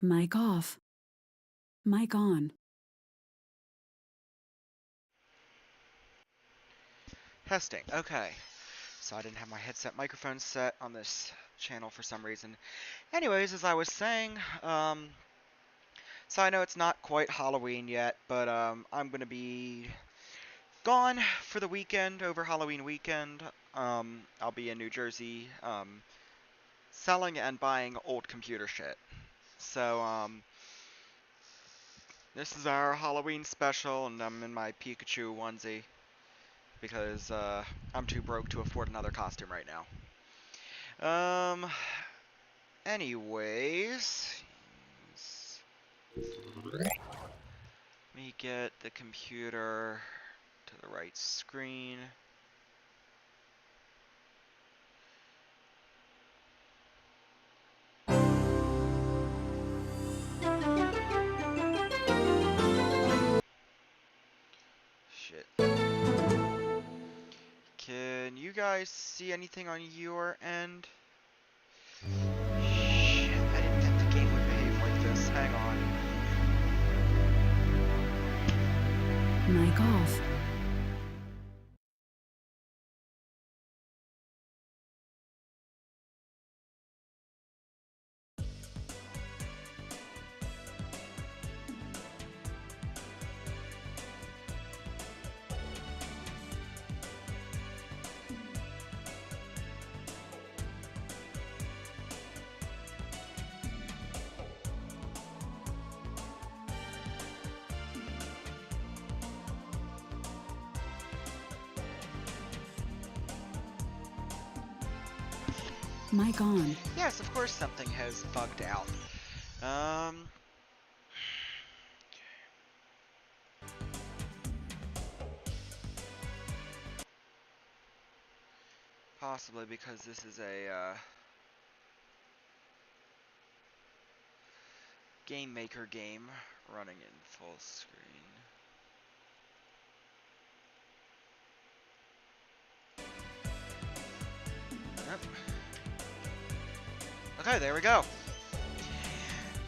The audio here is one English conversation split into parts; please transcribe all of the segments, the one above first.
Mic off. Mic on. Testing. Okay. So I didn't have my headset microphone set on this channel for some reason. Anyways, as I was saying, so I know it's not quite Halloween yet, but I'm gonna be gone for the weekend, over Halloween weekend. I'll be in New Jersey, selling and buying old computer shit. So, this is our Halloween special, and I'm in my Pikachu onesie because I'm too broke to afford another costume right now. Anyways, let me get the computer to the right screen. Shit. Can you guys see anything on your end? Shit, I didn't think the game would behave like this. Hang on. Mic off. Mic on. Yes, of course something has bugged out. Possibly because this is a, Game Maker game running in full screen. Yep. Okay, there we go.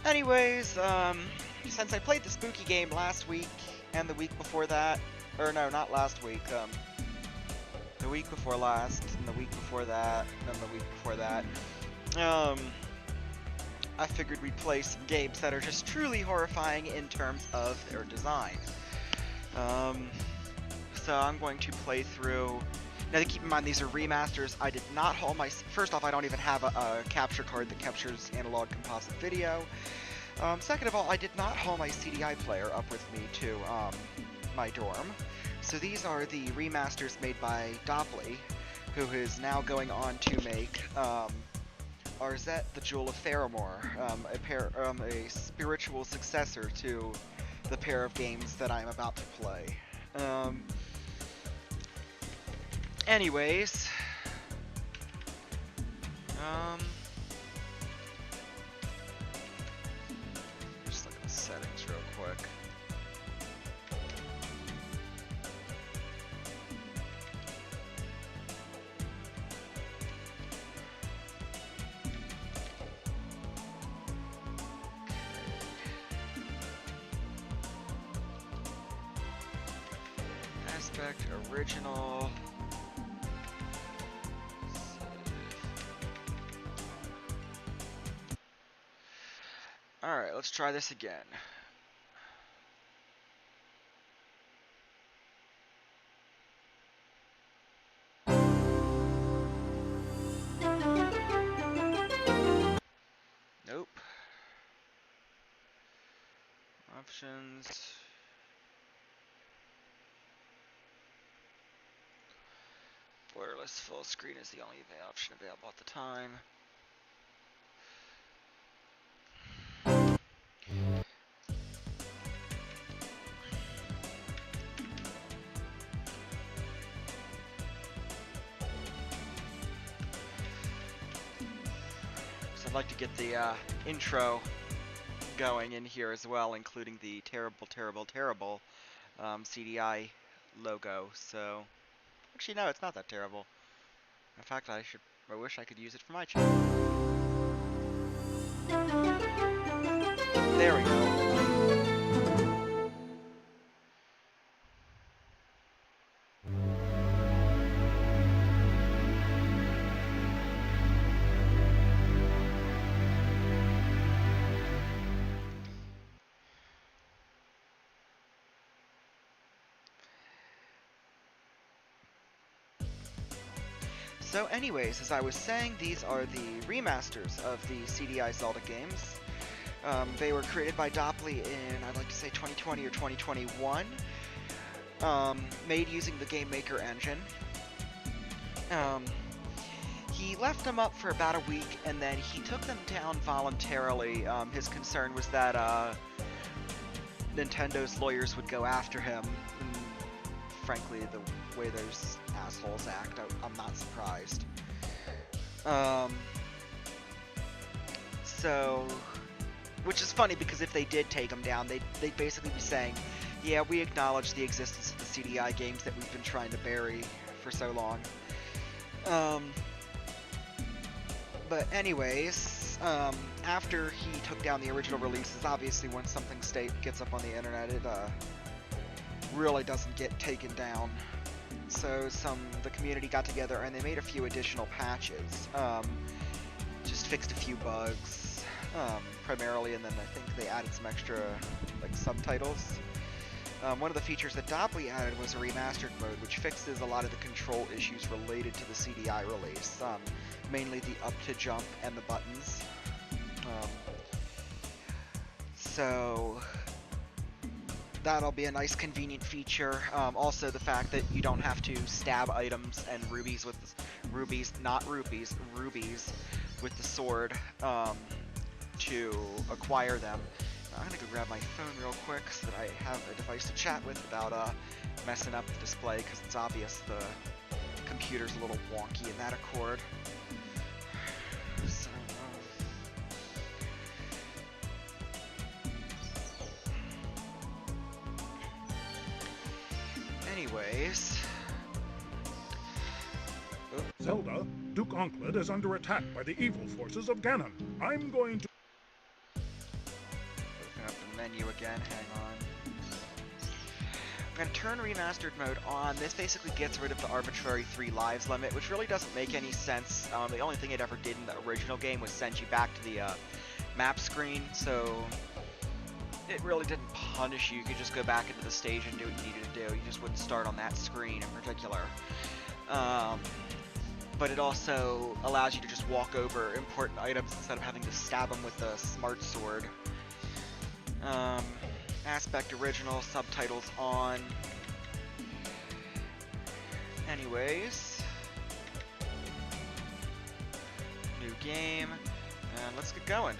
Anyways, since I played the spooky game last week and the week before that, or no, not last week, the week before last, and the week before that, and the week before that, I figured we'd play some games that are just truly horrifying in terms of their design. So I'm going to play through. Now, to keep in mind, these are remasters. I did not haul my. First off, I don't even have a capture card that captures analog composite video. Second of all, I did not haul my CDI player up with me to my dorm. So these are the remasters made by Dopley, who is now going on to make Arzette, the Jewel of Faramore, a spiritual successor to the pair of games that I'm about to play. Anyways, just look at the settings real quick. Aspect, original. Alright, let's try this again. Nope. Options. Borderless full screen is the only option available at the time. I'd like to get the intro going in here as well, including the terrible, terrible, terrible CDI logo. So, actually, no, it's not that terrible. In fact, I wish I could use it for my channel. There we go. So anyways, as I was saying, these are the remasters of the CDI Zelda games. They were created by Dopley in, I'd like to say 2020 or 2021, made using the Game Maker engine. He left them up for about a week, and then he took them down voluntarily. His concern was that Nintendo's lawyers would go after him. And frankly, the way those assholes act, I'm not surprised. So, which is funny because if they did take them down, they'd basically be saying, yeah, we acknowledge the existence of the CDI games that we've been trying to bury for so long. But anyways, after he took down the original releases, obviously when something gets up on the internet, it really doesn't get taken down. So the community got together and they made a few additional patches. Just fixed a few bugs, primarily, and then I think they added some extra subtitles. One of the features that Dopley added was a remastered mode, which fixes a lot of the control issues related to the CDI release, mainly the up to jump and the buttons. So that'll be a nice convenient feature. Also the fact that you don't have to stab items and rubies with rubies with the sword to acquire them. I'm gonna go grab my phone real quick so that I have a device to chat with without messing up the display, because it's obvious the computer's a little wonky in that accord. So, anyways. Zelda, Duke Onkled is under attack by the evil forces of Ganon. I'm going to open up the menu again, hang on. I'm going to turn remastered mode on. This basically gets rid of the arbitrary 3 lives limit, which really doesn't make any sense. The only thing it ever did in the original game was send you back to the map screen, so it really didn't punish you. You could just go back into the stage and do what you needed to do. You just wouldn't start on that screen in particular. But it also allows you to just walk over important items instead of having to stab them with the smart sword. Aspect original, subtitles on. Anyways. New game. And let's get going.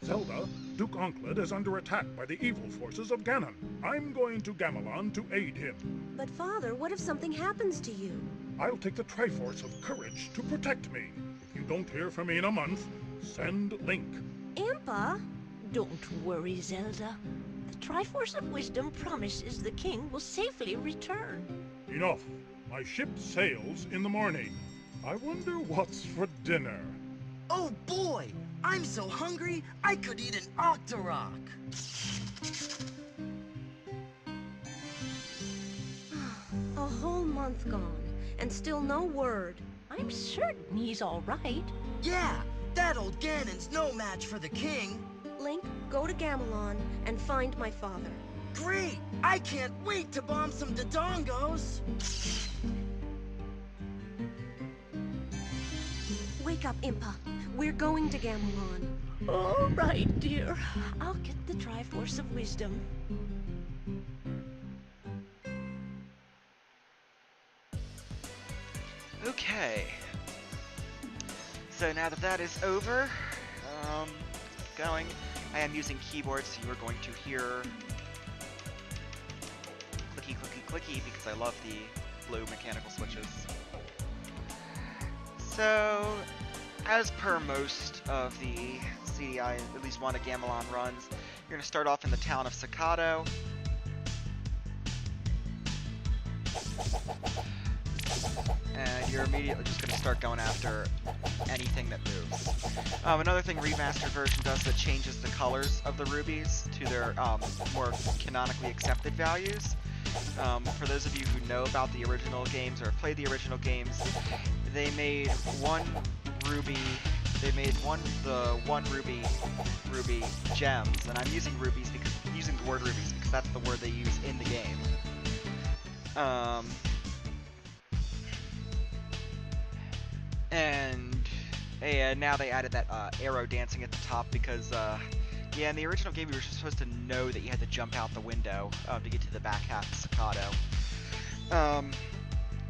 Zelda, Duke Onkled is under attack by the evil forces of Ganon. I'm going to Gamelon to aid him. But Father, what if something happens to you? I'll take the Triforce of Courage to protect me. If you don't hear from me in a month, send Link. Impa? Don't worry, Zelda. The Triforce of Wisdom promises the king will safely return. Enough. My ship sails in the morning. I wonder what's for dinner. Oh boy! I'm so hungry, I could eat an Octorok! A whole month gone, and still no word. I'm certain he's all right. Yeah, that old Ganon's no match for the king. Link, go to Gamelon and find my father. Great! I can't wait to bomb some Dodongos! Wake up, Impa. We're going to Gamelon. All right, dear. I'll get the Triforce of Wisdom. Okay. So now that that is over, going. I am using keyboard, so you are going to hear clicky, clicky, clicky, because I love the blue mechanical switches. So, as per most of the CDI, at least one of Gamelon runs, you're going to start off in the town of Sakado. And you're immediately just going to start going after anything that moves. Another thing Remastered version does that changes the colors of the rubies to their more canonically accepted values. For those of you who know about the original games or have played the original games, they made one ruby ruby gems, and I'm using the word rubies because that's the word they use in the game. And now they added that arrow dancing at the top because yeah, in the original game you were just supposed to know that you had to jump out the window to get to the back half of Sakado.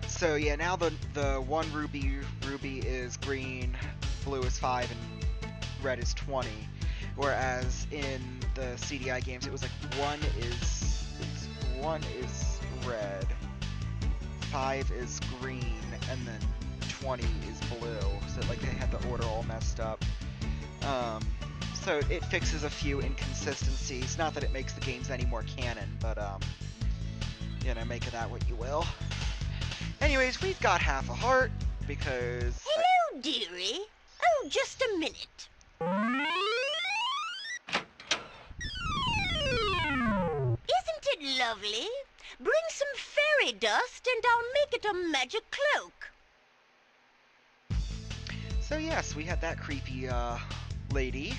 So yeah, now the one ruby is green, blue is 5, and red is 20. Whereas in the CDI games, it was like one is red, 5 is green, and then 20 is blue. So like they had the order all messed up. So it fixes a few inconsistencies. Not that it makes the games any more canon, but you know, make of that what you will. Anyways, we've got half a heart because. Hello, dearie. Oh, just a minute. Isn't it lovely? Bring some fairy dust and I'll make it a magic cloak. So yes, we had that creepy lady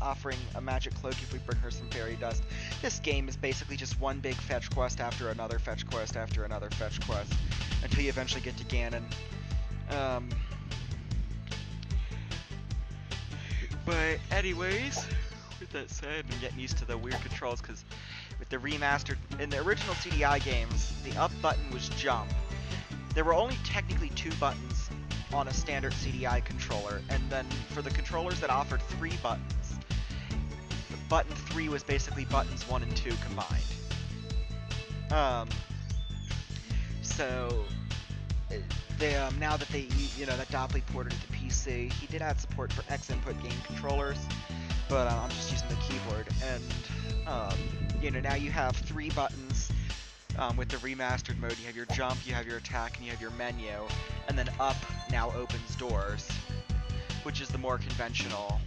offering a magic cloak if we bring her some fairy dust. This game is basically just one big fetch quest after another fetch quest after another fetch quest until you eventually get to Ganon. But anyways, with that said, I'm getting used to the weird controls because with the remastered, in the original CDI games, the up button was jump. There were only technically 2 buttons on a standard CDI controller, and then for the controllers that offered 3 buttons, button 3 was basically buttons 1 and 2 combined. So they now that they that Dopley ported it to PC, he did add support for X input game controllers, but I'm just using the keyboard, and now you have 3 buttons. With the remastered mode, you have your jump, you have your attack, and you have your menu, and then up now opens doors, which is the more conventional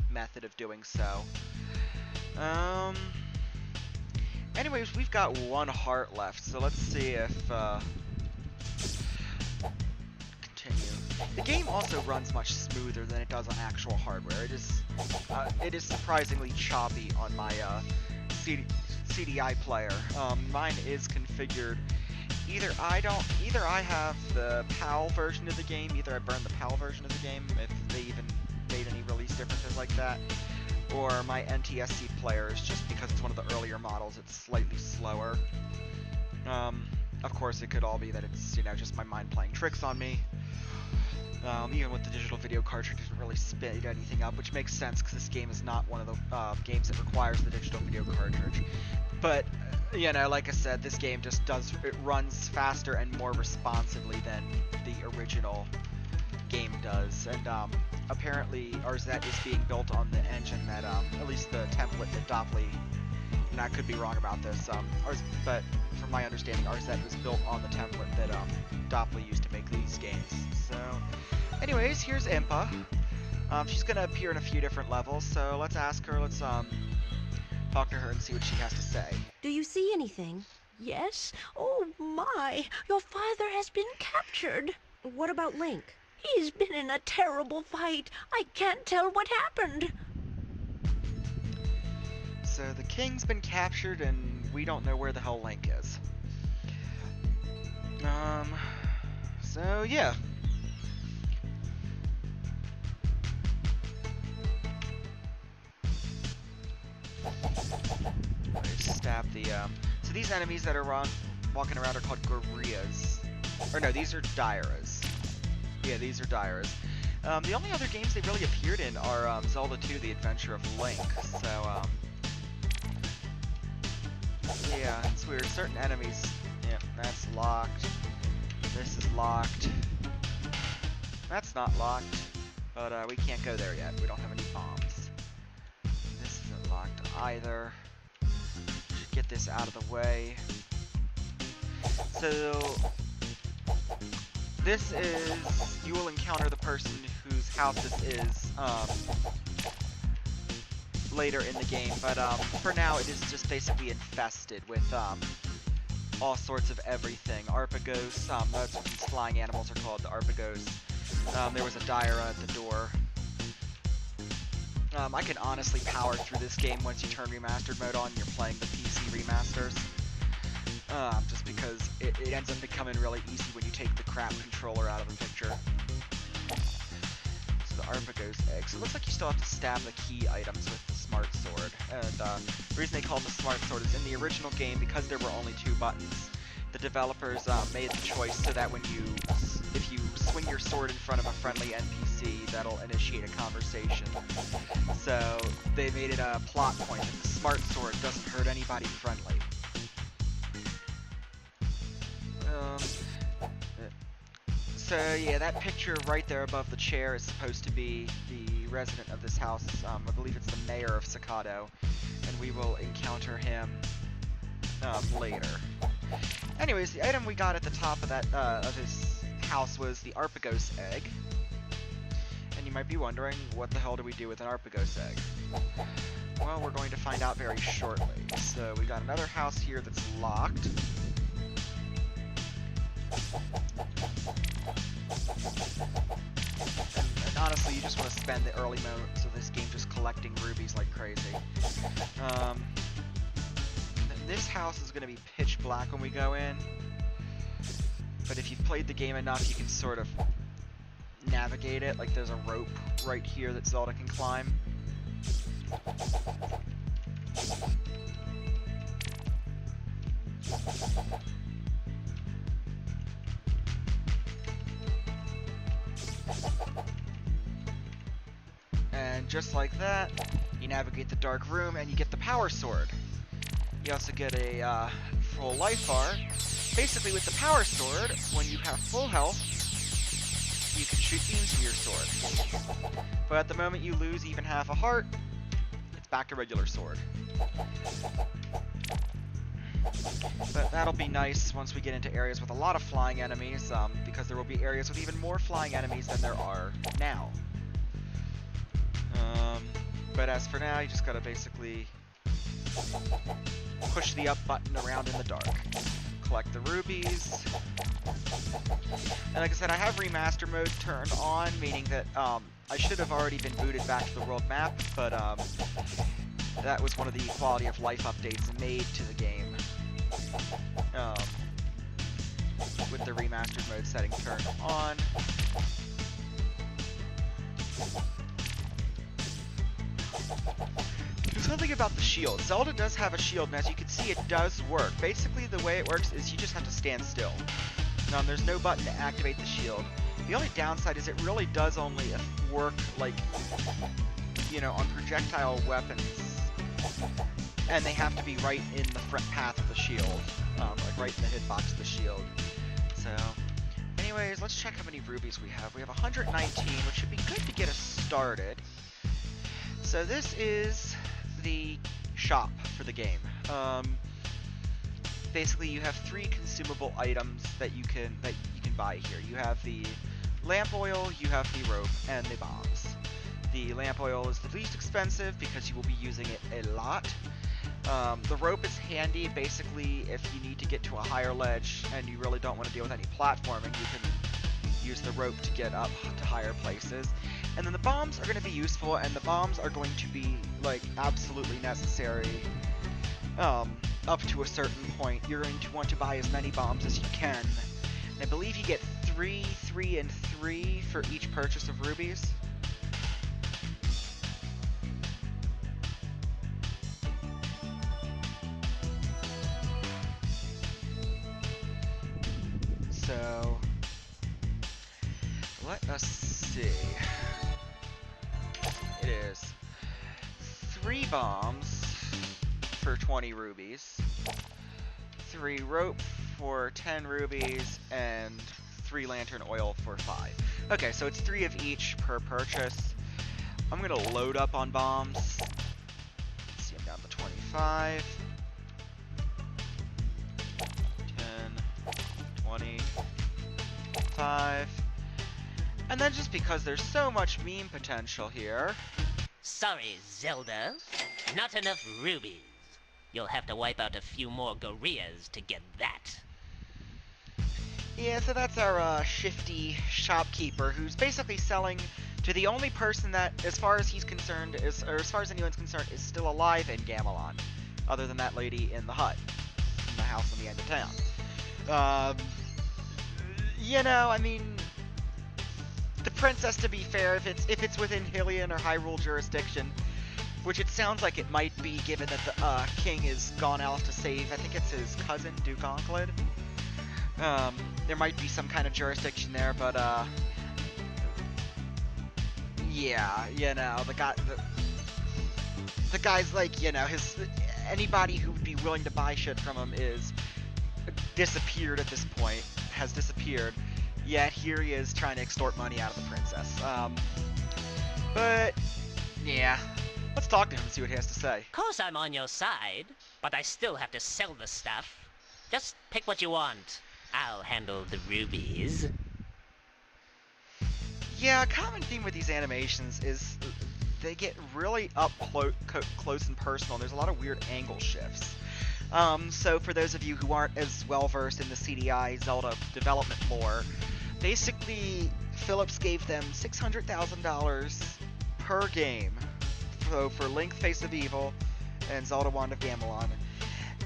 method of doing so. Anyways, we've got 1 heart left, so let's see if continue. The game also runs much smoother than it does on actual hardware. It is surprisingly choppy on my CDI player. Mine is configured. Either I have the PAL version of the game, either I burn the PAL version of the game, if they even made any release differences like that, or my NTSC player is just because it's one of the earlier models, it's slightly slower. Of course, it could all be that it's, just my mind playing tricks on me. Even with the digital video cartridge, it doesn't really speed anything up, which makes sense because this game is not one of the games that requires the digital video cartridge. But, like I said, this game just runs faster and more responsively than the original game does. And apparently, RZ is being built on the engine that, at least the template that Dopley, and I could be wrong about this, but from my understanding, RZ was built on the template that Dopley used to make these games. So, anyways, here's Impa. She's gonna appear in a few different levels, so let's ask her, let's talk to her and see what she has to say. Do you see anything? Yes? Oh my, your father has been captured. What about Link? He's been in a terrible fight. I can't tell what happened. So the king's been captured and we don't know where the hell Link is. So yeah. Stab the so these enemies that are walking around are called gorillas. Or no, these are Dairas. Yeah, these are Dairas. The only other games they really appeared in are Zelda 2: The Adventure of Link. So yeah, it's weird. Certain enemies, yeah, that's locked. This is locked. That's not locked. But we can't go there yet. We don't have any bombs. This isn't locked either. Should get this out of the way. So this is, you will encounter the person whose house this is later in the game, but for now it is just basically infested with all sorts of everything. Arpagos, that's what these flying animals are called, the Arpagos. There was a Dyra at the door. I can honestly power through this game once you turn remastered mode on and you're playing the PC remasters. Just because it ends up becoming really easy when you take the crap controller out of the picture. So the Arpagos egg. So it looks like you still have to stab the key items with the Smart Sword. And the reason they call it the Smart Sword is in the original game, because there were only 2 buttons, the developers made the choice so that if you swing your sword in front of a friendly NPC, that'll initiate a conversation. So they made it a plot point that the Smart Sword doesn't hurt anybody friendly. So yeah, that picture right there above the chair is supposed to be the resident of this house. I believe it's the mayor of Sakado, and we will encounter him later. Anyways, the item we got at the top of that of his house was the Arpagos egg. And you might be wondering, what the hell do we do with an Arpagos egg? Well, we're going to find out very shortly. So we got another house here that's locked. And honestly, you just want to spend the early moments of this game just collecting rubies like crazy. This house is going to be pitch black when we go in, but if you've played the game enough, you can sort of navigate it. Like, there's a rope right here that Zelda can climb. And just like that, you navigate the dark room and you get the power sword. You also get a full life bar. Basically, with the power sword, when you have full health, you can shoot beams from your sword. But at the moment you lose even half a heart, it's back to regular sword. But that'll be nice once we get into areas with a lot of flying enemies, because there will be areas with even more flying enemies than there are now. But as for now, you just gotta basically push the up button around in the dark. Collect the rubies. And like I said, I have remaster mode turned on, meaning that I should have already been booted back to the world map, but that was one of the quality of life updates made to the game. With the remastered mode setting turned on. There's something about the shield. Zelda does have a shield, and as you can see, it does work. Basically, the way it works is you just have to stand still. There's no button to activate the shield. The only downside is it really does only work, like, you know, on projectile weapons. And they have to be right in the front path of the shield. Like right in the hitbox of the shield. So, anyways, let's check how many rubies we have. We have 119, which should be good to get us started. So this is the shop for the game. Basically, you have 3 consumable items that you can buy here. You have the lamp oil, you have the rope, and the bombs. The lamp oil is the least expensive because you will be using it a lot. The rope is handy. Basically, if you need to get to a higher ledge and you really don't want to deal with any platforming, you can use the rope to get up to higher places. And then the bombs are going to be useful, and the bombs are going to be, like, absolutely necessary up to a certain point. You're going to want to buy as many bombs as you can. And I believe you get 3, 3, and 3 for each purchase of rubies. So, let us see. It is 3 bombs for 20 rubies, 3 rope for 10 rubies, and 3 lantern oil for 5. Okay, so it's 3 of each per purchase. I'm gonna load up on bombs. Let's see, I'm down to 25. 10, 20, 5. And then just because there's so much meme potential here. Sorry, Zelda. Not enough rubies. You'll have to wipe out a few more gorillas to get that. Yeah, so that's our shifty shopkeeper who's basically selling to the only person that, as far as he's concerned, or as far as anyone's concerned, is still alive in Gamelon, other than that lady in the hut, in the house on the end of town. You know, I mean, the princess, to be fair, if it's within Hylian or Hyrule jurisdiction, which it sounds like it might be, given that the king is gone out to save, I think it's his cousin, Duke Onkled. There might be some kind of jurisdiction there, but yeah, you know, the guy's like, you know, anybody who would be willing to buy shit from him is disappeared at this point, has disappeared, yet here he is trying to extort money out of the princess. But yeah, let's talk to him and see what he has to say. Course I'm on your side, but I still have to sell the stuff. Just pick what you want. I'll handle the rubies. Yeah, a common theme with these animations is they get really up close and personal. There's a lot of weird angle shifts. So for those of you who aren't as well versed in the CDI Zelda development lore, basically Philips gave them $600,000 per game for Link Face of Evil and Zelda Wand of Gamelon.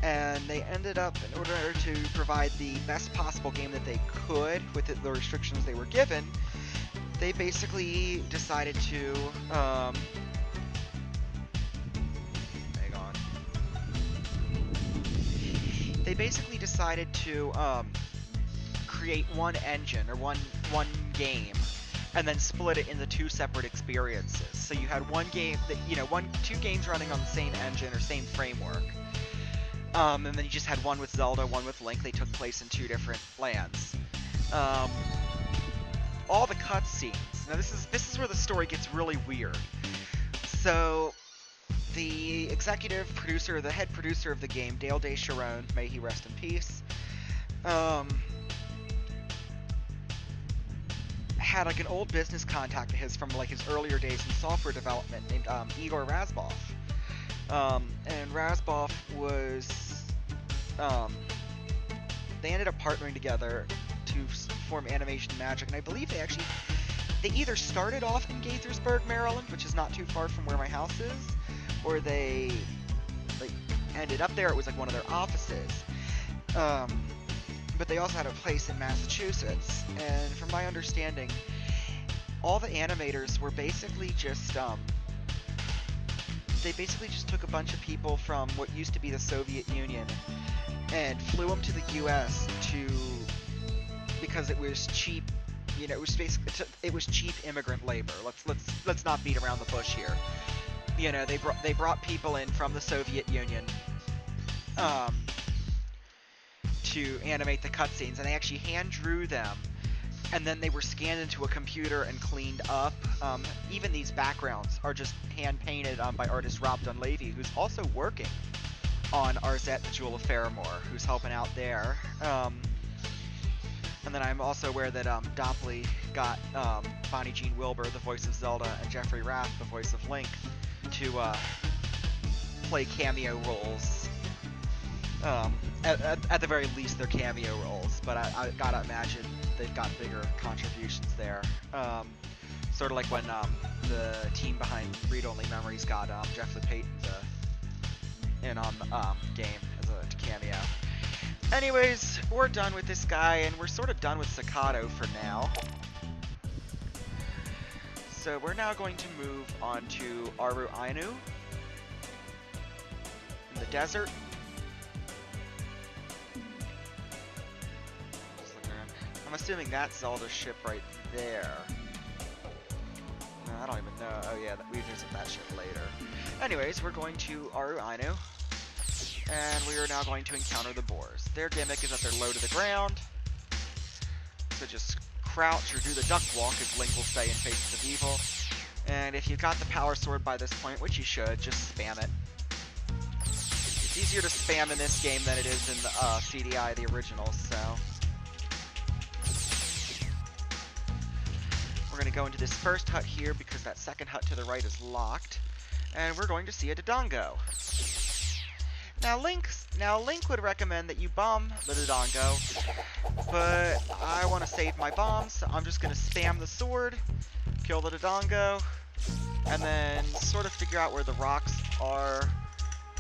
And they ended up, in order to provide the best possible game that they could with the restrictions they were given, they basically decided to, hang on. They basically decided to create one engine or one game, and then split it into 2 separate experiences. So you had one game that, you know, 2 games running on the same engine or same framework. And then you just had one with Zelda, one with Link. They took place in 2 different lands. All the cutscenes. Now this is where the story gets really weird. So the executive producer, the head producer of the game, Dale Day Sharon, may he rest in peace, had like an old business contact of his from like his earlier days in software development named Igor Razbov. And Razbov was, they ended up partnering together to form Animation Magic, and I believe they either started off in Gaithersburg, Maryland, which is not too far from where my house is, or they like ended up there. It was like one of their offices. But they also had a place in Massachusetts, and from my understanding, all the animators were basically just, they basically just took a bunch of people from what used to be the Soviet Union and flew them to the U.S. because it was cheap, you know, it was cheap immigrant labor. Let's not beat around the bush here. You know, they brought people in from the Soviet Union to animate the cutscenes, and they actually hand drew them, and then they were scanned into a computer and cleaned up. Even these backgrounds are just hand painted by artist Rob Dunleavy, who's also working on Arzette, the Jewel of Faramore, who's helping out there. And then I'm also aware that Dopley got Bonnie Jean Wilbur, the voice of Zelda, and Jeffrey Rath, the voice of Link, to play cameo roles. At the very least, they're cameo roles, but I gotta imagine they've got bigger contributions there. Sort of like when the team behind Read Only Memories got Jeff Lee Payton in on the game as a cameo. Anyways, we're done with this guy, and we're sort of done with Staccato for now. So we're now going to move on to Aru Ainu in the desert. I'm assuming that's Zelda's ship right there. No, I don't even know. Oh yeah, we visit that ship later. Anyways, we're going to Aru Ainu, and we are now going to encounter the boars. Their gimmick is that they're low to the ground, so just crouch or do the duck walk, as Link will say in Faces of Evil. And if you've got the power sword by this point, which you should, just spam it. It's easier to spam in this game than it is in the CDI, the original, so... We're going to go into this first hut here because that second hut to the right is locked. And we're going to see a Dodongo. Now Link would recommend that you bomb the Dodongo, but I want to save my bombs, so I'm just going to spam the sword, kill the Dodongo, and then sort of figure out where the rocks are,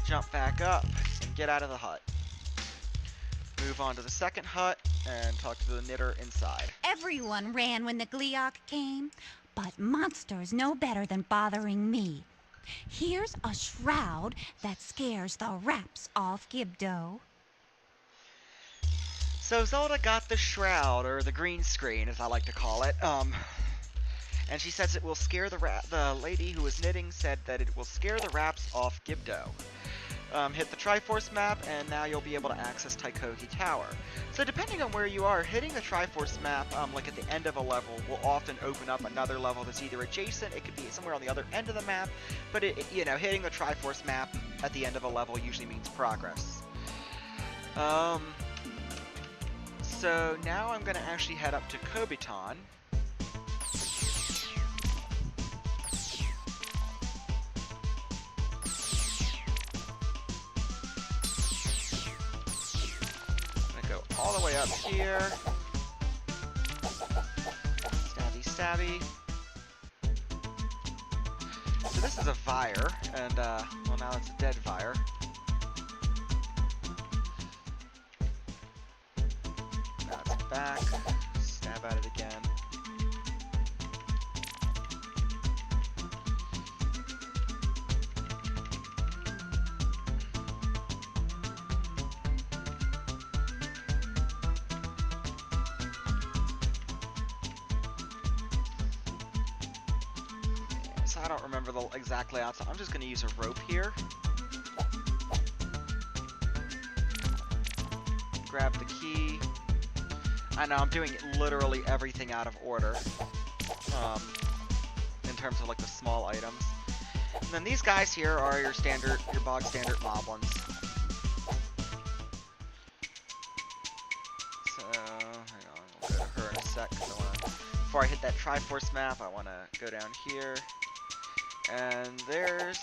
jump back up, and get out of the hut. Move on to the second hut, and talk to the knitter inside. Everyone ran when the Gleeok came, but monsters know better than bothering me. Here's a shroud that scares the raps off Gibdo. So Zelda got the shroud, or the green screen, as I like to call it, and she says it will scare the lady who was knitting said that it will scare the raps off Gibdo. Hit the Triforce map, and now you'll be able to access Tykohi Tower. So depending on where you are, hitting the Triforce map, like at the end of a level, will often open up another level that's either adjacent, it could be somewhere on the other end of the map, but you know, hitting the Triforce map at the end of a level usually means progress. So now I'm going to actually head up to Kobiton. All the way up here. Stabby, stabby. So this is a Fire, and, well, now it's a dead Fire. Now it's back. Stab at it again. I don't remember the exact layout, so I'm just going to use a rope here. Grab the key. I know, I'm doing literally everything out of order. In terms of like the small items. And then these guys here are your bog standard moblins. So, hang on, we'll go to her in a sec, because before I hit that Triforce map, I want to go down here. And there's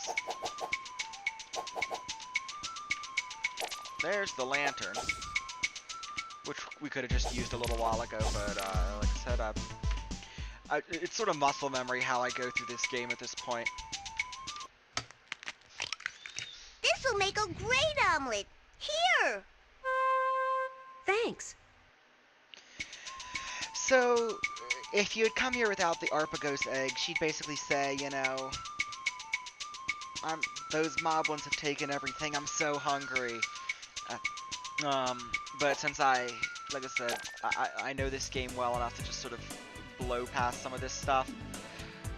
the lantern, which we could have just used a little while ago, but like I said, it's sort of muscle memory how I go through this game at this point. This'll make a great omelet. Here! Thanks. So, if you had come here without the Arpagos egg, she'd basically say, you know, those moblins have taken everything, I'm so hungry. But since like I said, I know this game well enough to just sort of blow past some of this stuff.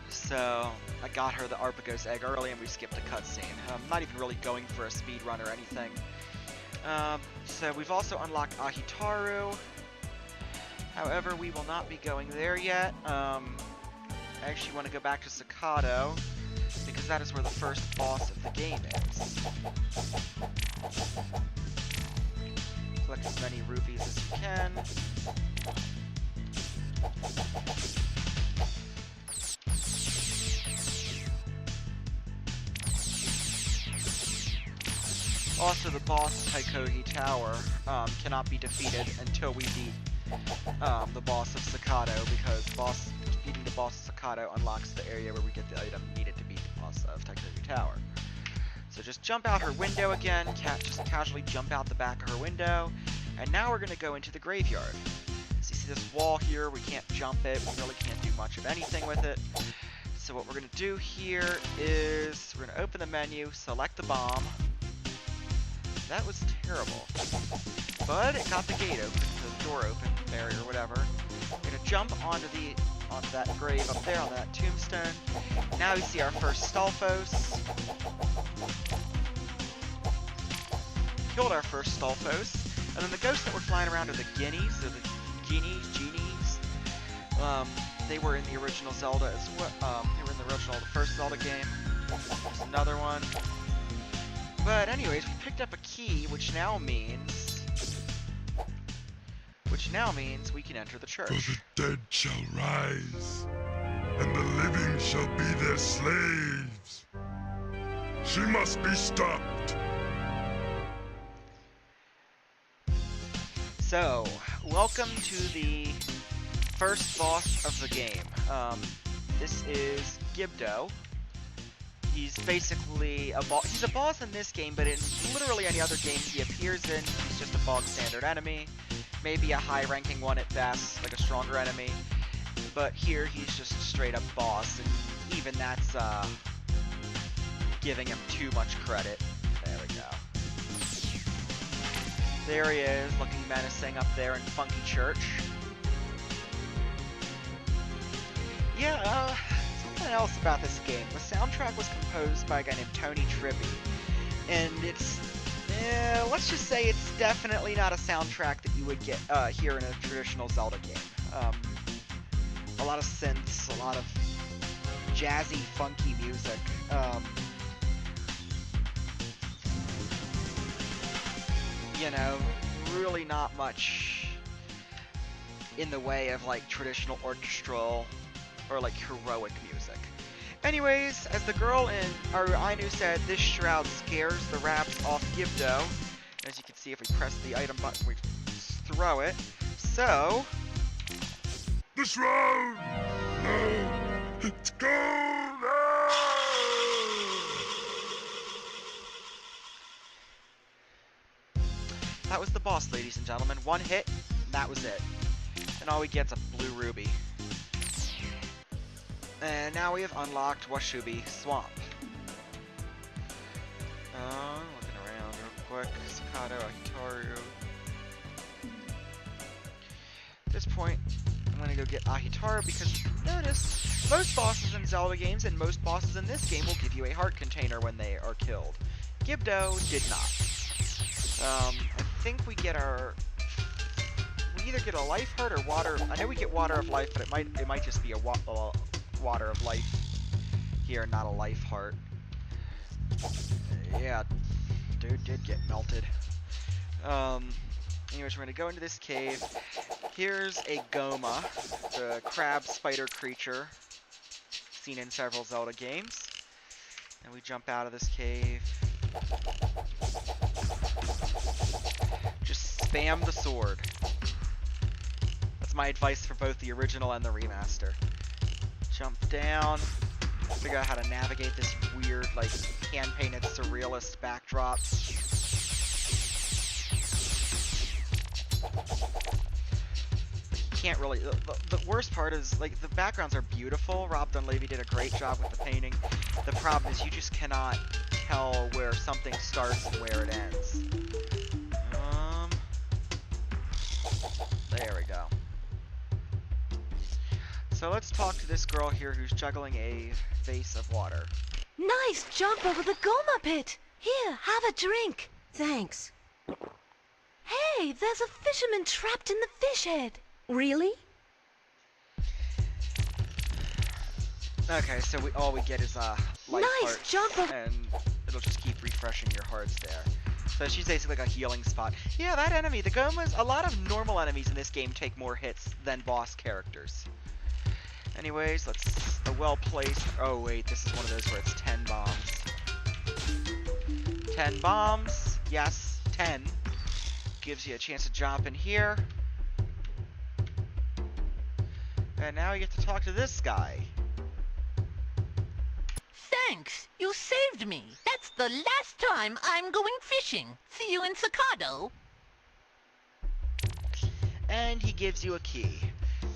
So, I got her the Arpagos egg early and we skipped a cutscene. I'm not even really going for a speed run or anything. So we've also unlocked Ahitaru. However, we will not be going there yet. I actually want to go back to Sakado, because that is where the first boss of the game is. Collect as many rupees as you can. Also, the boss Tykohi Tower cannot be defeated until we beat the boss of Sakado, because beating the boss of Sakado unlocks the area where we get the item needed to beat the boss of Tykohi Tower. So just jump out her window again, just casually jump out the back of her window, and now we're going to go into the graveyard. So you see this wall here, we can't jump it, we really can't do much of anything with it. So what we're going to do here is, we're going to open the menu, select the bomb. That was terrible. But it got the gate open, the door open, barrier, whatever. We're gonna jump onto that grave up there, on that tombstone. Now we see our first Stalfos. Killed our first Stalfos. And then the ghosts that were flying around are the guineas, or the genies. They were in the original Zelda as well. They were in the first Zelda game. There's another one. But anyways, we picked up a key, which now means we can enter the church. For the dead shall rise, and the living shall be their slaves. She must be stopped. So, welcome to the first boss of the game. This is Gibdo. He's basically a boss. He's a boss in this game, but in literally any other game he appears in, he's just a bog standard enemy. Maybe a high-ranking one at best, like a stronger enemy. But here he's just a straight-up boss, and even that's giving him too much credit. There we go. There he is, looking menacing up there in Funky Church. Yeah, something else about this game. The soundtrack was composed by a guy named Tony Tribby. And it's, let's just say it's definitely not a soundtrack that you would get hear in a traditional Zelda game. A lot of synths, a lot of jazzy, funky music. You know, really not much in the way of like traditional orchestral or like heroic music. Anyways, as the girl in Ainu said, this shroud scares the raps off Gibdo. As you can see, if we press the item button, we throw it. So, The shroud! No! It's gone! that was the boss, ladies and gentlemen. One hit, and that was it. And all we get's a blue ruby. And now we have unlocked Washubi Swamp. Looking around real quick. Sakado, Ahitaru. At this point, I'm gonna go get Ahitaru because notice most bosses in Zelda games and most bosses in this game will give you a heart container when they are killed. Gibdo did not. I think we get we either get a life heart or water. I know we get water of life, but it might just be a water of life here, not a life heart. Yeah, dude did get melted. Anyways, we're gonna go into this cave. Here's a Goma, the crab spider creature seen in several Zelda games. And we jump out of this cave. Just spam the sword. That's my advice for both the original and the remaster. Jump down, figure out how to navigate this weird, like, hand-painted surrealist backdrop. Can't really, the worst part is, like, the backgrounds are beautiful. Rob Dunleavy did a great job with the painting. The problem is you just cannot tell where something starts and where it ends. There we go. So let's talk to this girl here who's juggling a vase of water. Nice jump over the Goma pit. Here, have a drink. Thanks. Hey, there's a fisherman trapped in the fish head. Really? Okay, so all we get is life Nice hearts, jump over- and it'll just keep refreshing your hearts there. So she's basically like a healing spot. Yeah, that enemy, the Gomas, a lot of normal enemies in this game take more hits than boss characters. Anyways, a well-placed, oh wait, this is one of those where it's 10 bombs. 10 bombs, yes, 10. Gives you a chance to jump in here. And now you get to talk to this guy. Thanks, you saved me. That's the last time I'm going fishing. See you in Sakado. And he gives you a key.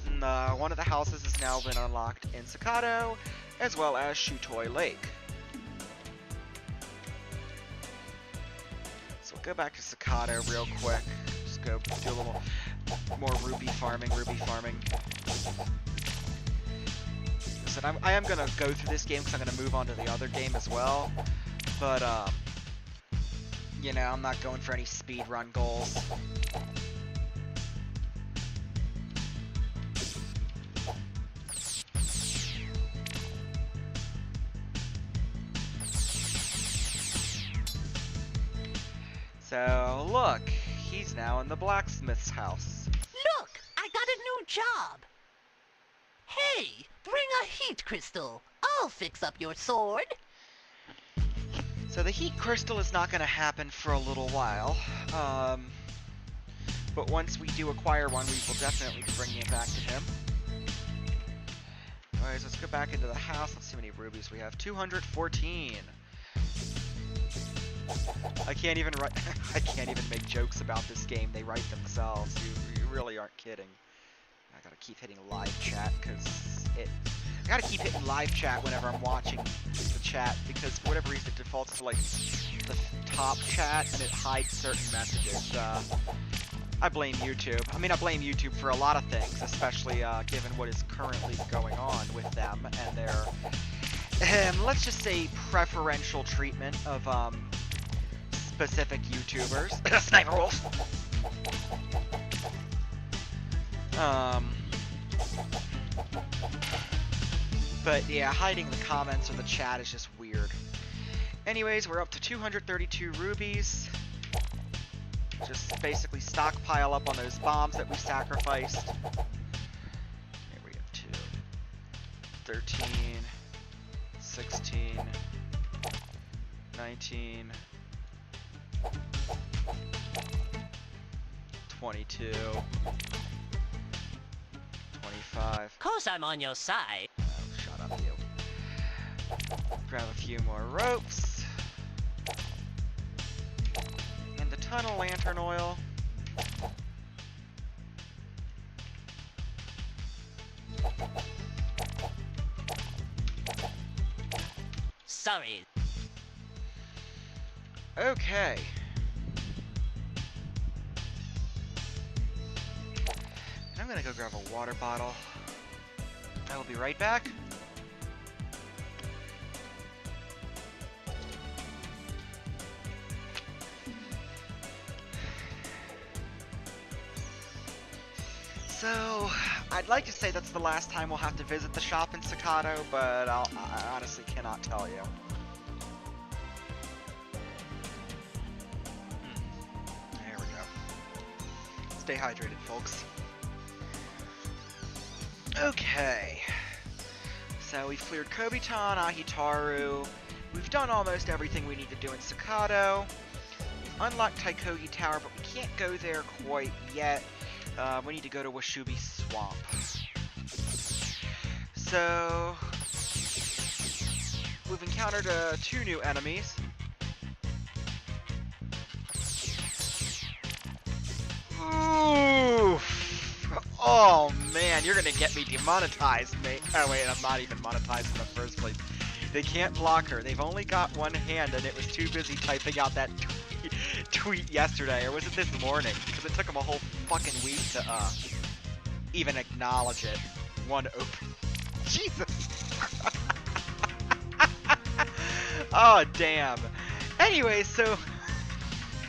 And, one of the houses has now been unlocked in Sakado, as well as Shutoi Lake. So we'll go back to Sakado real quick. Just go do a little more ruby farming. Listen, I am gonna go through this game because I'm gonna move on to the other game as well. But you know, I'm not going for any speed run goals. So, look, he's now in the blacksmith's house. Look, I got a new job. Hey, bring a heat crystal. I'll fix up your sword. So the heat crystal is not going to happen for a little while. But once we do acquire one, we will definitely be bringing it back to him. Alright, so let's go back into the house. Let's see how many rubies we have. 214. I can't even write. I can't even make jokes about this game. They write themselves. You really aren't kidding. I gotta keep hitting live chat because I gotta keep hitting live chat whenever I'm watching the chat because for whatever reason it defaults to like the top chat and it hides certain messages. I blame YouTube. I mean, I blame YouTube for a lot of things, especially given what is currently going on with them and their, let's just say, preferential treatment of specific YouTubers. Sniper Wolf. But yeah, hiding the comments or the chat is just weird. Anyways, we're up to 232 rubies. Just basically stockpile up on those bombs that we sacrificed. Here we have 2, 13, 16, 19, 22, 25. Of course I'm on your side. Oh, shut up, you. Grab a few more ropes. And a ton of lantern oil. Sorry. Okay. And I'm gonna go grab a water bottle. I will be right back. So, I'd like to say that's the last time we'll have to visit the shop in Staccato, but I honestly cannot tell you. There we go. Stay hydrated, folks. Okay. So we've cleared Kobitan, Ahitaru. We've done almost everything we need to do in Staccato. We've unlocked Taikogi Tower, but we can't go there quite yet. We need to go to Washubi Swamp. So we've encountered 2 new enemies. Oof. Oh man, you're gonna get me demonetized, mate. Oh wait, I'm not even monetized in the first place. They can't block her. They've only got one hand and it was too busy typing out that tweet yesterday, or was it this morning? Because it took them a whole fucking week to even acknowledge it. One open. Jesus. Oh damn. Anyway, so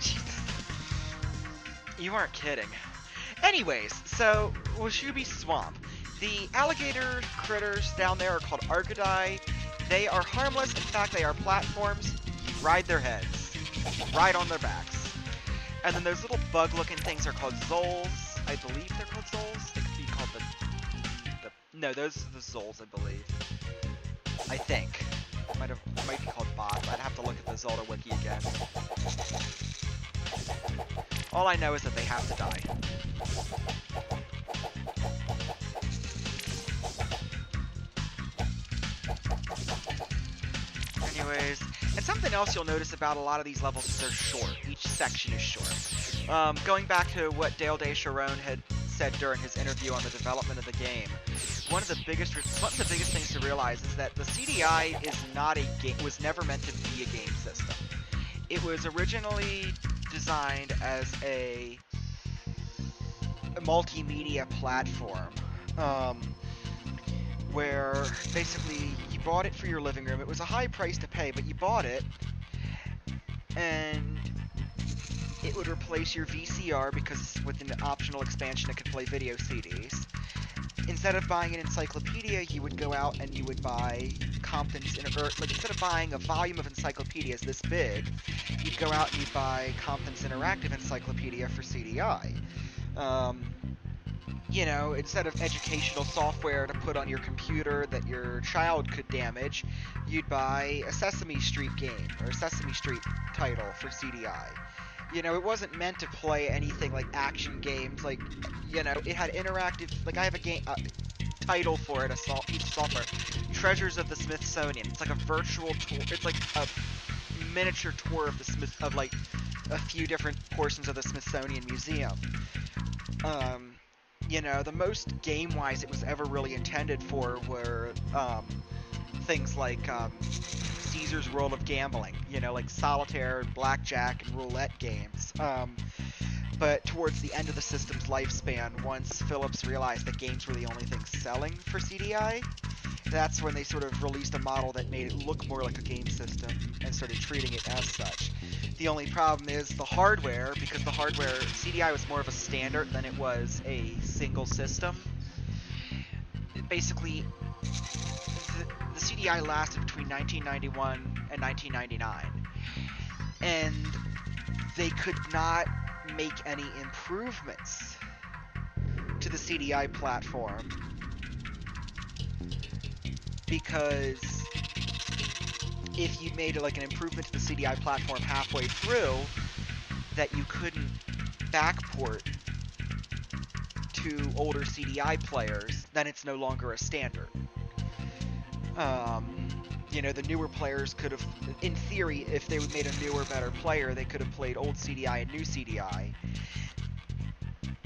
Jesus. You aren't kidding. Anyways, so Washubi Swamp. The alligator critters down there are called Argadai. They are harmless. In fact, they are platforms. You ride their heads. Ride on their backs. And then those little bug-looking things are called Zols. I believe they're called Zols. They could be called the no, those are the Zols, I believe. I think. It might be called bots. I'd have to look at the Zelda wiki again. All I know is that they have to die. Anyways, and something else you'll notice about a lot of these levels is they're short. Each section is short. Going back to what Dale Descharoun had said during his interview on the development of the game, one of the biggest things to realize is that the CDI is not a game. Was never meant to be a game system. It was originally designed as a multimedia platform, where basically you bought it for your living room. It was a high price to pay, but you bought it, and it would replace your VCR because with an optional expansion it could play video CDs. instead of buying an encyclopedia, you would go out and you would buy Compton's, like instead of buying a volume of encyclopedias this big, you'd go out and you'd buy Compton's Interactive Encyclopedia for CDI. You know, instead of educational software to put on your computer that your child could damage, you'd buy a Sesame Street game or a Sesame Street title for CDI. You know, it wasn't meant to play anything like action games, like, you know, it had interactive, like I have a game, title for it, piece of software, Treasures of the Smithsonian. It's like a virtual tour, it's like a miniature tour of like a few different portions of the Smithsonian Museum. You know, the most game-wise it was ever really intended for were things like Caesar's World of Gambling, you know, like solitaire, blackjack, and roulette games. But towards the end of the system's lifespan, once Philips realized that games were the only thing selling for CDI, that's when they sort of released a model that made it look more like a game system and started treating it as such. The only problem is the hardware, because the hardware, CDI was more of a standard than it was a single system. Basically, the CDI lasted between 1991 and 1999, and they could not make any improvements to the CDI platform because if you made like an improvement to the CDI platform halfway through that you couldn't backport to older CDI players, then it's no longer a standard. You know, the newer players could have, in theory, if they made a newer, better player, they could have played old CDI and new CDI.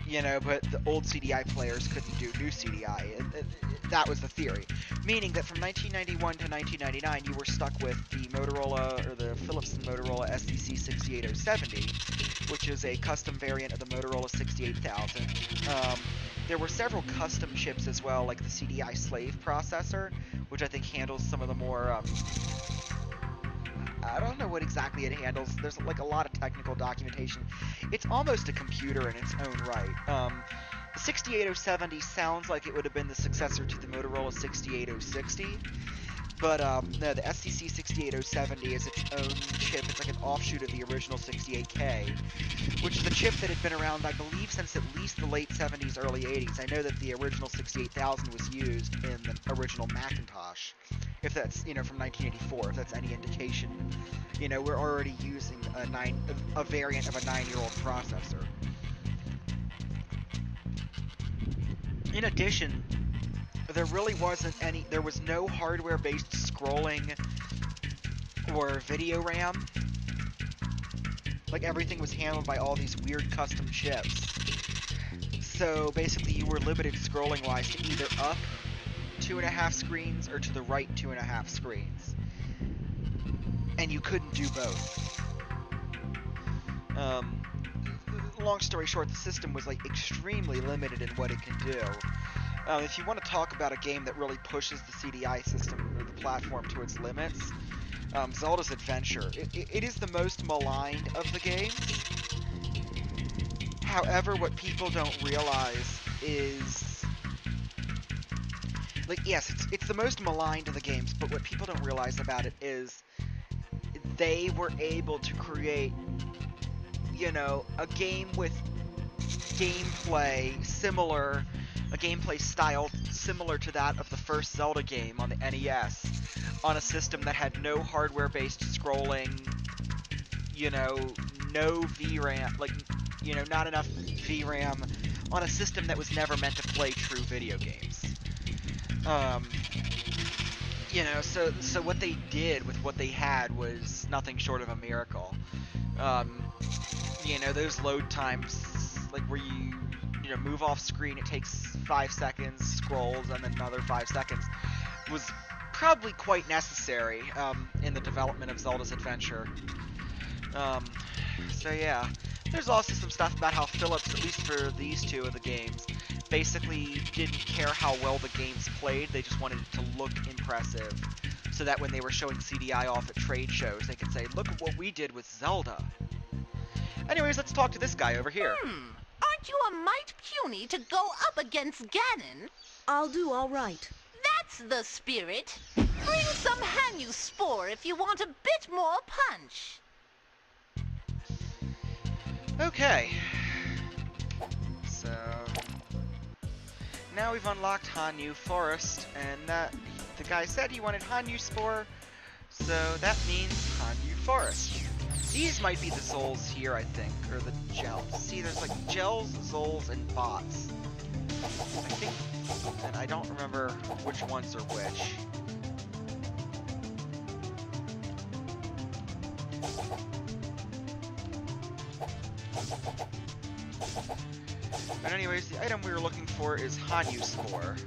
You know, but the old CDI players couldn't do new CDI. That was the theory. Meaning that from 1991 to 1999, you were stuck with the Motorola, or the Philips and Motorola SDC 68070, which is a custom variant of the Motorola 68000. There were several custom chips as well, like the CDI slave processor, which I think handles some of the more, I don't know what exactly it handles. There's like a lot of technical documentation. It's almost a computer in its own right. The 68070 sounds like it would have been the successor to the Motorola 68060, but no, the STC 68070 is its own chip. It's like an offshoot of the original 68K, which is a chip that had been around, I believe, since at least the late 70s, early 80s. I know that the original 68000 was used in the original Macintosh, if that's, you know, from 1984, if that's any indication. You know, we're already using a variant of a 9-year-old processor. In addition, there was no hardware-based scrolling or video RAM. Like, everything was handled by all these weird custom chips. So, basically, you were limited scrolling-wise to either up 2.5 screens or to the right 2.5 screens. And you couldn't do both. Long story short, the system was, like, extremely limited in what it can do. If you want to talk about a game that really pushes the CDI system or the platform to its limits, Zelda's Adventure. It is the most maligned of the games. However, what people don't realize is, like, yes, it's the most maligned of the games, but what people don't realize about it is they were able to create, you know, a game with gameplay similar, a gameplay style similar to that of the first Zelda game on the NES, on a system that had no hardware-based scrolling, you know, no VRAM, like, you know, not enough VRAM, on a system that was never meant to play true video games. You know, so what they did with what they had was nothing short of a miracle. You know, those load times, like where you know, move off screen, it takes 5 seconds, scrolls, and then another 5 seconds, was probably quite necessary in the development of Zelda's Adventure. So yeah, there's also some stuff about how Philips, at least for these two of the games, basically didn't care how well the games played, they just wanted it to look impressive, so that when they were showing CDI off at trade shows, they could say, look at what we did with Zelda. Anyways, let's talk to this guy over here. Aren't you a mite puny to go up against Ganon? I'll do all right. That's the spirit. Bring some Hanyu Spore if you want a bit more punch. Okay. So now we've unlocked Hanyu Forest, and the guy said he wanted Hanyu Spore, so that means Hanyu Forest. These might be the Zols here, I think, or the gels. See, there's like gels, Zols, and bots. I think, and I don't remember which ones are which. But anyways, the item we were looking for is Hanyu Spore.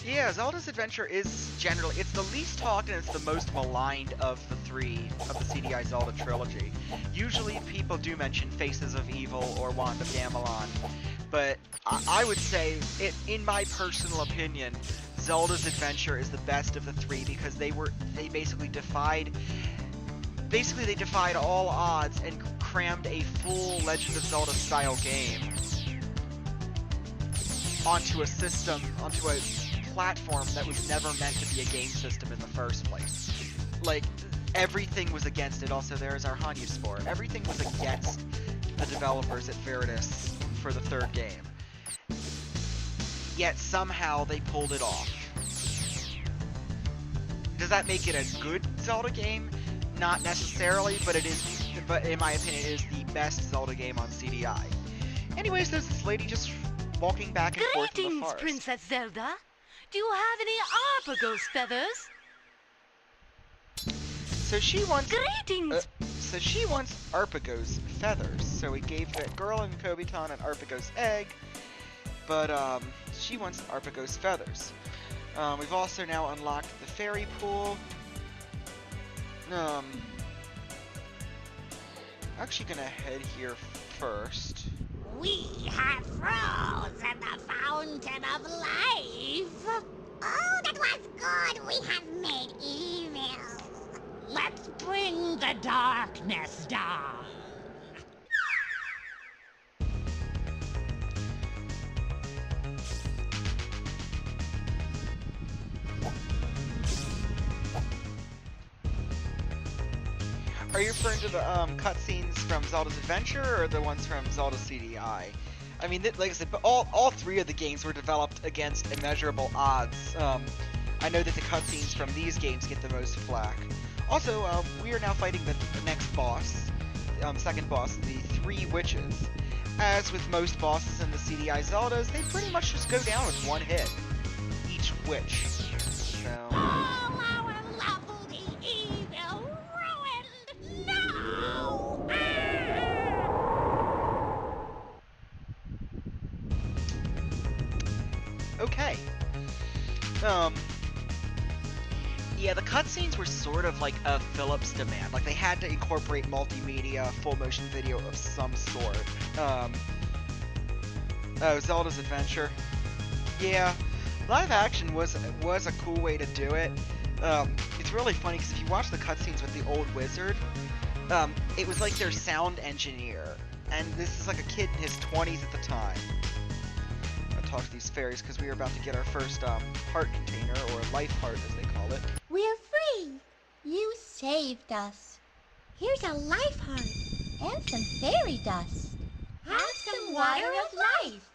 Yeah, Zelda's Adventure is generally, it's the least talked and it's the most maligned of the three of the CDI Zelda trilogy. Usually people do mention Faces of Evil or Wand of Gamelon, but I would say, in my personal opinion, Zelda's Adventure is the best of the three because they basically defied all odds and crammed a full Legend of Zelda style game onto a platform that was never meant to be a game system in the first place. Like, everything was against it. Also, there's our Hanyu Spore. Everything was against the developers at Veritas for the third game. Yet somehow they pulled it off. Does that make it a good Zelda game? Not necessarily, but it is. But in my opinion, it is the best Zelda game on CDI. Anyways, there's this lady just walking back and forth in the Greetings, forest. Princess Zelda. Do you have any Arpagos feathers? So she wants. Greetings. So she wants Arpagos feathers. So we gave that girl in Kobiton an Arpagos egg, but she wants Arpagos feathers. We've also now unlocked the fairy pool. Actually gonna head here first. We have frozen the fountain of life. Oh, that was good. We have made evil. Let's bring the darkness down. Are you referring to the cutscenes from Zelda's Adventure or the ones from Zelda CDI? I mean, like I said, but all three of the games were developed against immeasurable odds. I know that the cutscenes from these games get the most flack. Also, we are now fighting the next boss, second boss, the Three Witches. As with most bosses in the CDI Zeldas, they pretty much just go down with one hit, each witch. So. Okay. Yeah, the cutscenes were sort of like a Philips demand. Like, they had to incorporate multimedia, full motion video of some sort. Zelda's Adventure. Yeah, live action was a cool way to do it. It's really funny because if you watch the cutscenes with the old wizard, it was like their sound engineer. And this is like a kid in his 20s at the time. Talk to these fairies because we are about to get our first heart container, or life heart as they call it. We're free! You saved us. Here's a life heart and some fairy dust. Have some water of life!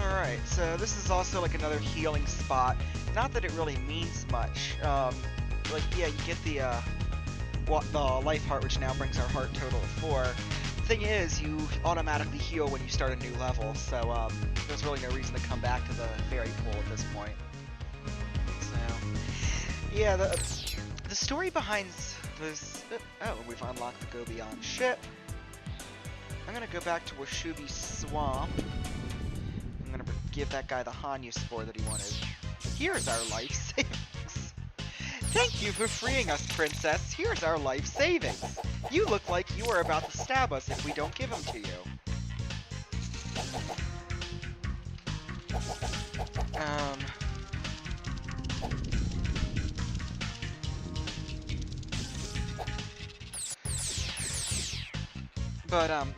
Alright, so this is also like another healing spot. Not that it really means much. Like, yeah, you get the life heart, which now brings our heart total to 4. The thing is, you automatically heal when you start a new level, so there's really no reason to come back to the fairy pool at this point. So, yeah, the story behind this. Oh, we've unlocked the Go Beyond ship. I'm gonna go back to Washubi Swamp. I'm gonna give that guy the Hanyu Spore that he wanted. Here's our life savings. Thank you for freeing us, Princess. Here's our life savings. You look like you are about to stab us if we don't give them to you.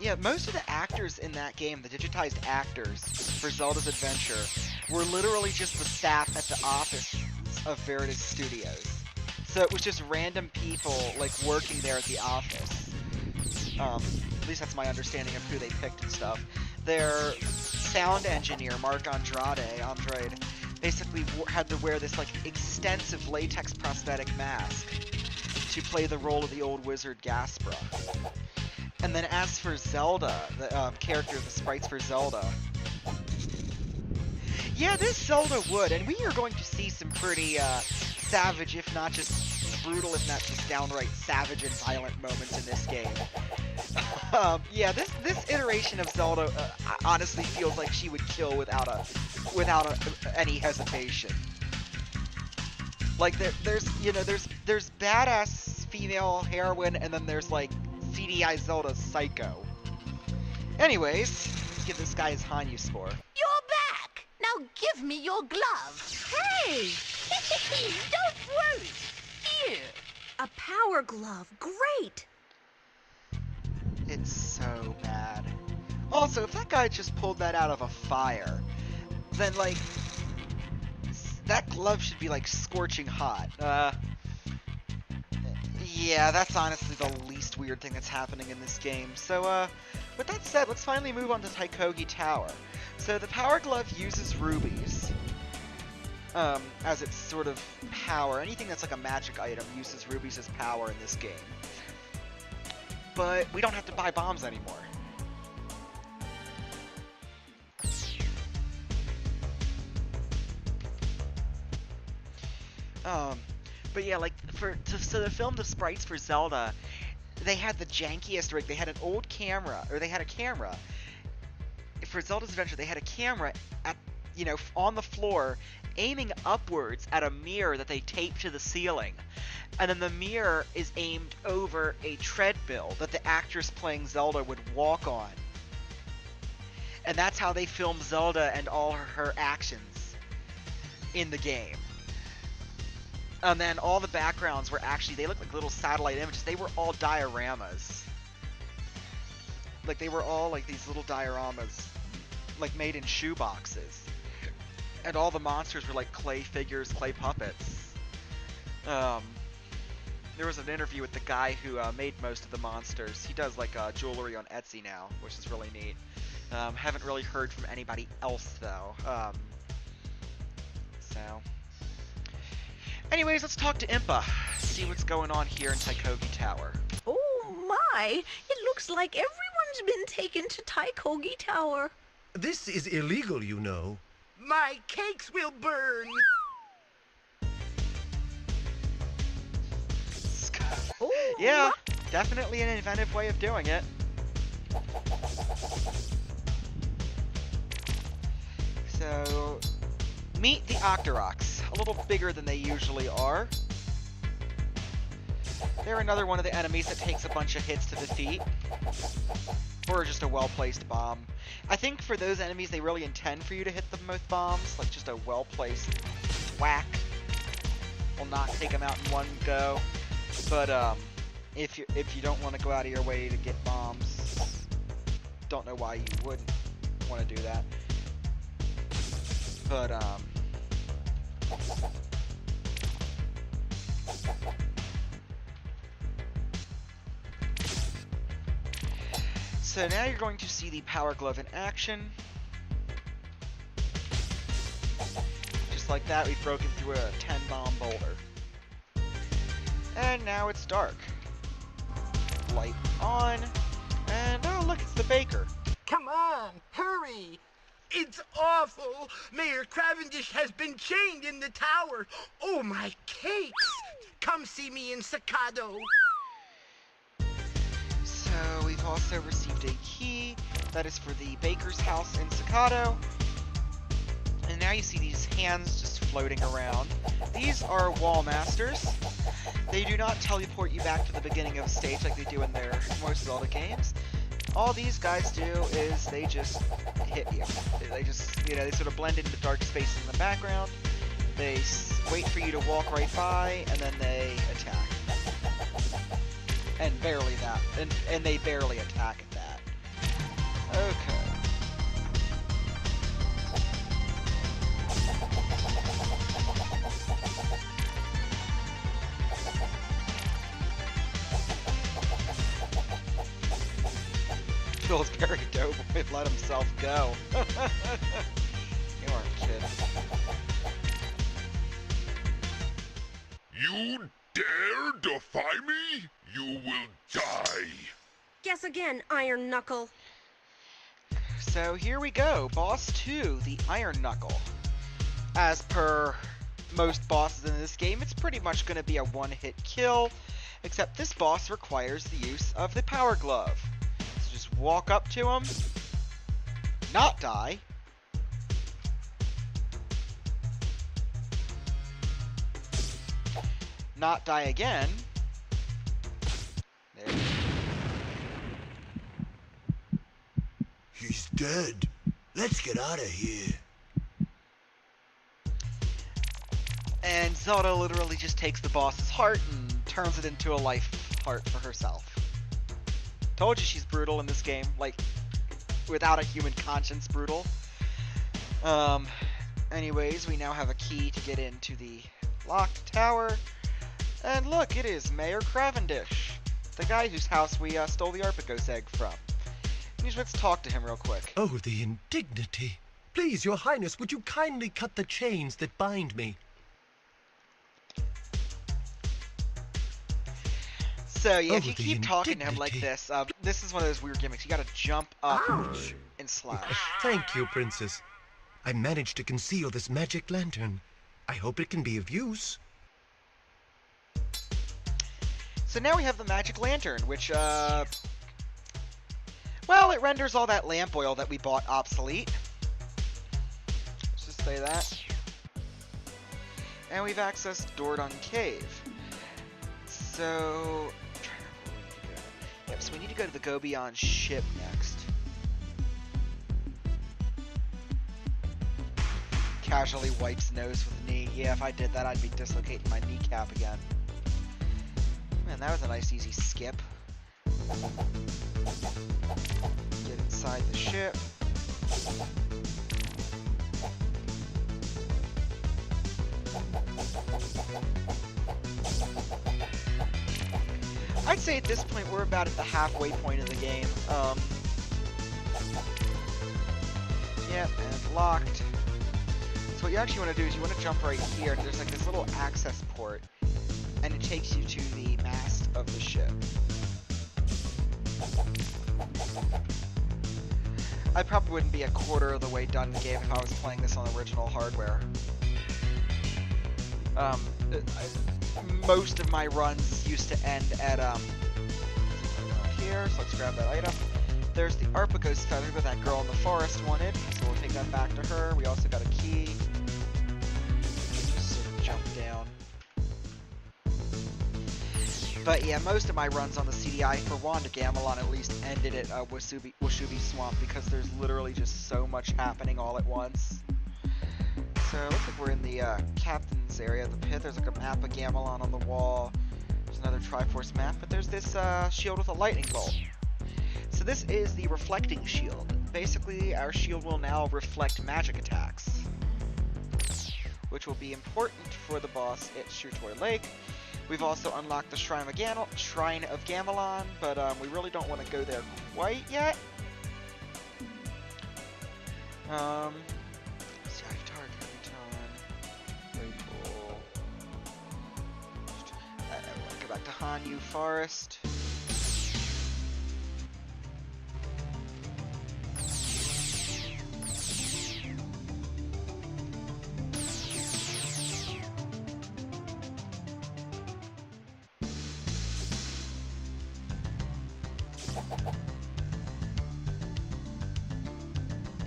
Yeah, most of the actors in that game, the digitized actors for Zelda's Adventure, were literally just the staff at the office of Veritas Studios. So it was just random people, like, working there at the office. At least that's my understanding of who they picked and stuff. Their sound engineer, Mark Andrade, basically had to wear this, like, extensive latex prosthetic mask to play the role of the old wizard Gaspra. And then as for Zelda, the character, the sprites for Zelda, yeah, this Zelda would, and we are going to see some pretty savage, if not just brutal, if not just downright savage and violent moments in this game. Yeah, this iteration of Zelda honestly feels like she would kill without any hesitation. Like there's badass female heroine, and then there's like CDI Zelda Psycho. Anyways, let's give this guy his Hanyu score. You're back! Now give me your glove. Hey! Don't worry. Here. A power glove. Great! It's so bad. Also, if that guy just pulled that out of a fire, then, like, that glove should be, like, scorching hot. Yeah, that's honestly the least weird thing that's happening in this game. So, with that said, let's finally move on to Taikogi Tower. So, the Power Glove uses rubies as its sort of power. Anything that's like a magic item uses rubies as power in this game. But we don't have to buy bombs anymore. But yeah, like, so to film the sprites for Zelda, they had the jankiest rig. They had an old camera, or they had a camera. For Zelda's Adventure, they had a camera at, on the floor, aiming upwards at a mirror that they taped to the ceiling. And then the mirror is aimed over a treadmill that the actress playing Zelda would walk on. And that's how they filmed Zelda and all her actions in the game. And then all the backgrounds were actually, they looked like little satellite images. They were all dioramas. Like, they were all like these little dioramas, like made in shoe boxes. And all the monsters were like clay figures, clay puppets. There was an interview with the guy who made most of the monsters. He does like jewelry on Etsy now, which is really neat. Haven't really heard from anybody else though. Anyways, let's talk to Impa. See what's going on here in Taikogi Tower. Oh my! It looks like everyone's been taken to Taikogi Tower. This is illegal, you know. My cakes will burn. Oh, yeah, definitely an inventive way of doing it. So, meet the Octoroks. A little bigger than they usually are. They're another one of the enemies that takes a bunch of hits to defeat. Or just a well-placed bomb. I think for those enemies, they really intend for you to hit them with bombs. Like just a well-placed whack will not take them out in one go. But if you don't want to go out of your way to get bombs, don't know why you wouldn't want to do that. But so now you're going to see the Power Glove in action. Just like that, we've broken through a 10-bomb boulder. And now it's dark. Light on, and oh look, it's the baker. Come on, hurry! It's awful! Mayor Cavendish has been chained in the tower! Oh, my cakes! Come see me in Sakado! So, we've also received a key. That is for the baker's house in Sakado. And now you see these hands just floating around. These are wall masters. They do not teleport you back to the beginning of a stage like they do in their most Zelda games. all these guys do is they just hit you. They just, they sort of blend into dark space in the background. They wait for you to walk right by, and then they attack. And barely that. And they barely attack at that. Okay. Pillsbury Doughboy let himself go. You aren't kidding. You dare defy me? You will die. Guess again, Iron Knuckle. So here we go, Boss 2, the Iron Knuckle. As per most bosses in this game, it's pretty much going to be a one-hit kill, except this boss requires the use of the Power Glove. So just walk up to him, not die, not die again. There. He's dead. Let's get out of here. And Zelda literally just takes the boss's heart and turns it into a life heart for herself. Told you she's brutal in this game, like, without a human conscience brutal. Anyways, we now have a key to get into the locked tower. And look, it is Mayor Cavendish, the guy whose house we stole the Arpagos egg from. Let's talk to him real quick. Oh, the indignity. Please, Your Highness, would you kindly cut the chains that bind me? So, yeah, if you the keep talking to him like indignity. this is one of those weird gimmicks. You gotta jump up and slash. Thank you, Princess. I managed to conceal this magic lantern. I hope it can be of use. So now we have the magic lantern, which, well, it renders all that lamp oil that we bought obsolete. Let's just say that. And we've accessed Dordon Cave. So, I'm trying to remember where we need to go. Yep, so we need to go to the Go Beyond ship next. Casually wipes nose with knee. Yeah, if I did that, I'd be dislocating my kneecap again. Man, that was a nice easy skip. Get inside the ship. I'd say at this point we're about at the halfway point of the game. Yep, and locked. So what you actually want to do is you want to jump right here, and there's like this little access port, and it takes you to the mast of the ship. I probably wouldn't be a quarter of the way done the game if I was playing this on original hardware. Most of my runs used to end at here, so let's grab that item. There's the Arpagos feather that that girl in the forest wanted, so we'll take that back to her. We also got a key. Just sort of jump down. But yeah, most of my runs on the CDI for Wanda Gamelon at least ended at Washubi Swamp because there's literally just so much happening all at once. So it looks like we're in the captain's area of the pit. There's like a map of Gamelon on the wall. There's another Triforce map, but there's this shield with a lightning bolt. So this is the reflecting shield. Basically, our shield will now reflect magic attacks, which will be important for the boss at Shutor Lake. We've also unlocked the Shrine of Gamelon, but we really don't want to go there quite yet. Let's see, I have target very cool. Go back to Hanyu Forest.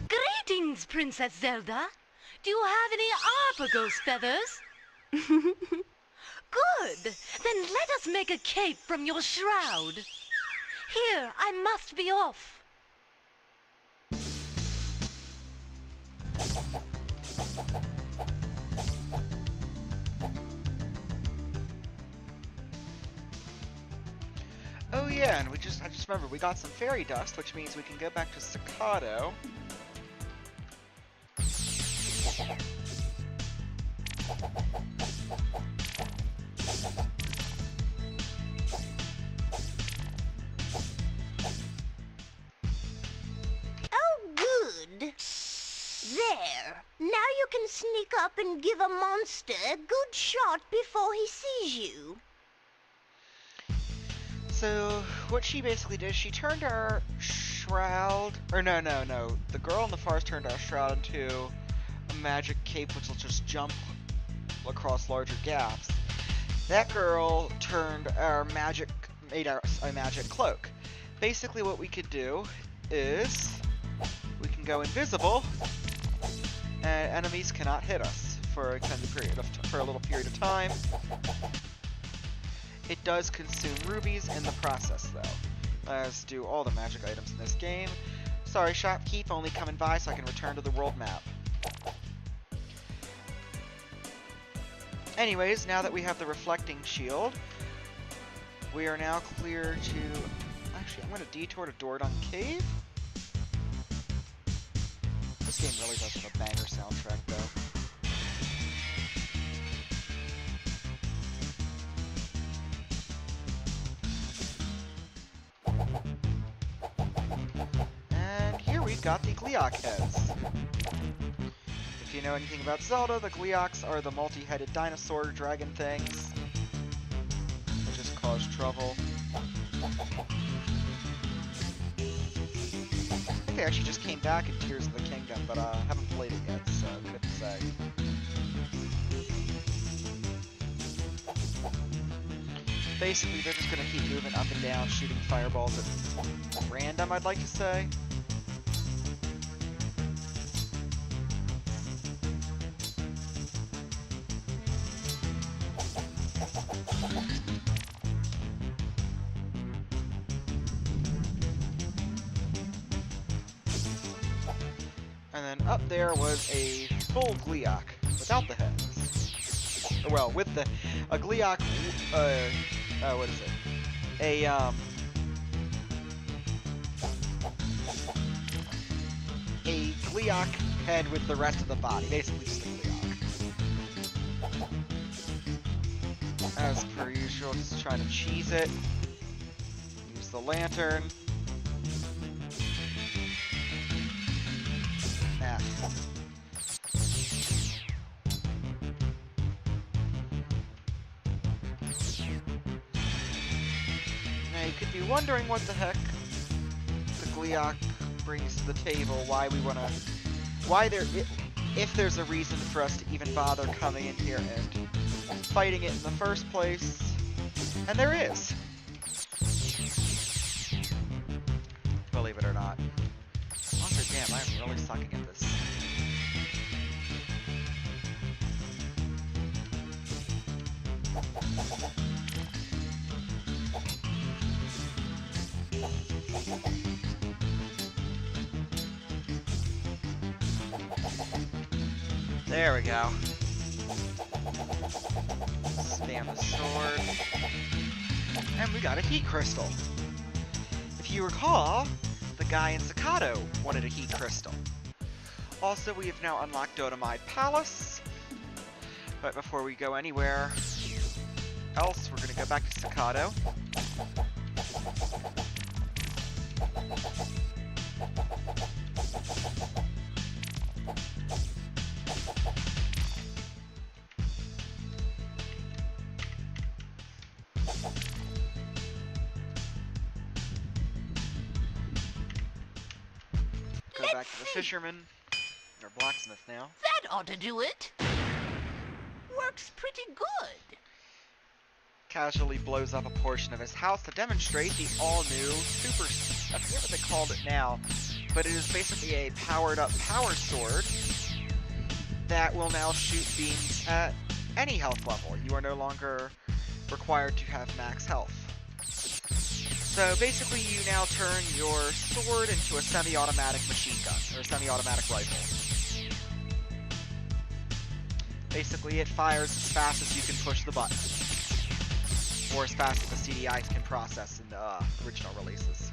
Greetings, Princess Zelda. Do you have any Arpagos feathers? Good. Then let us make a cape from your shroud. Here, I must be off. Oh yeah, and I just remembered we got some fairy dust, which means we can go back to Staccato. Oh, good. There. Now you can sneak up and give a monster a good shot before he sees you. So, what she basically did, she turned our shroud, or no, the girl in the forest turned our shroud into a magic cape which will just jump across larger gaps. That girl turned our magic, made our a magic cloak. Basically what we could do is, we can go invisible, and enemies cannot hit us for a little period of time. It does consume rubies in the process, though, as do all the magic items in this game. Sorry, shopkeep, only coming by so I can return to the world map. Anyways, now that we have the reflecting shield, we are now clear to... Actually, I'm going to detour to Doordon Cave. This game really does have a banger soundtrack, though. Got the Gleeok heads. If you know anything about Zelda, the Gleeoks are the multi-headed dinosaur dragon things that just cause trouble. I think they actually just came back in Tears of the Kingdom, but I haven't played it yet, so couldn't say. Basically, they're just gonna keep moving up and down, shooting fireballs at random, I'd like to say. And then up there was a full Gleeok without the heads. Well, with a Gleeok, what is it? A Gleeok head with the rest of the body, basically just a Gleeok. As per usual, just trying to cheese it. Use the lantern. Now you could be wondering what the heck the Gleeok brings to the table, if there's a reason for us to even bother coming in here and fighting it in the first place, and there is. Believe it or not. Also, damn, I'm really sucking at this. There we go. Spam the sword. And we got a heat crystal. If you recall, the guy in Staccato wanted a heat crystal. Also, we have now unlocked Dodomide Palace. But before we go anywhere else, we're going to go back to Staccato. Go back to the fisherman, or blacksmith now. That ought to do it. Works pretty good. Casually blows up a portion of his house to demonstrate the all-new super... I forget what they called it now, but it is basically a powered-up power sword that will now shoot beams at any health level. You are no longer required to have max health. So basically you now turn your sword into a semi-automatic machine gun, or a semi-automatic rifle. Basically it fires as fast as you can push the button. Or as fast as the CDI can process in the original releases.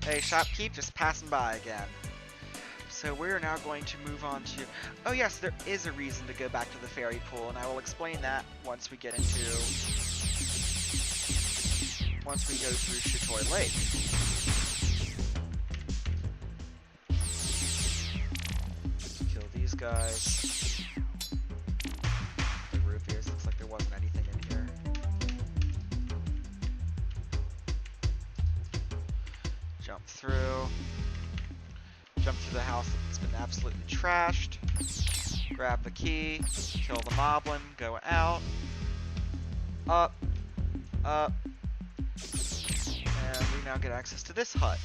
Hey, shopkeep, just passing by again. So we're now going to move on to... Oh yes, there is a reason to go back to the fairy pool, and I will explain that once we get into... once we go through Chitoy Lake. Kill these guys. The rupees, looks like there wasn't anything in here. Jump through. Jump through the house that's been absolutely trashed. Grab the key. Kill the moblin. Go out. Up. Up. And we now get access to this hut.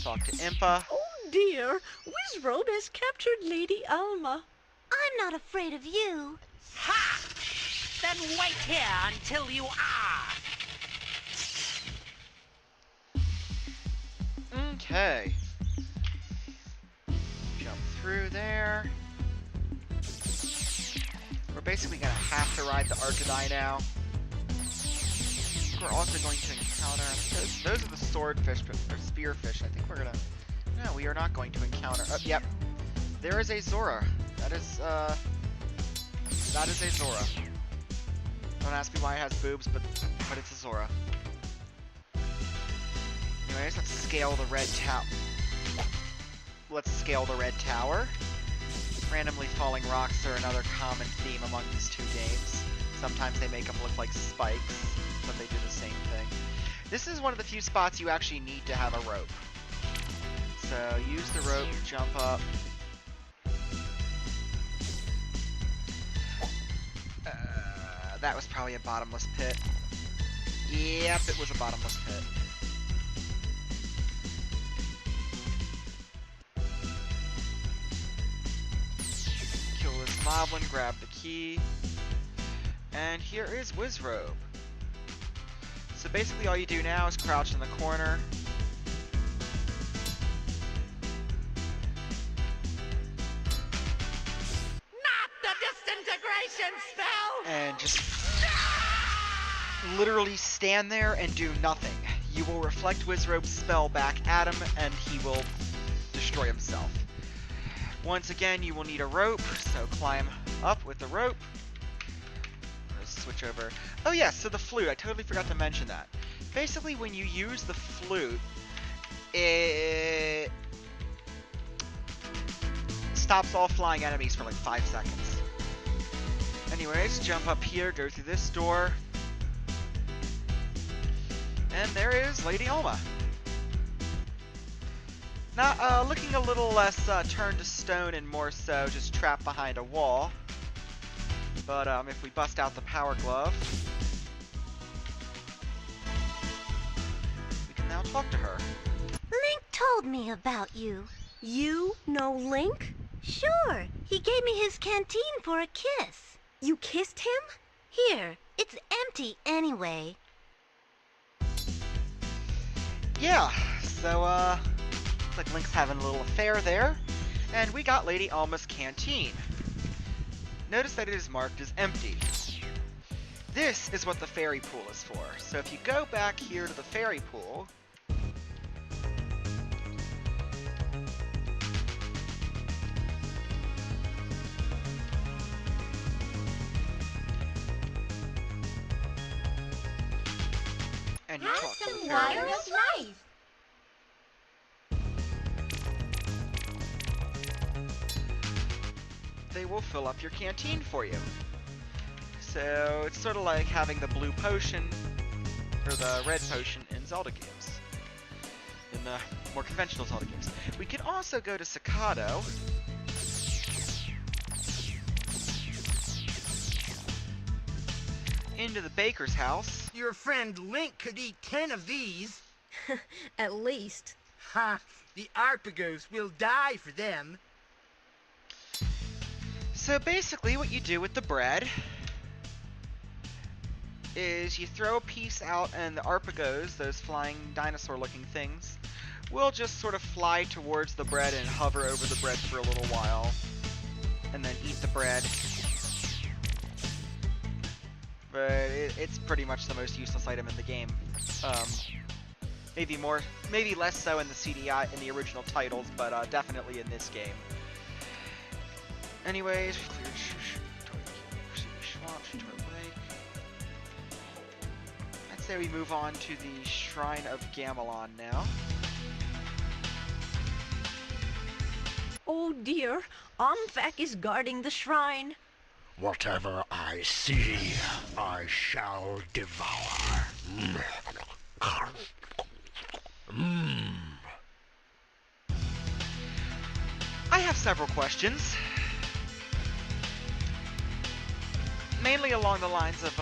Talk to Impa. Oh dear, Wizrobe has captured Lady Alma. I'm not afraid of you. Ha! Then wait here until you are. Okay. Jump through there. We're basically gonna have to ride the Arcadai now. We're also going to encounter those are the swordfish or spearfish. I think we're gonna. No, we are not going to encounter. Oh, yep. There is a Zora. That is a Zora. Don't ask me why it has boobs, but it's a Zora. Anyways, let's scale the red tower. Let's scale the red tower. Randomly falling rocks are another common theme among these two games. Sometimes they make them look like spikes, but they do the same thing. This is one of the few spots you actually need to have a rope. So use the rope, jump up. That was probably a bottomless pit. Yep, it was a bottomless pit. Kill this moblin, grab the key. And here is Wizrobe. So basically all you do now is crouch in the corner. Not the disintegration spell! And just literally stand there and do nothing. You will reflect Wizrobe's spell back at him and he will destroy himself. Once again, you will need a rope, so climb up with the rope. Let's switch over. Oh yeah, so the flute, I totally forgot to mention that. Basically, when you use the flute, it stops all flying enemies for like 5 seconds. Anyways, jump up here, go through this door. And there is Lady Alma. Now, looking a little less turned to stone and more so just trapped behind a wall. But if we bust out the power glove, we can now talk to her. Link told me about you. You know Link? Sure, he gave me his canteen for a kiss. You kissed him? Here, it's empty anyway. Yeah, so looks like Link's having a little affair there. And we got Lady Alma's canteen. Notice that it is marked as empty. This is what the fairy pool is for. So if you go back here to the fairy pool, and you Have talk to some the water fairies, of life. they will fill up your canteen for you. So it's sort of like having the blue potion or the red potion in Zelda games, in the more conventional Zelda games. We could also go to Sakado. Into the baker's house. Your friend Link could eat 10 of these. At least. Ha! The Arpagos will die for them. So basically what you do with the bread is you throw a piece out and the Arpagos, those flying dinosaur-looking things, will just sort of fly towards the bread and hover over the bread for a little while, and then eat the bread. But it's pretty much the most useless item in the game. Maybe less so in the CDI, in the original titles, but definitely in this game. Anyways, I'd say we move on to the Shrine of Gamelon now. Oh dear, Omfak is guarding the shrine. Whatever I see, I shall devour. I have several questions. Mainly along the lines of,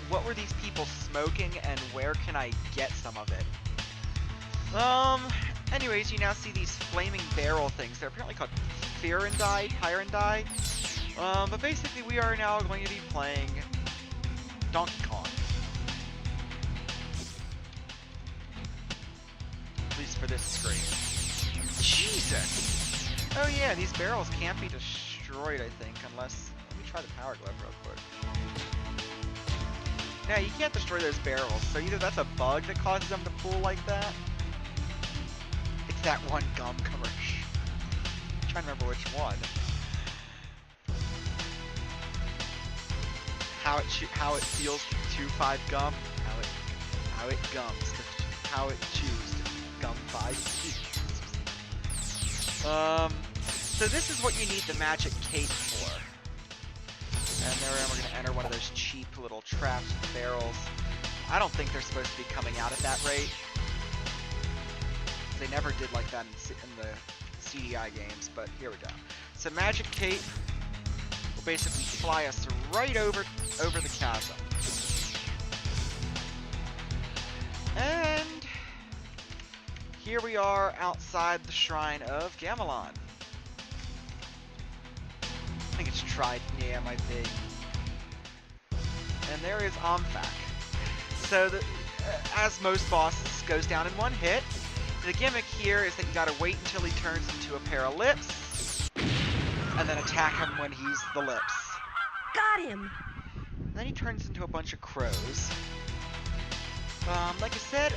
what were these people smoking and where can I get some of it? Anyways, you now see these flaming barrel things. They're apparently called Pyrrandai. But basically we are now going to be playing Donkey Kong. At least for this screen. Jesus! Oh yeah, these barrels can't be destroyed, I think, unless... Let me try the power glove real quick. Yeah, you can't destroy those barrels, so either that's a bug that causes them to pull like that. It's that one gum commercial. I'm trying to remember which one. How it feels to chew 5 gum, how it gums, how it chews to gum 5 teeth. So this is what you need the magic cape for. And there we're going to enter one of those cheap little traps with the barrels. I don't think they're supposed to be coming out at that rate. They never did like that in the CDI games, but here we go. So magic cape will basically fly us right over the chasm. And here we are outside the Shrine of Gamelon. I think it's Trident, yeah, it might be. And there is Omfak. So, as most bosses, goes down in one hit. The gimmick here is that you gotta wait until he turns into a pair of lips, and then attack him when he's the lips. Got him! And then he turns into a bunch of crows. Like I said,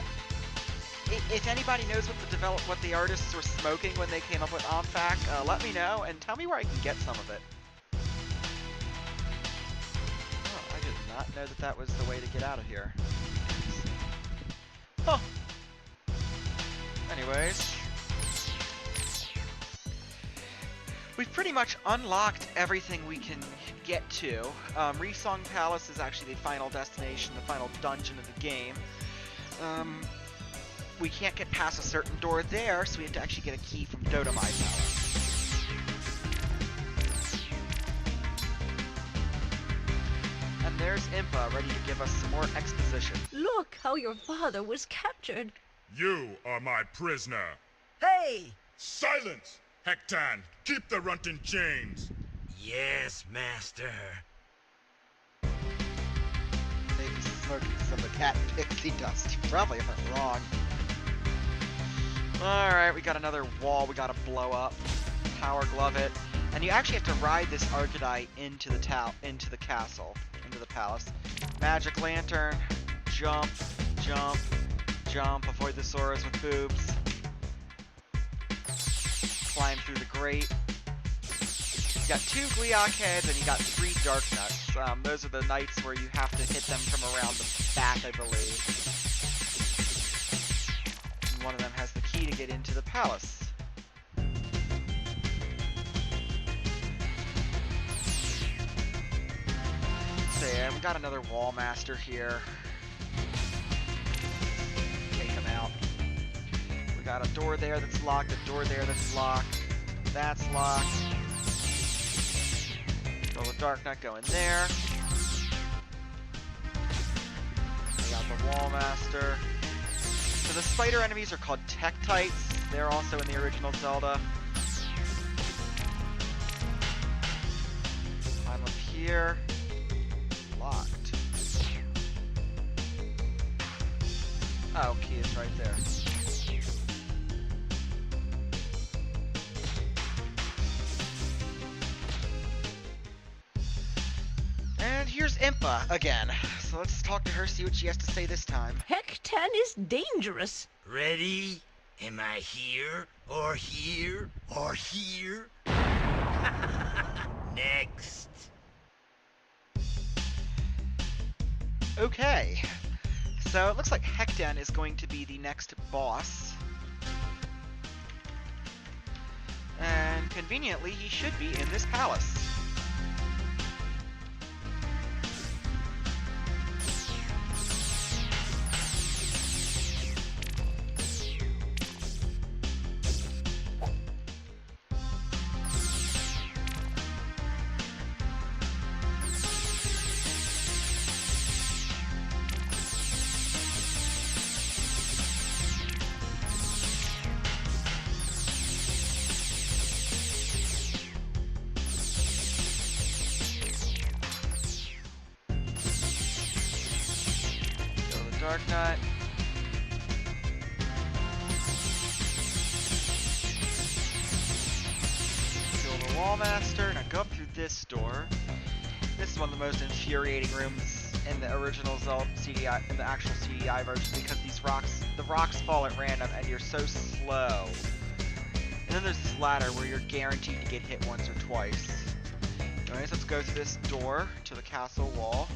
if anybody knows what the artists were smoking when they came up with Omfak, let me know and tell me where I can get some of it. Oh, I did not know that was the way to get out of here. Huh. Anyways, we've pretty much unlocked everything we can get to. Resong Palace is actually the final destination, the final dungeon of the game. We can't get past a certain door there, so we have to actually get a key from Dodomai Palace. And there's Impa, ready to give us some more exposition. Look how your father was captured. You are my prisoner. Hey! Silence! Hektan, keep the runt in chains. Yes, master. Maybe smoking some of the cat pixie dust. You probably aren't wrong. Alright, we got another wall we gotta blow up. Power glove it. And you actually have to ride this Arcadai into the castle, into the palace. Magic lantern, jump, jump, jump, avoid the Soras with boobs. Climb through the grate. You got 2 Gleeok heads and you got 3 Dark Nuts. Those are the knights where you have to hit them from around the back, I believe. And one of them has the key to get into the palace. So yeah, we got another wall master here. Take him out. We got a door there that's locked, a door there that's locked. That's locked. Throw the Dark Knight go in there. We got the Wall Master. So the spider enemies are called Tektites. They're also in the original Zelda. Climb up here. Locked. Oh, key is right there. And here's Impa again. So let's talk to her, see what she has to say this time. Hectan is dangerous. Ready? Am I here, or here, or here? Next. Okay. So it looks like Hectan is going to be the next boss. And conveniently, he should be in this palace. Dark Knight. Kill the Wallmaster. Now go up through this door. This is one of the most infuriating rooms in the original Zelda CDI, in the actual CDI version, because the rocks fall at random and you're so slow. And then there's this ladder where you're guaranteed to get hit once or twice. Anyways, let's go through this door to the castle wall.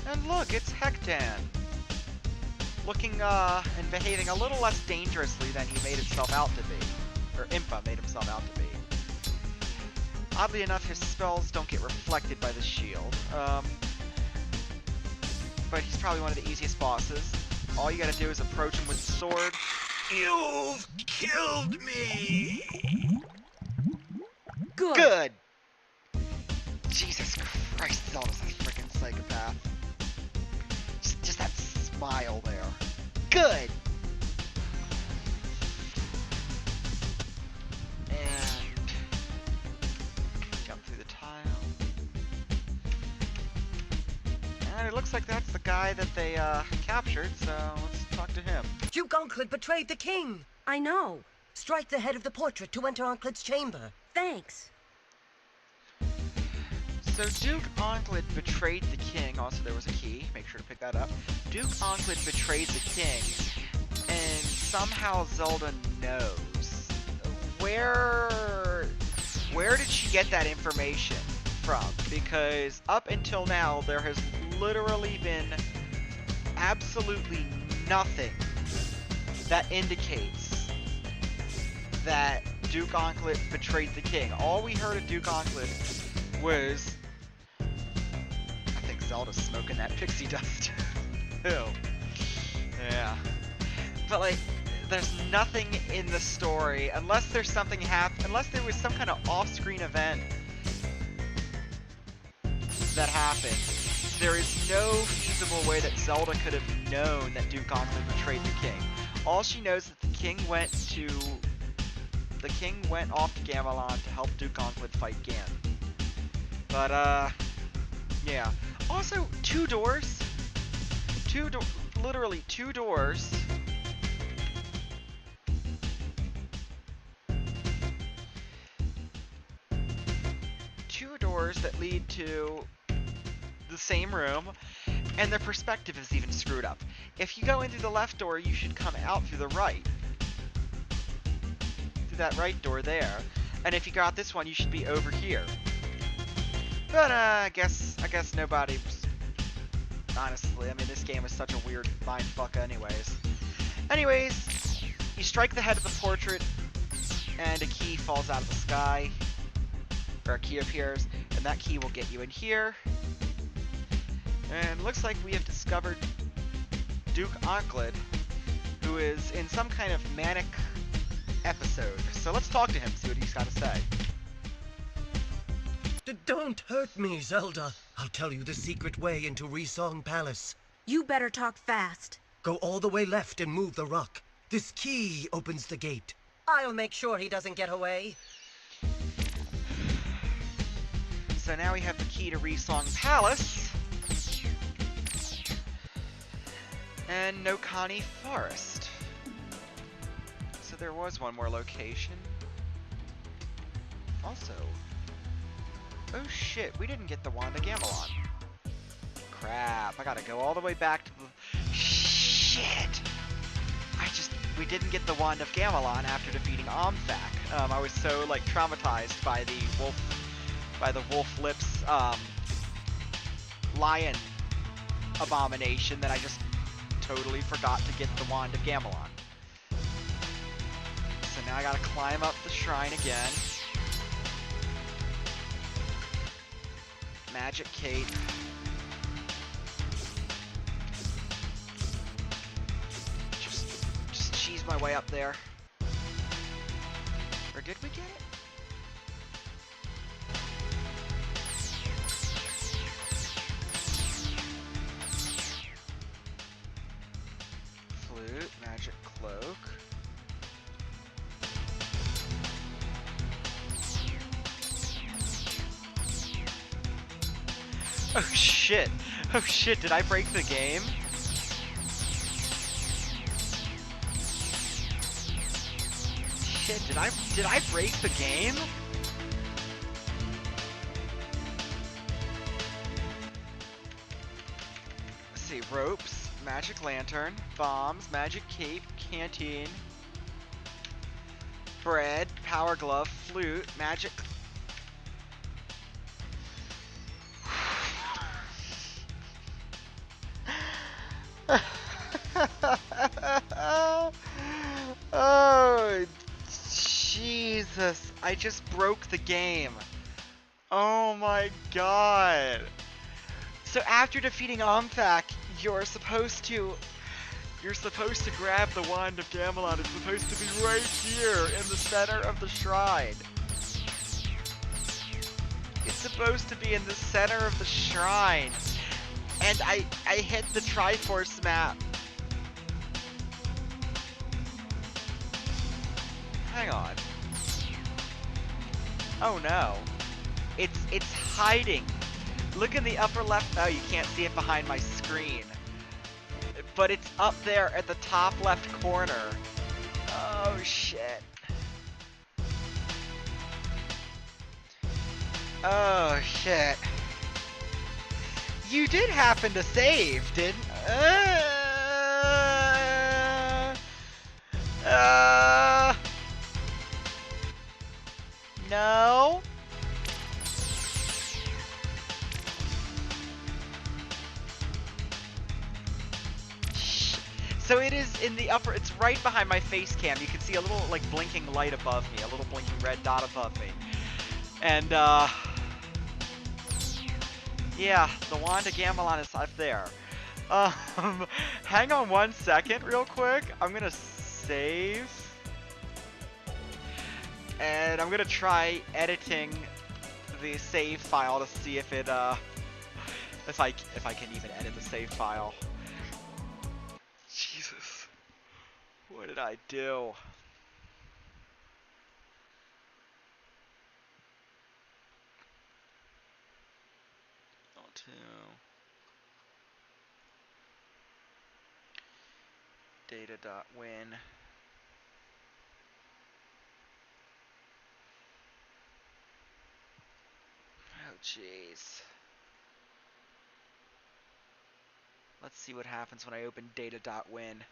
And look, it's Hectan! Looking, and behaving a little less dangerously than he made himself out to be. Or Impa made himself out to be. Oddly enough, his spells don't get reflected by the shield. But he's probably one of the easiest bosses. All you gotta do is approach him with the sword. You've killed me! Good! Jesus Christ, Zelda's a freaking psychopath. Just that smile there. Good! And jump through the tile. And it looks like that's the guy that they captured, so let's talk to him. Duke Onkled betrayed the king. I know. Strike the head of the portrait to enter Onkled's chamber. Thanks. So Duke Onkled betrayed the king. Also, there was a key. Make sure to pick that up. Duke Onkled betrayed the king, and somehow Zelda knows. Where did she get that information from? Because up until now, there has literally been absolutely nothing that indicates that Duke Onkled betrayed the king. All we heard of Duke Onkled was, I think Zelda's smoking that pixie dust. Ew. Yeah. But like, there's nothing in the story, unless there's something unless there was some kind of off-screen event that happened. There is no feasible way that Zelda could have known that Duke Onkled betrayed the king. All she knows is that the king went off to Gamelon to help Duke Onkled fight Ganon. But, yeah. Also, two doors. Literally two doors. Two doors that lead to the same room, and their perspective is even screwed up. If you go in through the left door, you should come out through the right. Through that right door there. And if you go out this one, you should be over here. But, I guess nobody was... Honestly, I mean, this game is such a weird mindfuck anyways. Anyways, you strike the head of the portrait, and a key falls out of the sky. Or a key appears, and that key will get you in here. And looks like we have discovered Duke Onkled, who is in some kind of manic episode. So let's talk to him, see what he's got to say. Don't hurt me, Zelda. I'll tell you the secret way into Resong Palace. You better talk fast. Go all the way left and move the rock. This key opens the gate. I'll make sure he doesn't get away. So now we have the key to Resong Palace. And Nokani Forest. So there was one more location. Also, oh shit, we didn't get the Wand of Gamelon. Crap, I gotta go all the way back to the... Shit! We didn't get the Wand of Gamelon after defeating Omphak. I was so, like, traumatized by the Wolf Lips, lion abomination that I just totally forgot to get the Wand of Gamelon. So now I gotta climb up the shrine again. Magic Cape. Just cheese my way up there. Or did we get it? Flute, magic cloak. Oh shit! Oh shit, did I break the game? Shit, did I break the game? Let's see, ropes, magic lantern, bombs, magic cape, canteen, bread, power glove, flute, magic... Oh, Jesus. I just broke the game. Oh my god. So after defeating Omphak, you're supposed to grab the Wand of Gamelon. It's supposed to be right here in the center of the shrine. It's supposed to be in the center of the shrine. And I hit the Triforce map. Hang on. Oh no. It's hiding. Look in the upper left. Oh, you can't see it behind my screen. But it's up there at the top left corner. Oh shit. Oh shit. You did happen to save, didn't? No. So it is in the upper, it's right behind my face cam. You can see a little like blinking light above me, a little blinking red dot above me. And yeah, the Wand of Gamelon is up there. Hang on 1 second real quick. I'm gonna save. And I'm gonna try editing the save file to see if it if I can even edit the save file. Jesus. What did I do? Data.win. Oh jeez. Let's see what happens when I open data.win.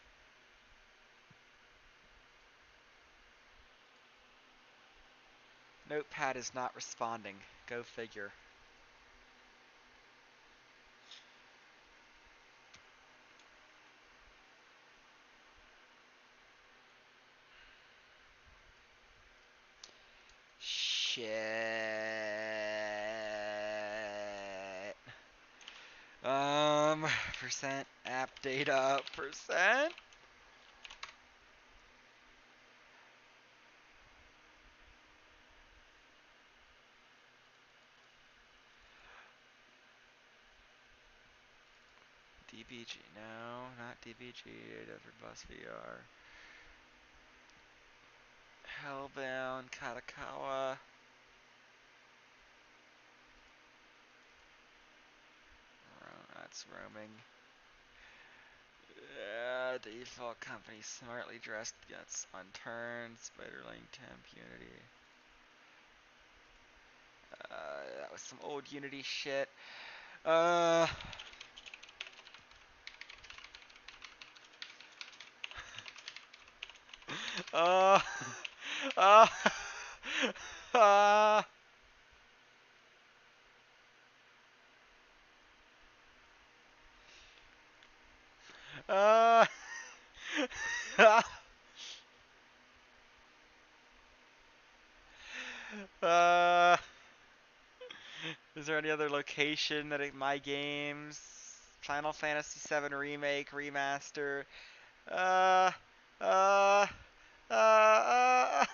Notepad is not responding. Go figure. Shit. Percent app data percent. DBG, no, not DBG, Desert Bus VR. Hellbound, Katakawa. That's roaming. Default company, smartly dressed, guts unturned, Spiderling temp Unity. That was some old Unity shit. Uh, uh, uh, uh, uh, uh, is there any other location that my games? Final Fantasy VII Remake, Remaster. Uh, uh, uh,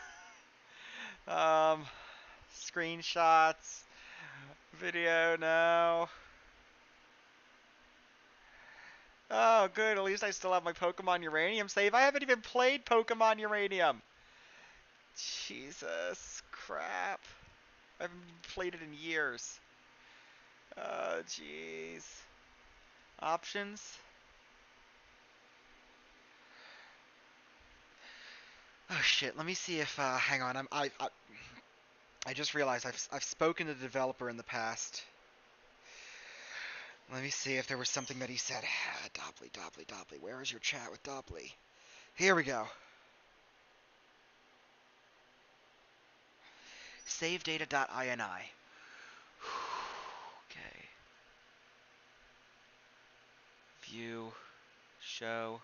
screenshots, video, no. Oh, good. At least I still have my Pokemon Uranium save. I haven't even played Pokemon Uranium. Jesus crap. I haven't played it in years. Oh, jeez. Options? Oh shit. Let me see if. Hang on. I just realized I've spoken to the developer in the past. Let me see if there was something that he said. Dobley. Where is your chat with Dobley? Here we go. SaveData.ini. Okay. View. Show.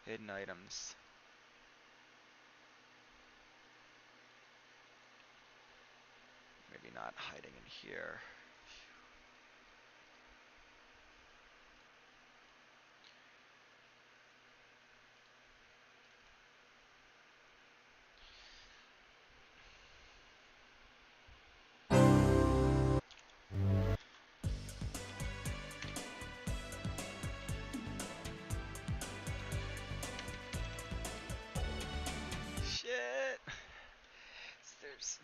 Hidden items. Maybe not hiding in here. Shit.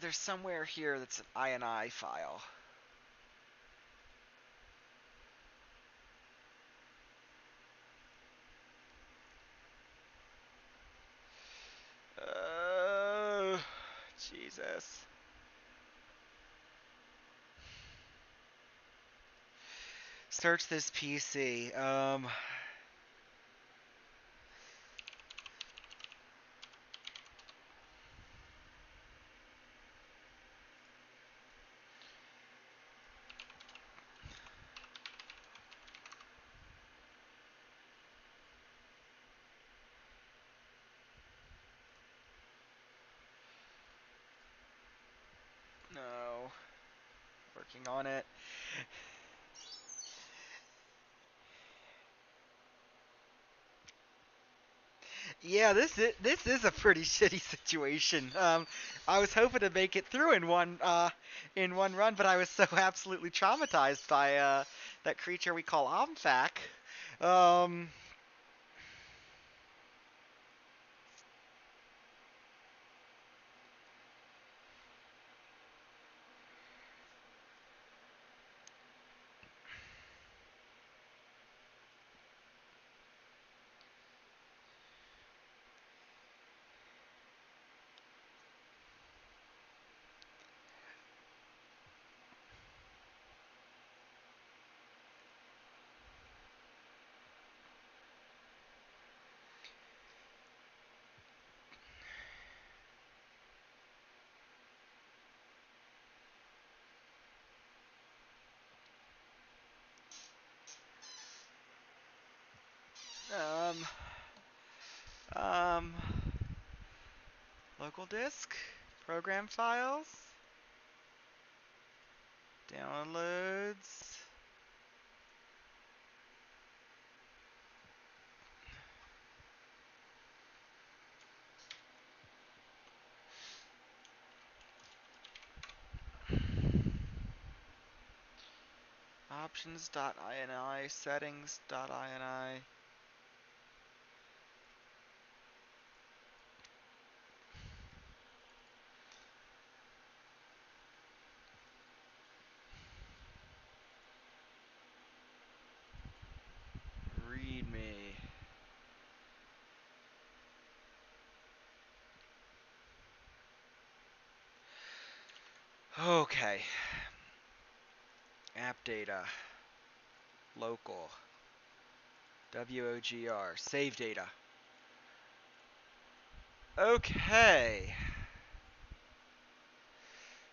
There's somewhere here that's an INI file. Jesus. Search this PC. No. Working on it. Yeah, this is a pretty shitty situation. I was hoping to make it through in one run, but I was so absolutely traumatized by that creature we call Omfak. Um, local disk, program files, downloads. Options.ini, settings.ini. Read me. Okay. App data. Local. WOGR. Save data. Okay.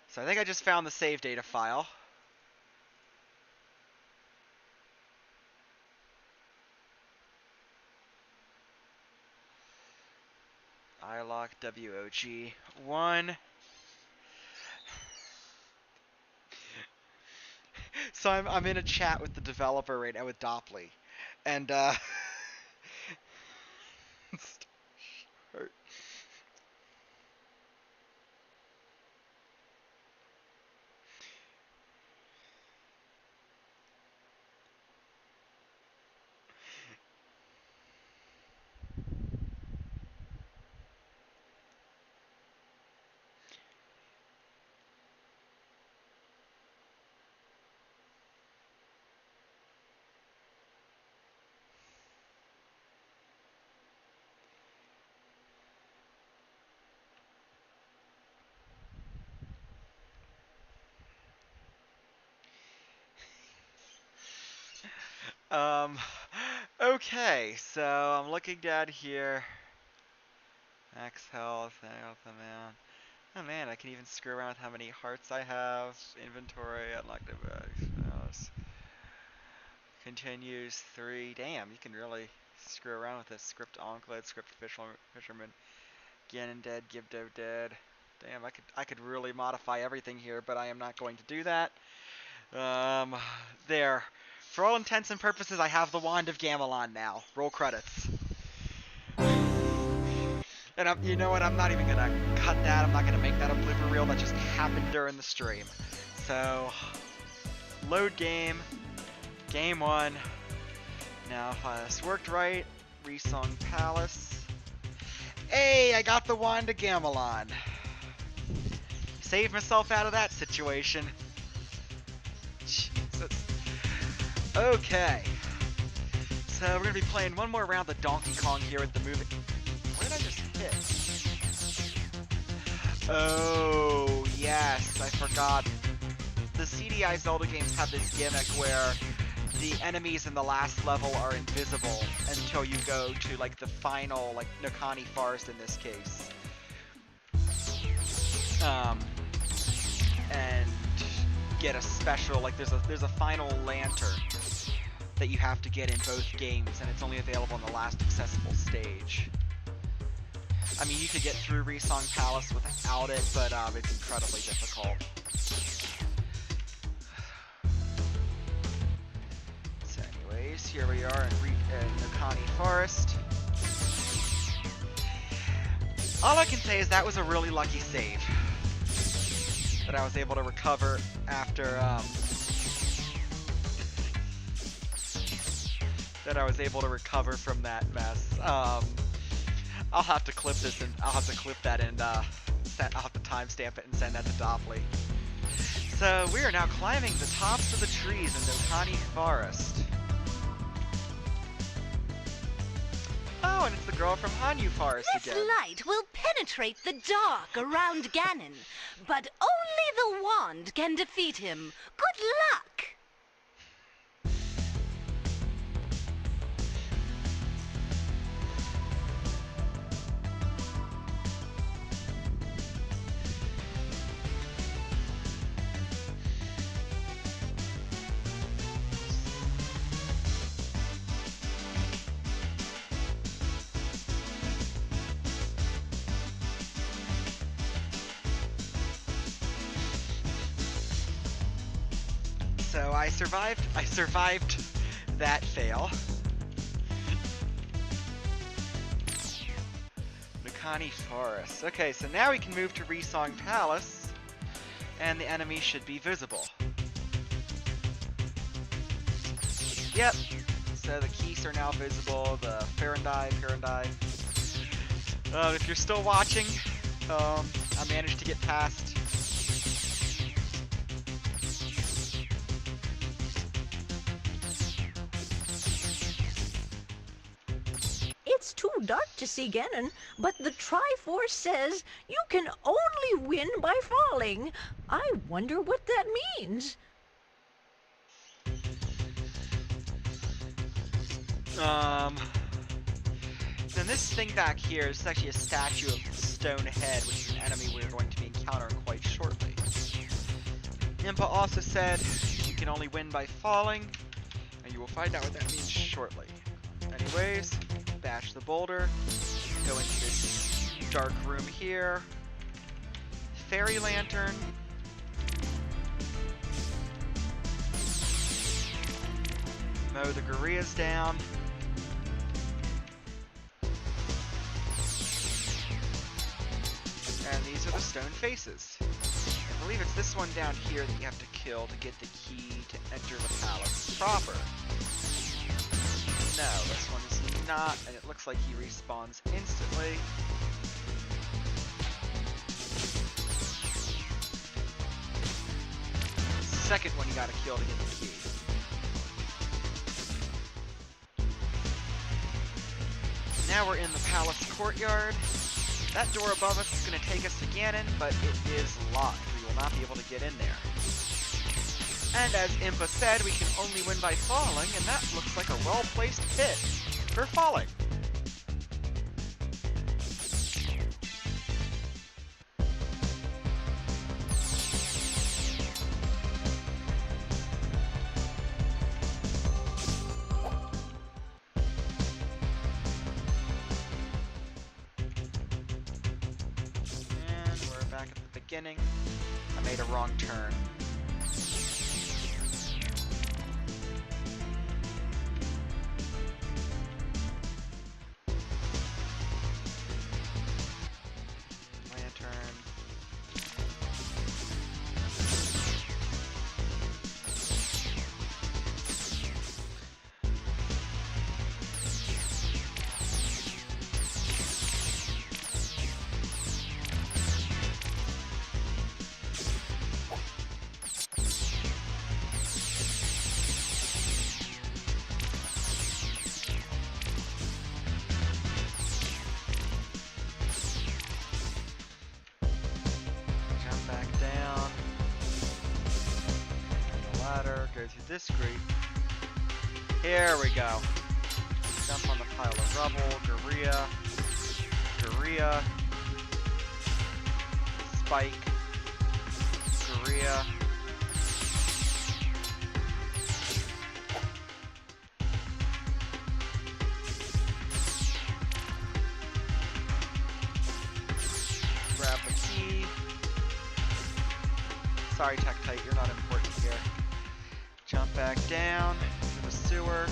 So I think I just found the save data file. iLock WOG1. So I'm in a chat with the developer right now with Dopley. And okay, so I'm looking down here. Max health, man. Oh man, I can even screw around with how many hearts I have. Inventory, unlocked device. Continues 3. Damn, you can really screw around with this. Script Onclid, script fisherman. Ganon dead, Gibdo dead. Damn, I could really modify everything here, but I am not going to do that. There. For all intents and purposes, I have the Wand of Gamelon now. Roll credits. And you know what? I'm not even gonna cut that. I'm not gonna make that a blooper reel. That just happened during the stream. So, load game. Game 1. Now, if this worked right, Resong Palace. Hey, I got the Wand of Gamelon. Saved myself out of that situation. Jesus. Okay. So we're gonna be playing one more round of Donkey Kong here with the movie. What did I just hit? Oh, yes, I forgot. The CDI Zelda games have this gimmick where the enemies in the last level are invisible until you go to like the final, like Nakani Forest in this case. And get a special, like there's a final lantern that you have to get in both games, and it's only available in the last accessible stage. I mean, you could get through Resong Palace without it, but it's incredibly difficult. So anyways, here we are in Nakani Forest. All I can say is that was a really lucky save that I was able to recover after from that mess. I'll have to clip this, and I'll have to clip that, and I'll have to timestamp it and send that to Dopley. So we are now climbing the tops of the trees in Nakani Forest. Oh, and it's the girl from Hanyu Forest This again. light will penetrate the dark around Ganon, but only the wand can defeat him. Good luck! So I survived that fail. Nakani Forest. Okay, so now we can move to Resong Palace, and the enemy should be visible. Yep. So the keys are now visible, the Farandai. If you're still watching, I managed to get past. It's It's too dark to see Ganon, but the Triforce says you can only win by falling. I wonder what that means. Then this thing back here is actually a statue of Stonehead, which is an enemy we're going to be encountering quite shortly. Impa also said you can only win by falling, and you will find out what that means shortly. Anyways, bash the boulder, go into this dark room here, fairy lantern, mow the gorillas down, and these are the stone faces. I believe it's this one down here that you have to kill to get the key to enter the palace proper. No, this one is not, and it looks like he respawns instantly. Second one you gotta kill to get the key. Now we're in the palace courtyard. That door above us is going to take us to Ganon, but it is locked. We will not be able to get in there. And as Impa said, we can only win by falling, and that looks like a well-placed pit for falling. Beginning, I made a wrong turn. Lantern. Go through this grate. Here we go. Jump on the pile of rubble. Gorilla. Gorilla. Spike. Gorilla. Grab the key. Sorry, Tektite, you're not important here. Jump back down to the sewer.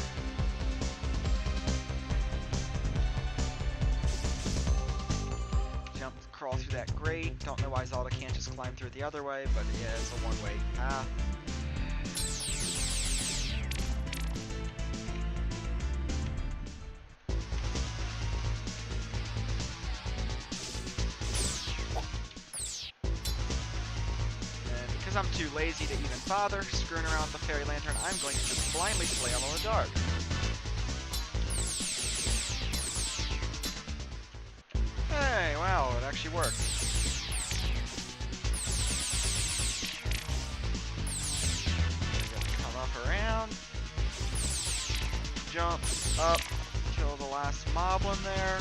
Jump, crawl through that grate. Don't know why Zelda can't just climb through the other way, but it is a one-way path. Because I'm too lazy to even bother screwing around with the fairy lantern, I'm going to just blindly flail in the dark. Hey, wow, it actually worked. Come up around, jump up, kill the last moblin there.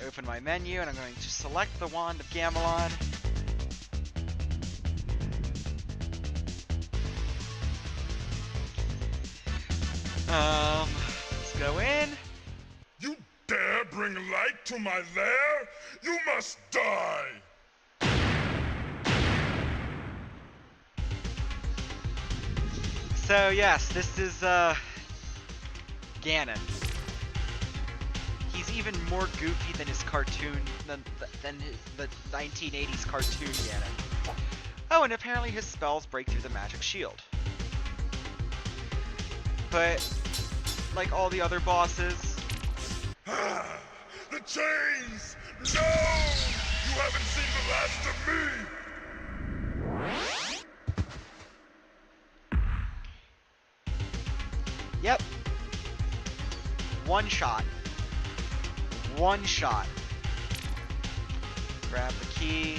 Open my menu, and I'm going to select the Wand of Gamelon. Let's go in. You dare bring light to my lair? You must die! So yes, this is Ganon. He's even more goofy than his cartoon, than the 1980s cartoon Ganon. Oh, and apparently his spells break through the magic shield. But, like all the other bosses... The chains! No! You haven't seen the last of me! one shot. One shot. Grab the key.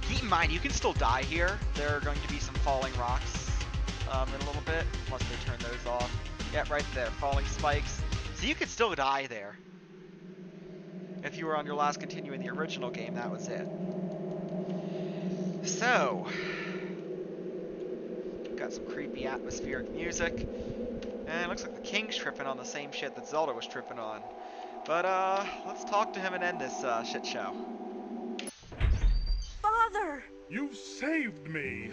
Keep in mind, you can still die here. There are going to be some falling rocks in a little bit, once they turn those off. Yeah, right there, falling spikes. So you could still die there. If you were on your last continue in the original game, that was it. So, got some creepy atmospheric music. And it looks like the king's tripping on the same shit that Zelda was tripping on. But, let's talk to him and end this, shit show. Father! You saved me!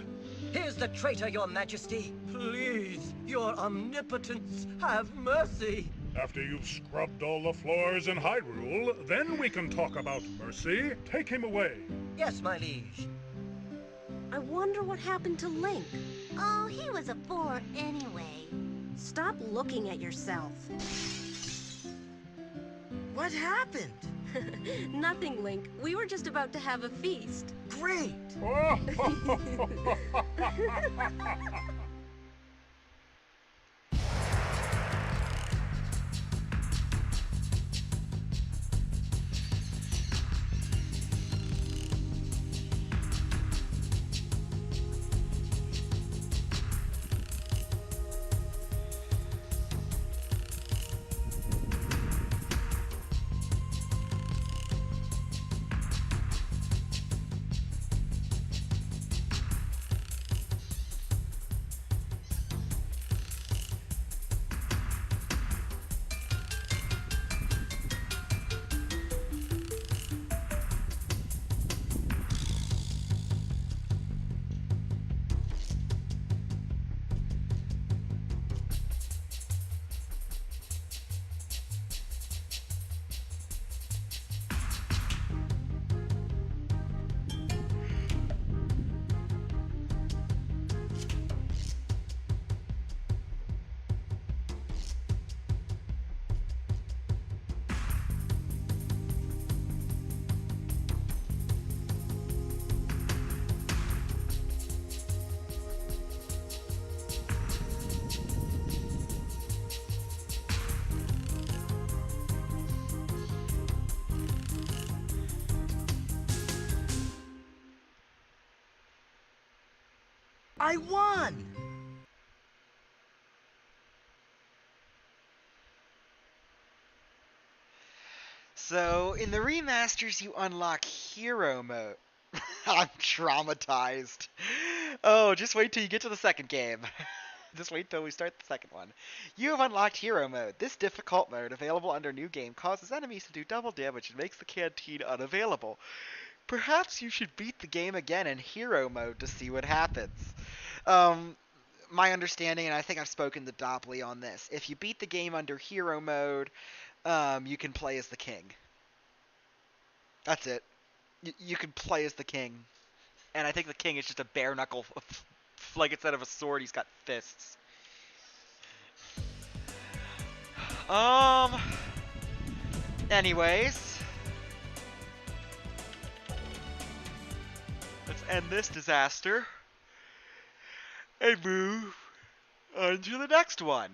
Here's the traitor, your majesty. Please, your omnipotence, have mercy. After you've scrubbed all the floors in Hyrule, then we can talk about mercy. Take him away. Yes, my liege. I wonder what happened to Link. Oh, he was a bore anyway. Stop looking at yourself. What happened? Nothing, Link. We were just about to have a feast. Great! I won! So, in the remasters, you unlock hero mode. I'm traumatized. Oh, just wait till you get to the second game. Just wait till we start the second one. You have unlocked hero mode. This difficult mode, available under new game, causes enemies to do double damage and makes the canteen unavailable. Perhaps you should beat the game again in hero mode to see what happens. My understanding, and I think I've spoken to Dopley on this, if you beat the game under hero mode, you can play as the king. That's it. You can play as the king. And I think the king is just a bare knuckle, like instead of a sword, he's got fists. Anyways. Let's end this disaster. And move on to the next one.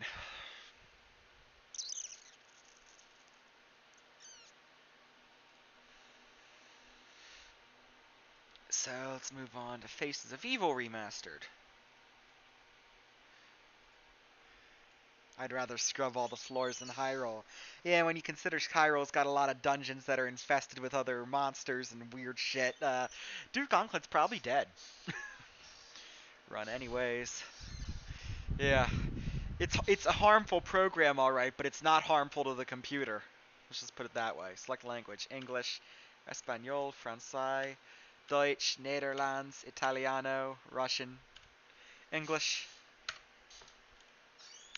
So let's move on to Faces of Evil Remastered. I'd rather scrub all the floors in Hyrule. Yeah, when you consider Hyrule's got a lot of dungeons that are infested with other monsters and weird shit, Duke Gauntlet's probably dead. Run anyways. Yeah. It's a harmful program, alright, but it's not harmful to the computer. Let's just put it that way. Select language. English, Espanol, Francais, Deutsch, Netherlands, Italiano, Russian, English.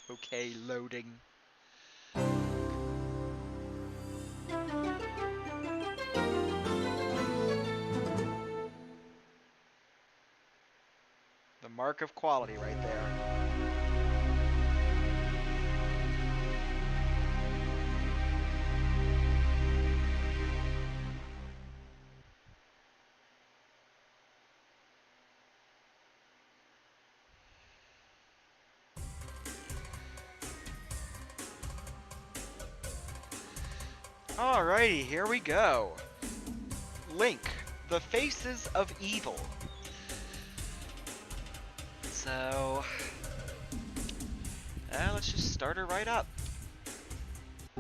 Okay, loading. The mark of quality right there. Alrighty, here we go. Link, the Faces of Evil. So, let's just start her right up.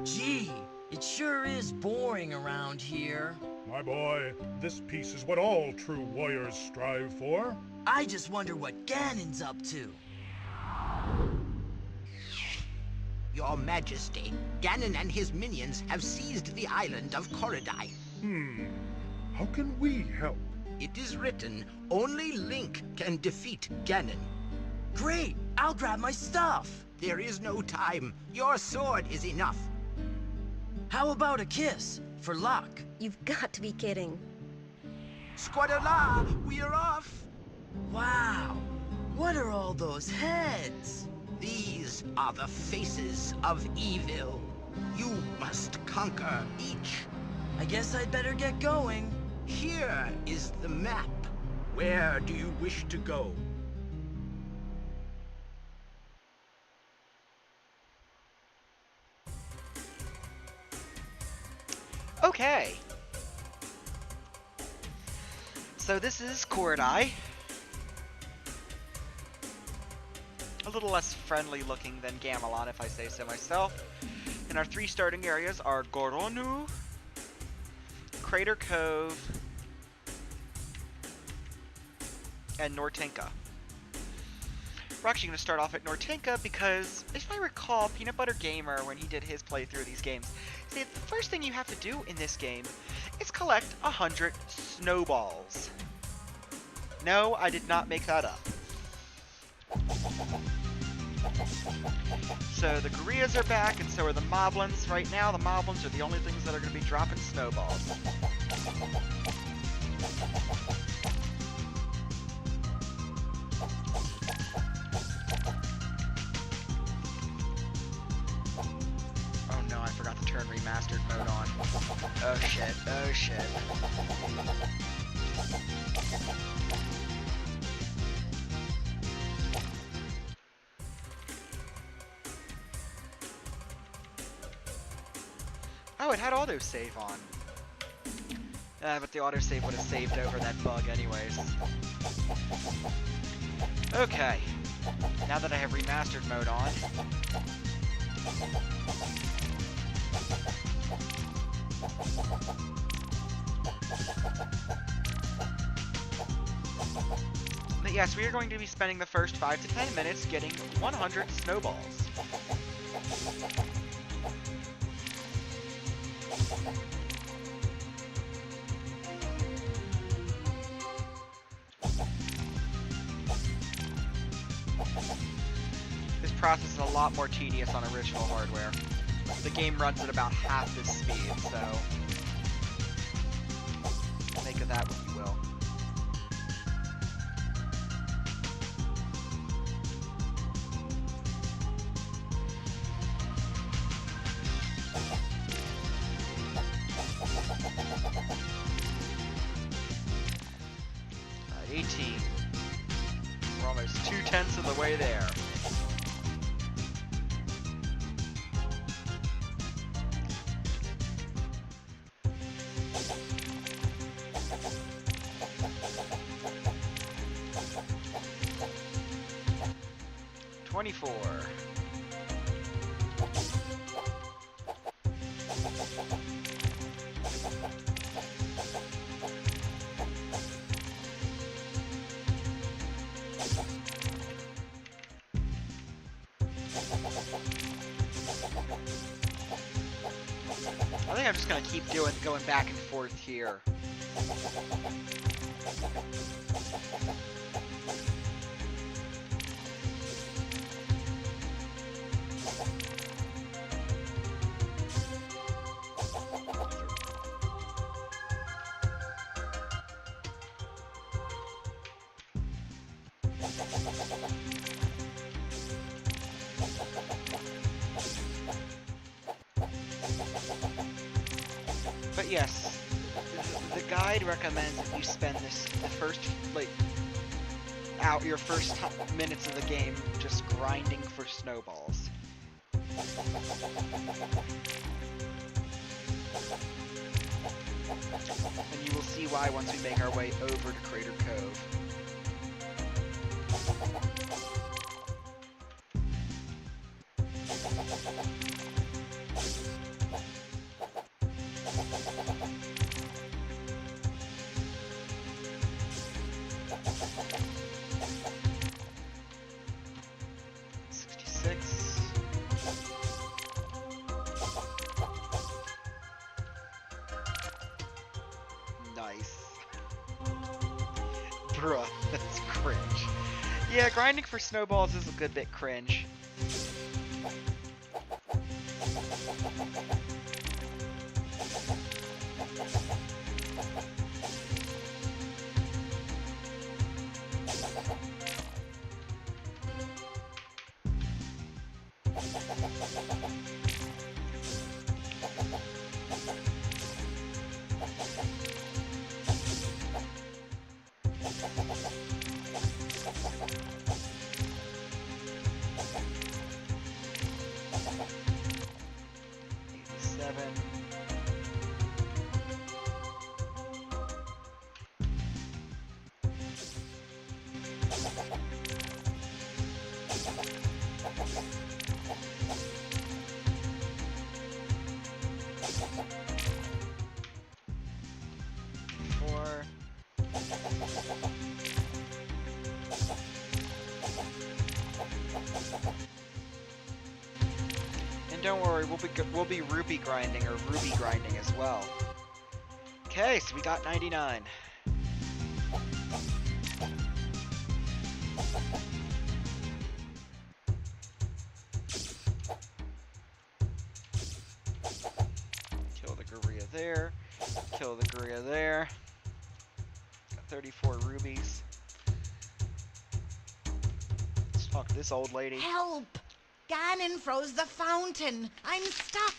Gee, it sure is boring around here. My boy, this piece is what all true warriors strive for. I just wonder what Ganon's up to. Your Majesty, Ganon and his minions have seized the island of Korodai. How can we help? It is written, only Link can defeat Ganon. Great! I'll grab my stuff! There is no time. Your sword is enough. How about a kiss? For luck? You've got to be kidding. Squadala, we are off! Wow! What are all those heads? These are the faces of evil. You must conquer each. I guess I'd better get going. Here is the map. Where do you wish to go? Okay. So this is Korodai. A little less friendly looking than Gamelon, if I say so myself. And our 3 starting areas are Goronu, Crater Cove, and Nortinka. We're actually going to start off at Nortinka because, if I recall, Peanut Butter Gamer, when he did his playthrough of these games, see, the first thing you have to do in this game is collect 100 snowballs. No, I did not make that up. So the Gorillaz are back, and so are the Moblins. Right now, the Moblins are the only things that are going to be dropping snowballs. Oh no, I forgot to turn remastered mode on. Oh shit, oh shit. Oh, it had autosave on. But the autosave would have saved over that bug anyways. Okay. Now that I have remastered mode on. But yes, we are going to be spending the first 5 to 10 minutes getting 100 snowballs. This process is a lot more tedious on original hardware. The game runs at about half this speed, so make of that what you will. At 18. We're almost 2/10 of the way there. I think I'm just gonna keep going back and forth here. But yes, the guide recommends that you spend the first, your first minutes of the game just grinding for snowballs. And you will see why once we make our way over to Crater Cove. Nice. Bruh, that's cringe. Yeah, grinding for snowballs is a good bit cringe. And don't worry, we'll be rupee grinding or ruby grinding as well. Okay, so we got 99. Kill the gorilla there. Kill the gorilla there. Got 34 rubies. Let's talk to this old lady. Help! Ganon froze the fountain. I'm stuck.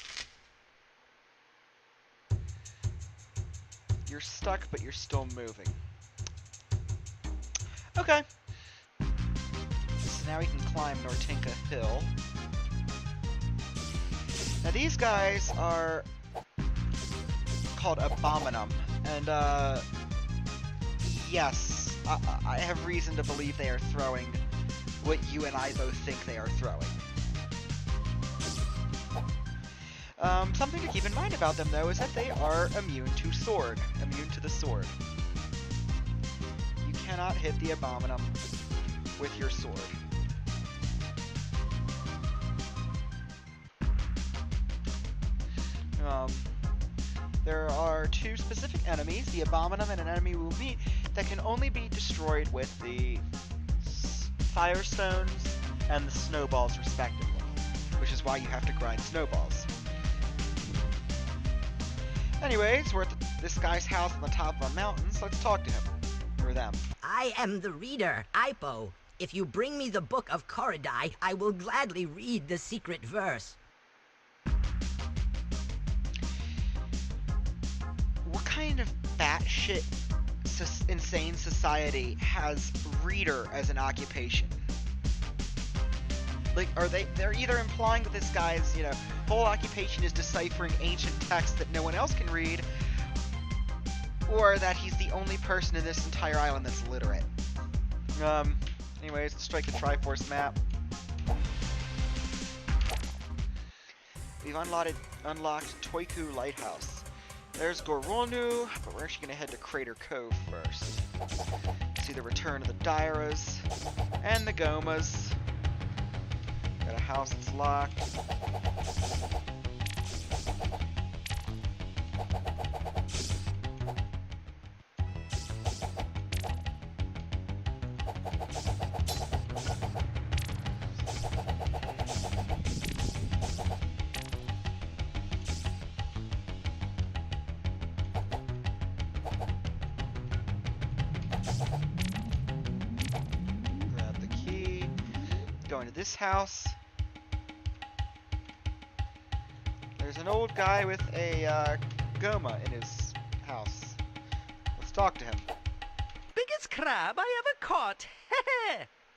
You're stuck, but you're still moving. Okay. So now we can climb Nortinka Hill. Now these guys are called Abominum, and yes, I have reason to believe they are throwing what you and I both think they are throwing. Something to keep in mind about them, though, is that they are immune to sword. Immune to the sword. You cannot hit the Abominum with your sword. There are two specific enemies, the Abominum and an enemy we will meet, that can only be destroyed with the Firestones and the Snowballs, respectively. Which is why you have to grind Snowballs. Anyways, we're at this guy's house on the top of a mountain, so let's talk to him. Or them. I am the reader, Ipo. If you bring me the Book of Korodai, I will gladly read the secret verse. What kind of batshit insane society has reader as an occupation? Like, they're either implying that this guy's, whole occupation is deciphering ancient texts that no one else can read, or that he's the only person in this entire island that's literate. Anyways, let's strike the Triforce map. We've unlocked Toiku Lighthouse. There's Goronu, but we're actually going to head to Crater Cove first. See the return of the Dairas and the Gomas. Got a house that's locked. Grab the key. Go into this house. There's an old guy with a Goma in his house. Let's talk to him. Biggest crab I ever caught.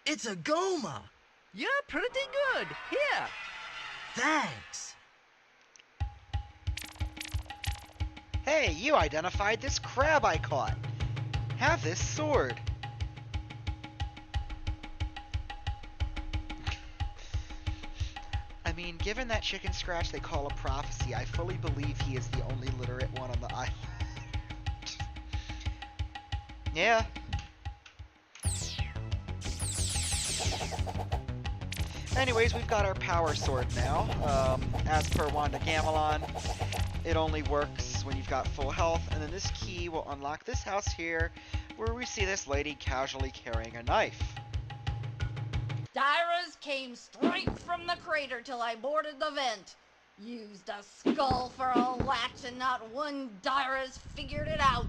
It's a Goma. You're pretty good. Here. Thanks. Hey, you identified this crab I caught. Have this sword. I mean, given that chicken scratch they call a prophecy, I fully believe he is the only literate one on the island. Yeah. Anyways, we've got our power sword now. As per Wanda Gamelon, it only works when you've got full health, and then this key will unlock this house here, where we see this lady casually carrying a knife. Dyras came straight from the crater till I boarded the vent. Used a skull for a latch and not one Dyras figured it out.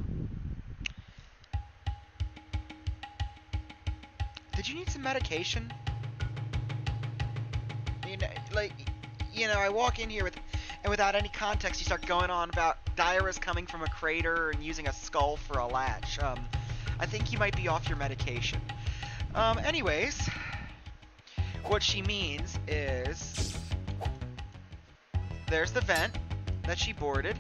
Did you need some medication? I walk in here and without any context, you start going on about Dyras coming from a crater and using a skull for a latch. I think you might be off your medication. Anyways, what she means is there's the vent that she boarded,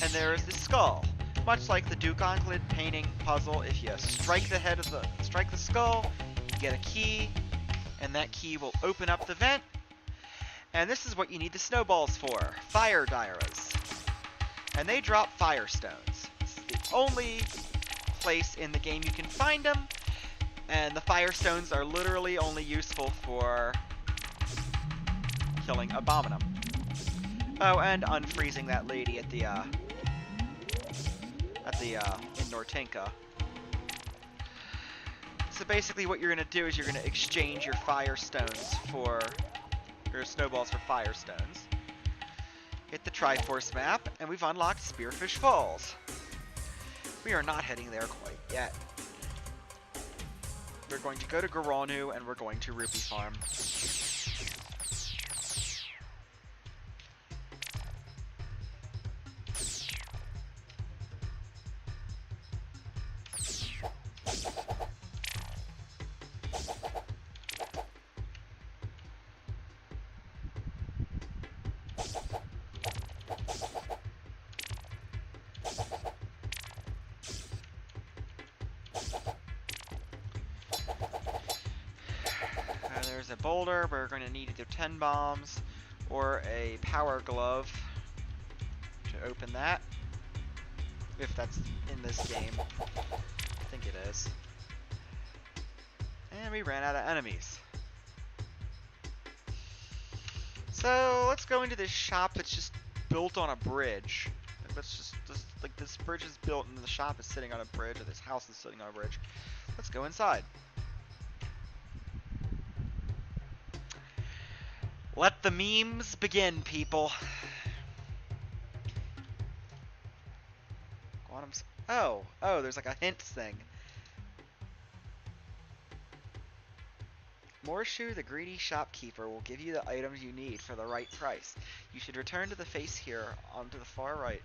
and there is the skull. Much like the Duke Onkled painting puzzle, if you strike the skull, you get a key, and that key will open up the vent. And this is what you need the snowballs for. Fire Dyras. And they drop fire stones. This is the only place in the game you can find them. And the fire stones are literally only useful for killing Abominum. Oh, and unfreezing that lady in Nortinka. So basically what you're going to do is you're going to exchange your fire stones for your snowballs for fire stones. Hit the Triforce map, and we've unlocked Spearfish Falls. We are not heading there quite yet. We're going to go to Garonu, and we're going to Rupee Farm. There's a boulder. We're going to need either 10 bombs or a power glove to open that. If that's in this game. I think it is. And we ran out of enemies. So let's go into this shop that's just built on a bridge. Let's just like this bridge is built and the shop is sitting on a bridge, or this house is sitting on a bridge. Let's go inside. Let the memes begin, people. Quantum's. Oh, there's like a hint thing. Morshu, the greedy shopkeeper, will give you the items you need for the right price. You should return to the face here onto the far right.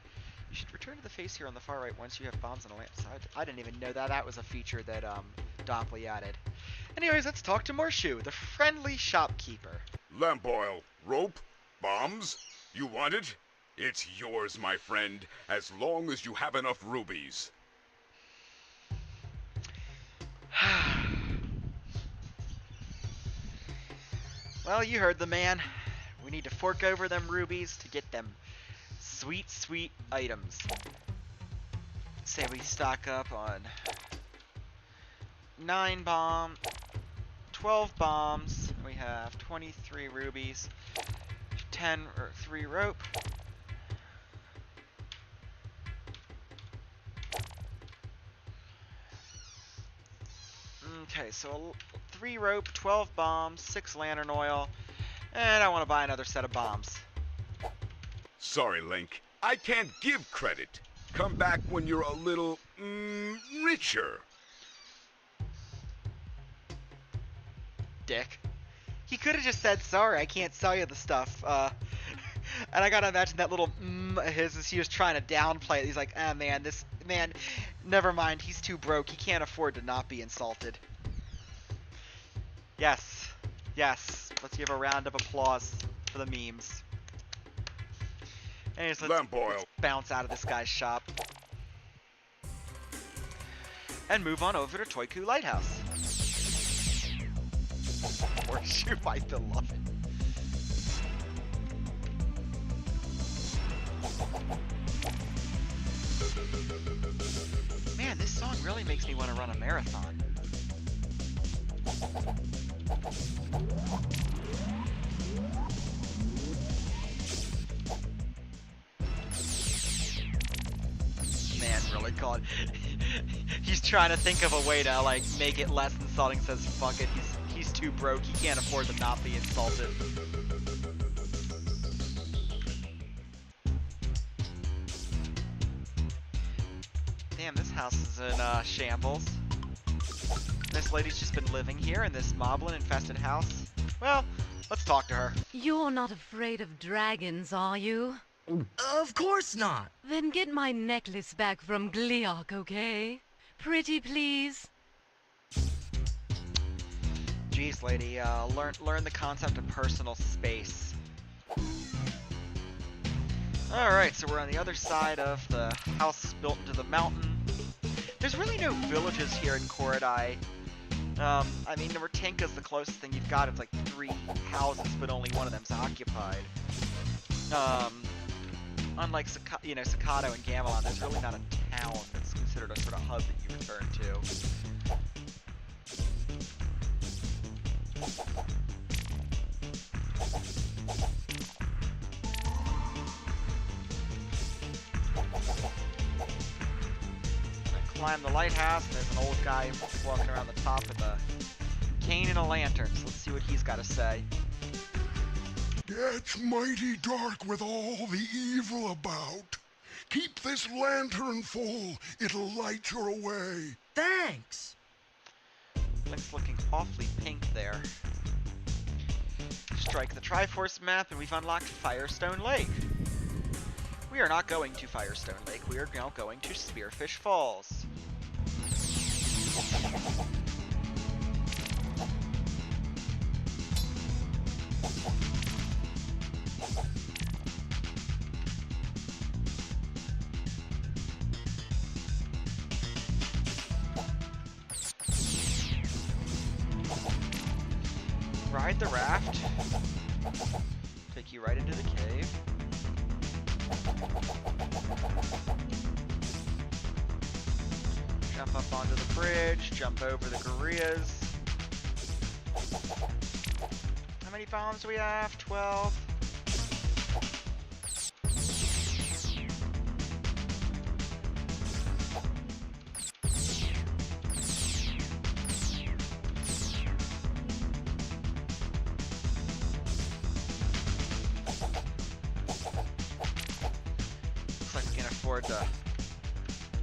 You should return to the face here on the far right once you have bombs and a lamp. So I didn't even know that was a feature that Dopply added. Anyways, let's talk to Morshu, the friendly shopkeeper. Lamp oil, rope, bombs? You want it? It's yours, my friend, as long as you have enough rubies. Well, you heard the man. We need to fork over them rubies to get them sweet, sweet items. Say we stock up on 12 bombs. We have 23 rubies, 3 rope. Okay, so 3 rope, 12 bombs, 6 lantern oil, and I want to buy another set of bombs. Sorry, Link. I can't give credit. Come back when you're a little, richer. Dick. He could have just said, sorry, I can't sell you the stuff. And I gotta imagine that little of his as he was trying to downplay it. He's like, ah, man, this man, never mind, he's too broke. He can't afford to not be insulted. Yes. Yes. Let's give a round of applause for the memes. Anyways, Lamp oil. let's bounce out of this guy's shop. And move on over to Toiku Lighthouse. Horseshoe, my beloved. Man, this song really makes me want to run a marathon. Man, really God. He's trying to think of a way to like make it less insulting. Says fuck it. He's too broke. He can't afford to not be insulted. Damn, this house is in shambles. This lady's just been living here in this moblin-infested house. Well, let's talk to her. You're not afraid of dragons, are you? Of course not. Then get my necklace back from Gliok, okay? Pretty please. Jeez, lady, learn the concept of personal space. Alright, so we're on the other side of the house built into the mountain. There's really no villages here in Korodai. I mean, Ratinka's the closest thing you've got. It's like 3 houses, but only one of them's occupied. Unlike Sakado and Gamelon, there's really not a town that's considered a sort of hub that you return to. Climb the lighthouse, and there's an old guy walking around the top with a cane and a lantern, so let's see what he's got to say. It's mighty dark with all the evil about. Keep this lantern full, it'll light your way. Thanks. Link's looking awfully pink there. Strike the Triforce map, and we've unlocked Firestone Lake. We are not going to Firestone Lake, we are now going to Spearfish Falls. Ride the raft. Take you right into the cave. Jump up onto the bridge, jump over the gorillas. How many bombs do we have? 12. Looks like we can afford to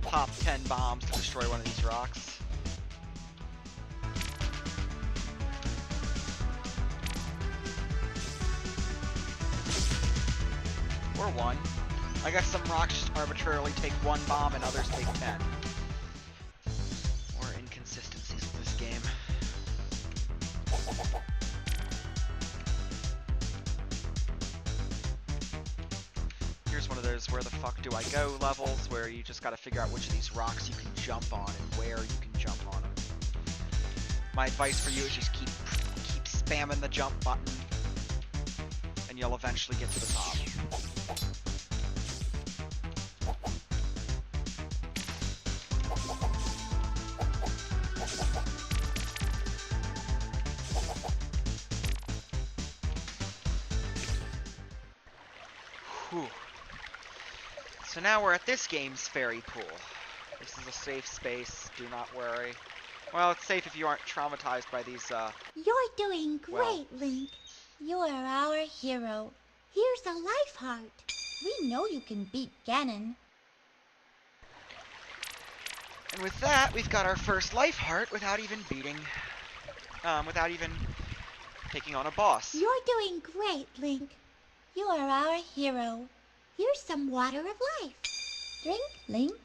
pop 10 bombs to destroy one of these rocks. Or 1. I guess some rocks just arbitrarily take 1 bomb and others take 10. Or inconsistencies with this game. Here's one of those where the fuck do I go levels where you just gotta figure out which of these rocks you can jump on and where you can jump on them. My advice for you is just keep spamming the jump button and you'll eventually get to the top. Whew. So now we're at this game's fairy pool. This is a safe space, do not worry. Well, it's safe if you aren't traumatized by these, You're doing great, well. Link. You are our hero. Here's a life heart. We know you can beat Ganon. And with that, we've got our first life heart without even without even taking on a boss. You're doing great, Link. You are our hero. Here's some water of life. Drink, Link.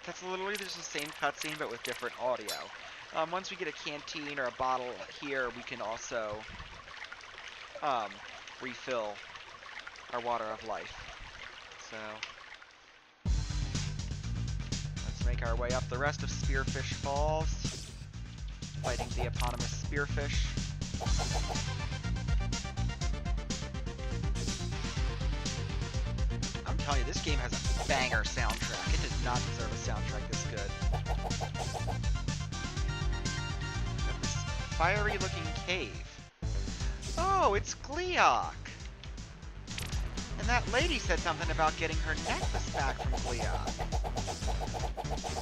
That's literally just the same cutscene, but with different audio. Once we get a canteen or a bottle here, we can also refill our water of life. So let's make our way up the rest of Spearfish Falls, fighting the eponymous Spearfish. I'm telling you, this game has a banger soundtrack. It does not deserve a soundtrack this good. Got this fiery-looking cave. Oh, it's Gleeok! And that lady said something about getting her necklace back from Gleeok.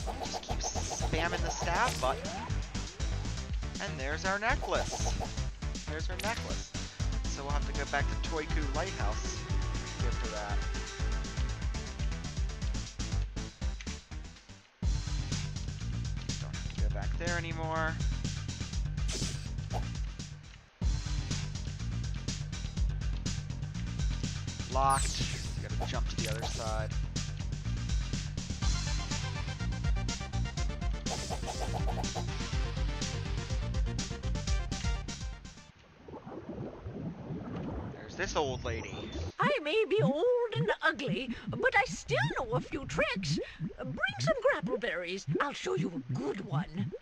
I'll just keep spamming the stab button. And there's our necklace. There's her necklace. So we'll have to go back to Toiku Lighthouse after that. Don't have to go back there anymore. Locked. We gotta jump to the other side. There's this old lady. I may be old and ugly, but I still know a few tricks. Bring some grapple berries. I'll show you a good one.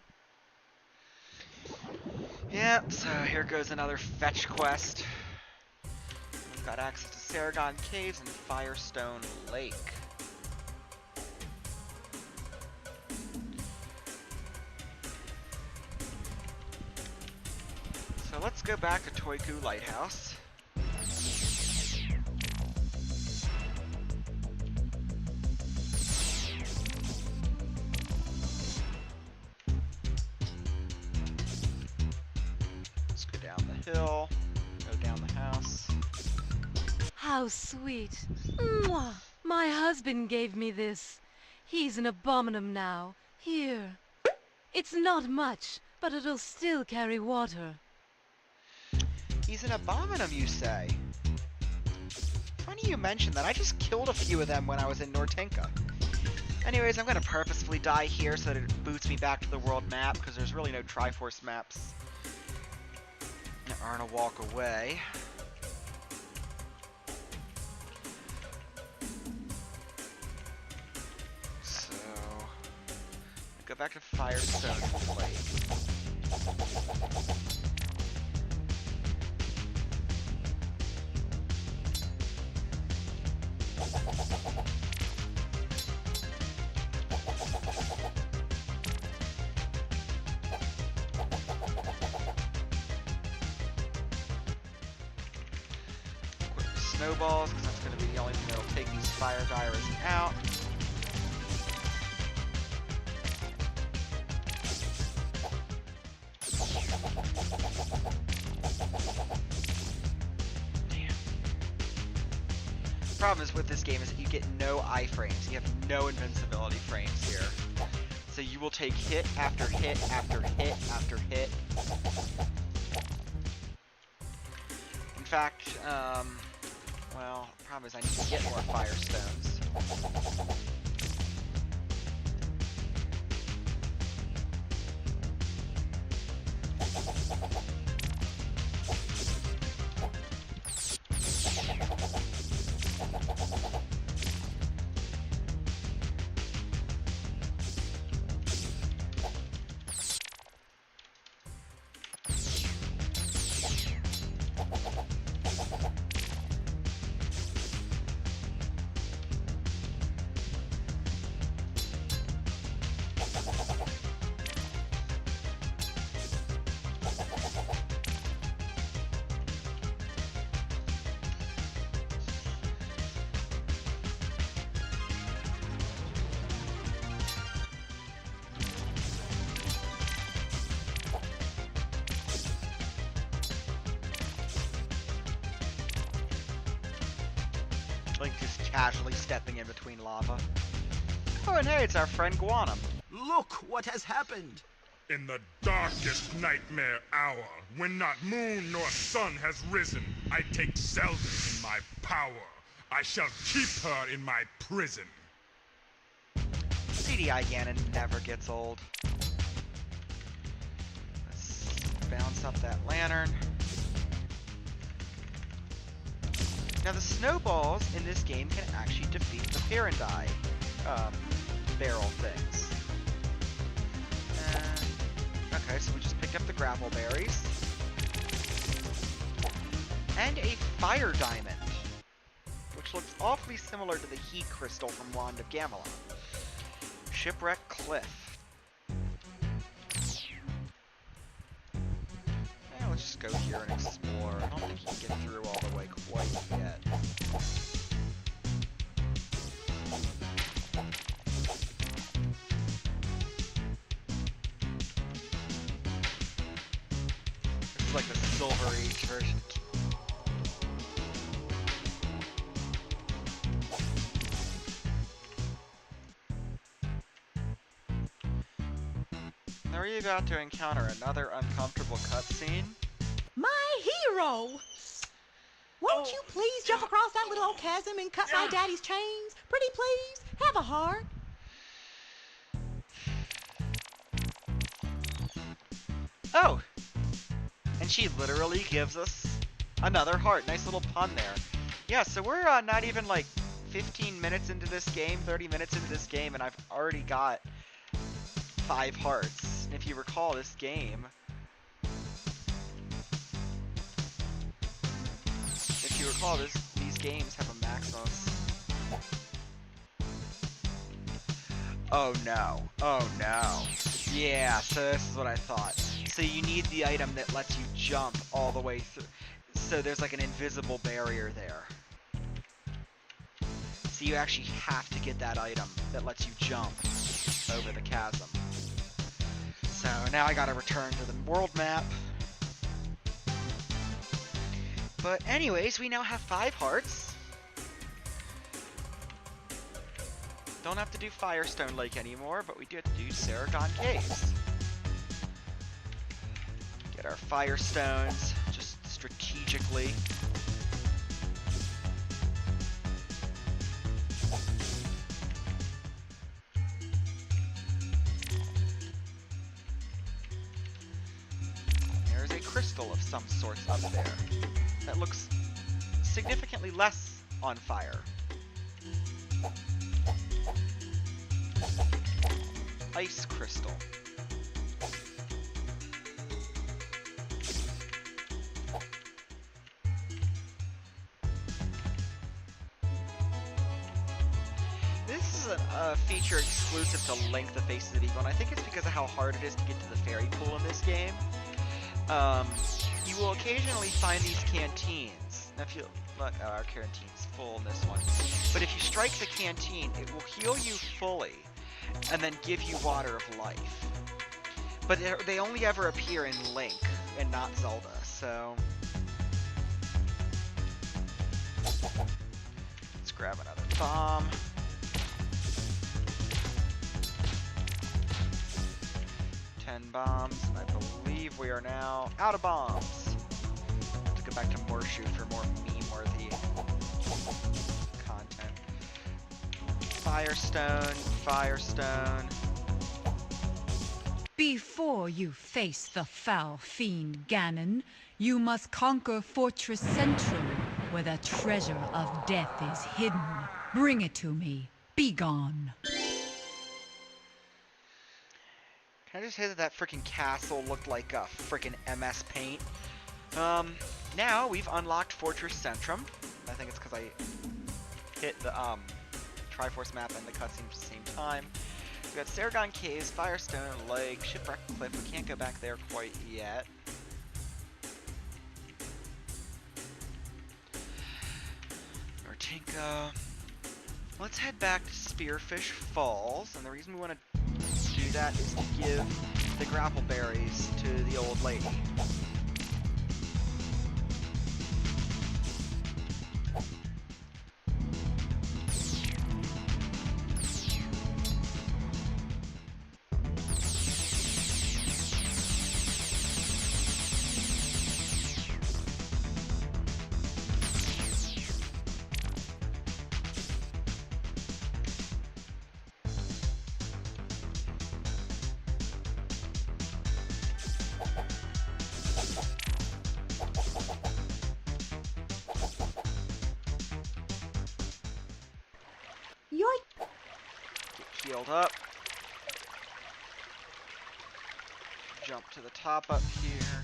Yep, so here goes another fetch quest. We've got access to Saragon Caves and Firestone Lake. So let's go back to Toiku Lighthouse. Let's go down the hill, go down the house. How sweet. Mwah! My husband gave me this. He's an abominum now. Here. It's not much, but it'll still carry water. He's an abominum, you say? Funny you mention that. I just killed a few of them when I was in Nortinka. Anyways, I'm gonna purposefully die here so that it boots me back to the world map, because there's really no Triforce maps that aren't a walk away. So, go back to Firestone Lake. Equip the snowballs, because that's going to be the only thing that will take these fire divers out. The problem is with this game is that you get no iframes. You have no invincibility frames here. So you will take hit after hit after hit after hit. In fact, well, the problem is I need to get more firestones. Link just casually stepping in between lava. Oh, and hey, it's our friend Guanum. Look what has happened. In the darkest nightmare hour, when not moon nor sun has risen, I take Zelda in my power. I shall keep her in my prison. CDI Ganon never gets old. Let's bounce up that lantern. Now the snowballs in this game can actually defeat the Parandai barrel things. Okay, so we just picked up the grapple berries. And a fire diamond, which looks awfully similar to the heat crystal from Wand of Gamelon. Shipwreck Cliff. Let's just go here and explore. I don't think you can get through all the way quite yet. This is like the Silver Age version. Now are you about to encounter another uncomfortable cutscene? My hero! Won't you please jump across that little old chasm and cut my daddy's chains? Pretty please, have a heart. Oh! And she literally gives us another heart. Nice little pun there. Yeah, so we're not even like 15 minutes into this game, 30 minutes into this game, and I've already got 5 hearts. And if you recall, this game... If you recall, these games have a maximum... Oh no. Oh no. Yeah, so this is what I thought. So you need the item that lets you jump all the way through. So there's like an invisible barrier there. So you actually have to get that item that lets you jump over the chasm. So now I gotta return to the world map. But anyways, we now have 5 hearts. Don't have to do Firestone Lake anymore, but we do have to do Saragon Caves. Get our Firestones, just strategically. There's a crystal of some sort up there that looks significantly less on fire. Ice crystal. This is a feature exclusive to Link the Faces of Evil, and I think it's because of how hard it is to get to the fairy pool in this game. You will occasionally find these canteens. Now if you look, oh, our canteen's full in this one. But if you strike the canteen, it will heal you fully and then give you Water of Life. But they only ever appear in Link and not Zelda, so... Let's grab another bomb. Bombs, and I believe we are now out of bombs. Let's go back to Morshu for more meme-worthy content. Firestone, Firestone. Before you face the foul fiend Ganon, you must conquer Fortress Central, where the treasure of death is hidden. Bring it to me. Be gone. Can I just say that freaking castle looked like a freaking MS Paint? Now we've unlocked Fortress Centrum. I think it's because I hit the Triforce map and the cutscene at the same time. We got Saragon Caves, Firestone Lake, Shipwreck Cliff. We can't go back there quite yet. Nortinka. Let's head back to Spearfish Falls, and the reason we want to do that is to give the grapple berries to the old lady. healed up. Jump to the top up here.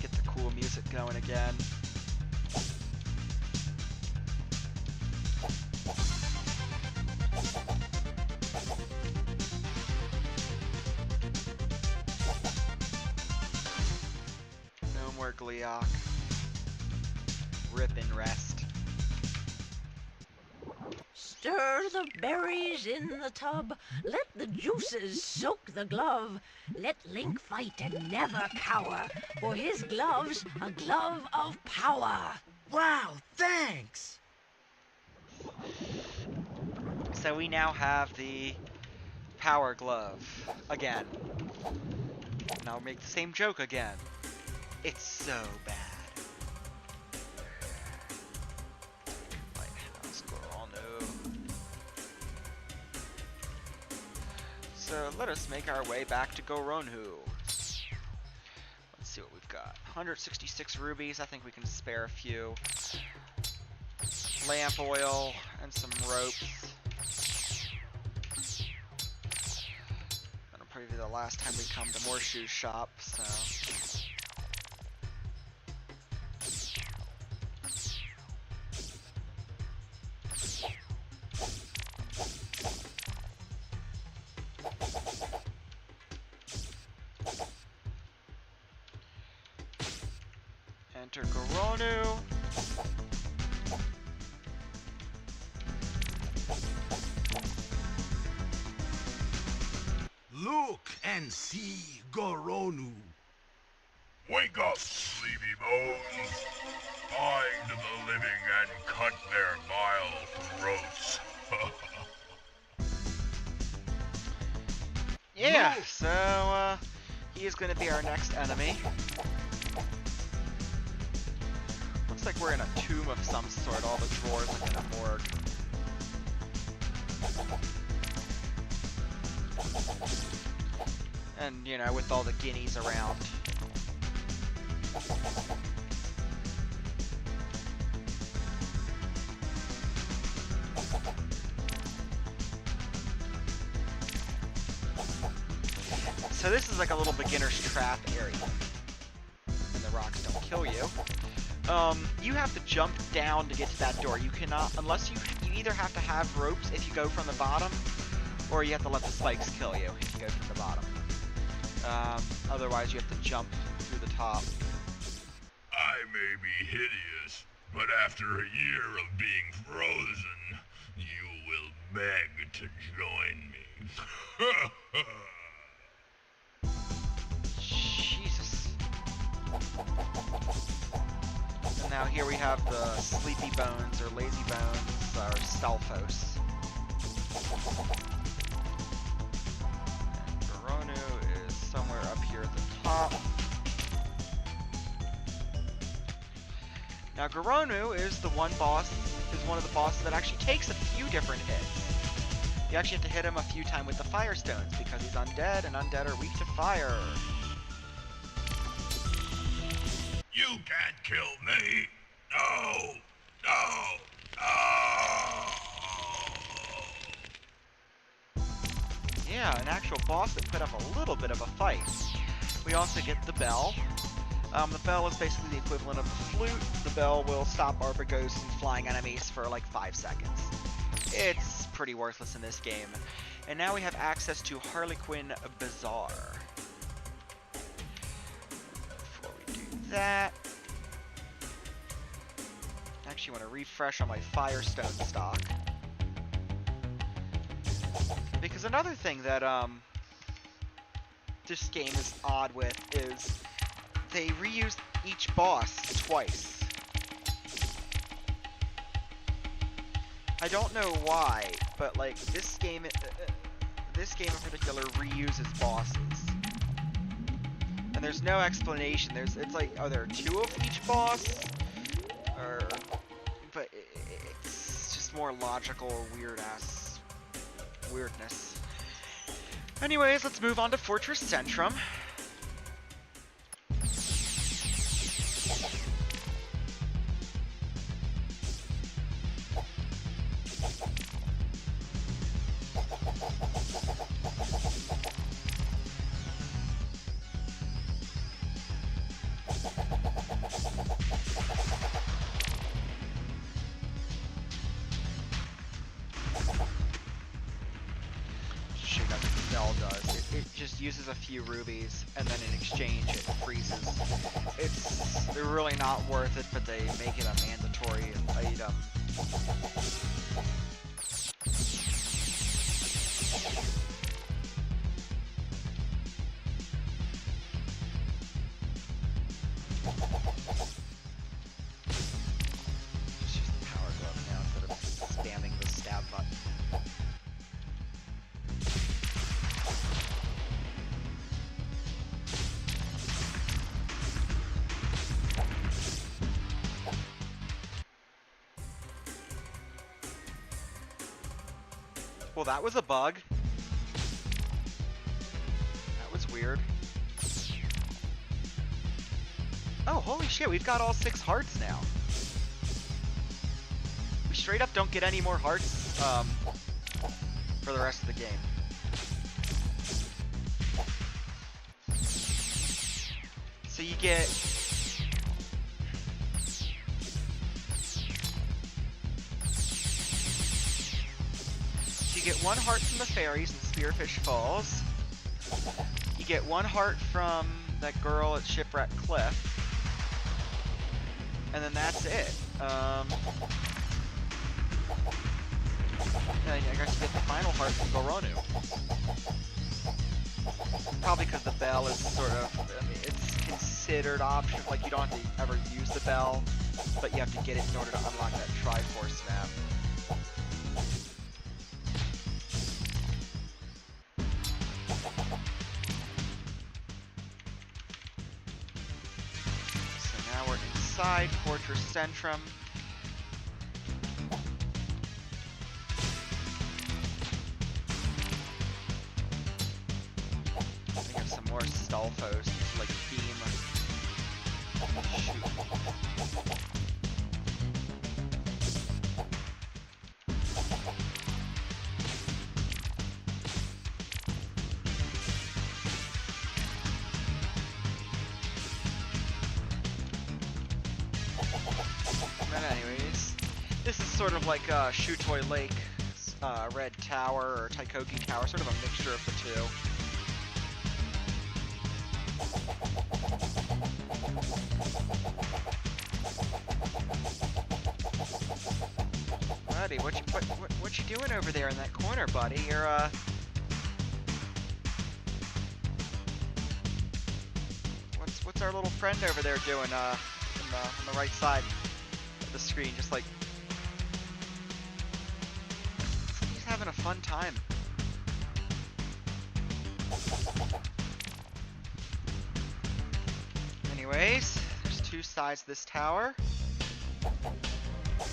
Get the cool music going again. No more Gleeok. Rip and rest. Stir the berries in the tub. Let the juices soak the glove. Let Link fight and never cower. For his glove's a glove of power. Wow, thanks! So we now have the power glove again. And I'll make the same joke again. It's so bad. Lighthouse Goronu. So let us make our way back to Goronu. Let's see what we've got. 166 rubies. I think we can spare a few. Lamp oil and some ropes. That'll probably be the last time we come to Morshu's shop, so. Enter Goronu. Look and see Goronu. Wake up, sleepy bones. Bind the living and cut their vile throats. Yeah, so he is going to be our next enemy. Looks like we're in a tomb of some sort. All the drawers like in a morgue. And, you know, with all the guineas around. So this is like a little beginner's trap area. And the rocks don't kill you. You have to jump down to get to that door. You cannot, unless you either have to have ropes if you go from the bottom, or you have to let the spikes kill you if you go from the bottom. Otherwise you have to jump through the top. I may be hideous, but after a year of being frozen, you will beg to join me. Jesus. And now here we have the sleepy bones, or lazy bones, or Stalfos. And Goronu is somewhere up here at the top. Now Goronu is one of the bosses that actually takes a few different hits. You actually have to hit him a few times with the fire stones because he's undead, and undead are weak to fire. You can't kill me. No. No. No. Yeah, an actual boss that put up a little bit of a fight. We also get the bell. The bell is basically the equivalent of the flute. The bell will stop Arbogos and flying enemies for like 5 seconds. It's pretty worthless in this game. And now we have access to Harlequin Bazaar. Before we do that, I actually want to refresh on my Firestone stock. Because another thing that this game is odd with is they reuse each boss twice. I don't know why, but like this game in particular reuses bosses, and there's no explanation. It's like, are there 2 of each boss, but it's just more logical or weirdness. Anyways, let's move on to Fortress Centrum. spell does. It just uses a few rubies, and then in exchange it freezes. They're really not worth it, but they make it a mandatory item. Just use the power glove now instead of spamming the stab button. Well, that was a bug. That was weird. Oh, holy shit, we've got all 6 hearts now. We straight up don't get any more hearts for the rest of the game. So you get... You get 1 heart from the fairies in Spearfish Falls. You get 1 heart from that girl at Shipwreck Cliff. And then that's it. I guess you get the final heart from Goronu. Probably because the bell is sort of, I mean, it's considered optional. Like, you don't have to ever use the bell, but you have to get it in order to unlock that Triforce map. Inside Fortress Centrum. I think I have some more Stalfos to like beam. Shoot. Anyways, this is sort of like Shutoy Lake, Red Tower, or Taikoki Tower, sort of a mixture of the two. Buddy, what you doing over there in that corner, buddy? You're what's our little friend over there doing on the right side the screen, just like he's having a fun time. Anyways, there's 2 sides to this tower. We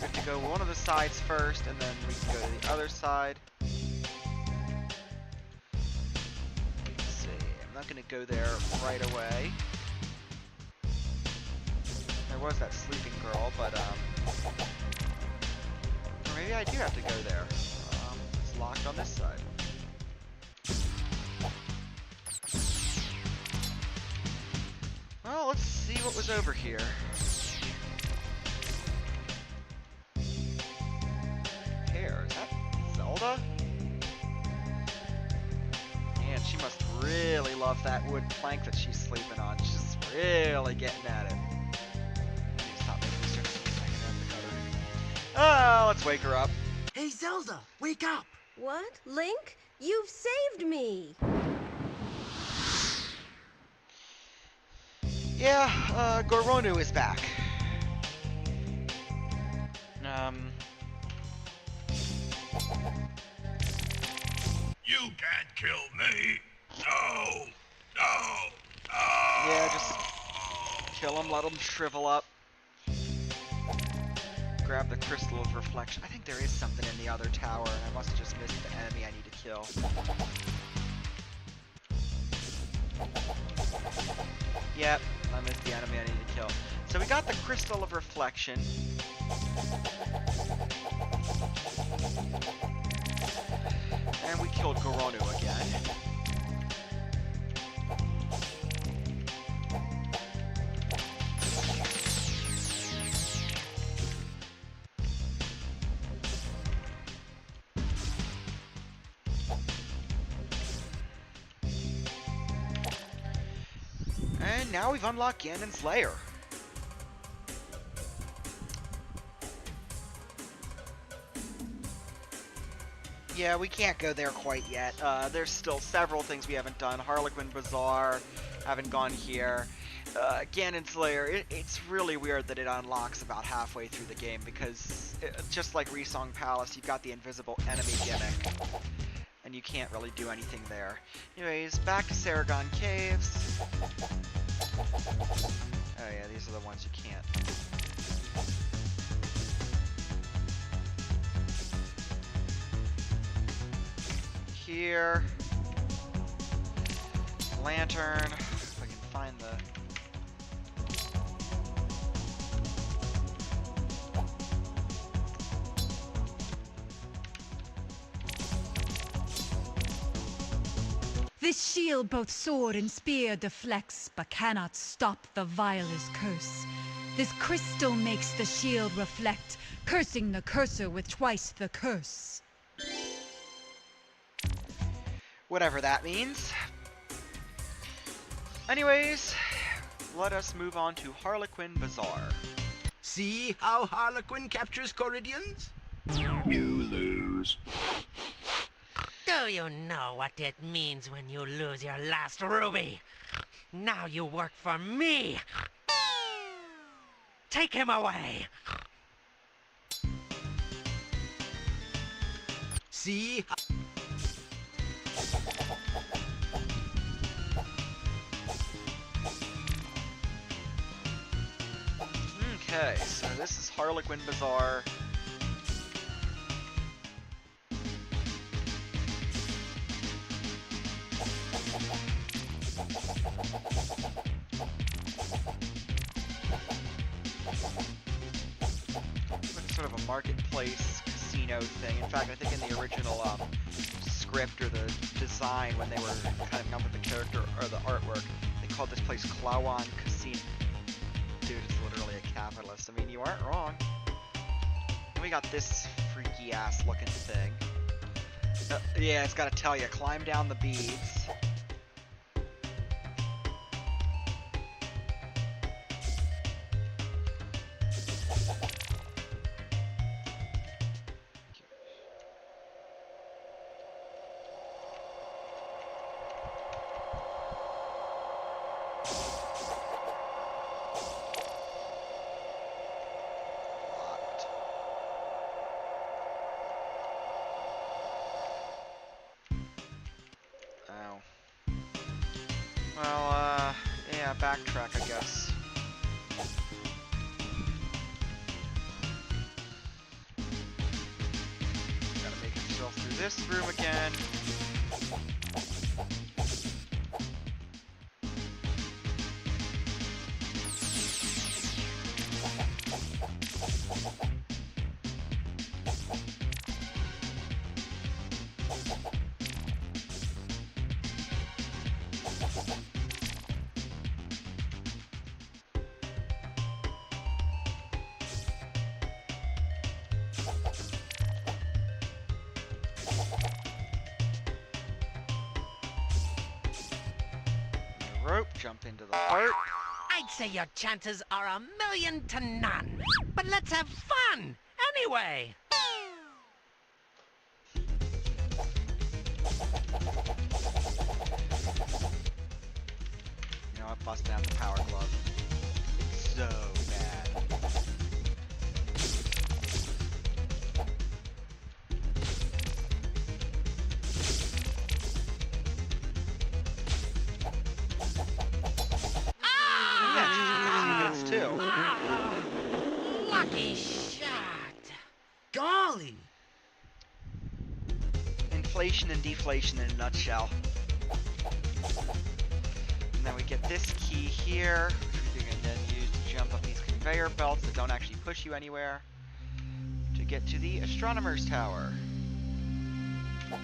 have to go one of the sides first, and then we can go to the other side. Let's see, I'm not gonna go there right away. There was that sleeping girl, but or maybe I do have to go there. It's locked on this side. Well, let's see what was over here. Hair, is that Zelda? Man, she must really love that wood plank that she's sleeping on. She's really getting at it. Oh, let's wake her up. Hey, Zelda, wake up! What? Link? You've saved me! Yeah, Goronu is back. You can't kill me. No! No! No! Yeah, just kill him, let him shrivel up. Grab the Crystal of Reflection. I think there is something in the other tower, and I must have just missed the enemy I need to kill. Yep, I missed the enemy I need to kill. So we got the Crystal of Reflection. And we killed Goronu again. And now we've unlocked Ganon's lair. Yeah, we can't go there quite yet. There's still several things we haven't done. Harlequin Bazaar, haven't gone here. Ganon's lair, it's really weird that it unlocks about halfway through the game because just like Resong Palace, you've got the invisible enemy gimmick. And you can't really do anything there. Anyways, back to Saragon Caves. Oh yeah, these are the ones you can't. Here. Lantern. If I can find the... This shield both sword and spear deflects, but cannot stop the vilest curse. This crystal makes the shield reflect, cursing the cursor with twice the curse. Whatever that means. Anyways, let us move on to Harlequin Bazaar. See how Harlequin captures Coridians? You lose. Do you know what it means when you lose your last ruby? Now you work for me! Take him away! See? Okay, so this is Harlequin Bazaar. Sort of a marketplace casino thing. In fact, I think in the original script or the design, when they were coming up with the character or the artwork, they called this place Klawan Casino. Dude is literally a capitalist. I mean, you aren't wrong. And we got this freaky ass looking thing. Yeah, it's got to tell you, climb down the beads. Well, yeah, backtrack, I guess. Gotta make himself through this room again. Rope, jump into the heart. I'd say your chances are 1,000,000 to none. But let's have fun, anyway! You know what? Busting out the power glove. It's so bad. Too. Lucky shot! Golly! Inflation and deflation in a nutshell. And then we get this key here, which we can then use to jump up these conveyor belts that don't actually push you anywhere, to get to the Astronomer's Tower. Now,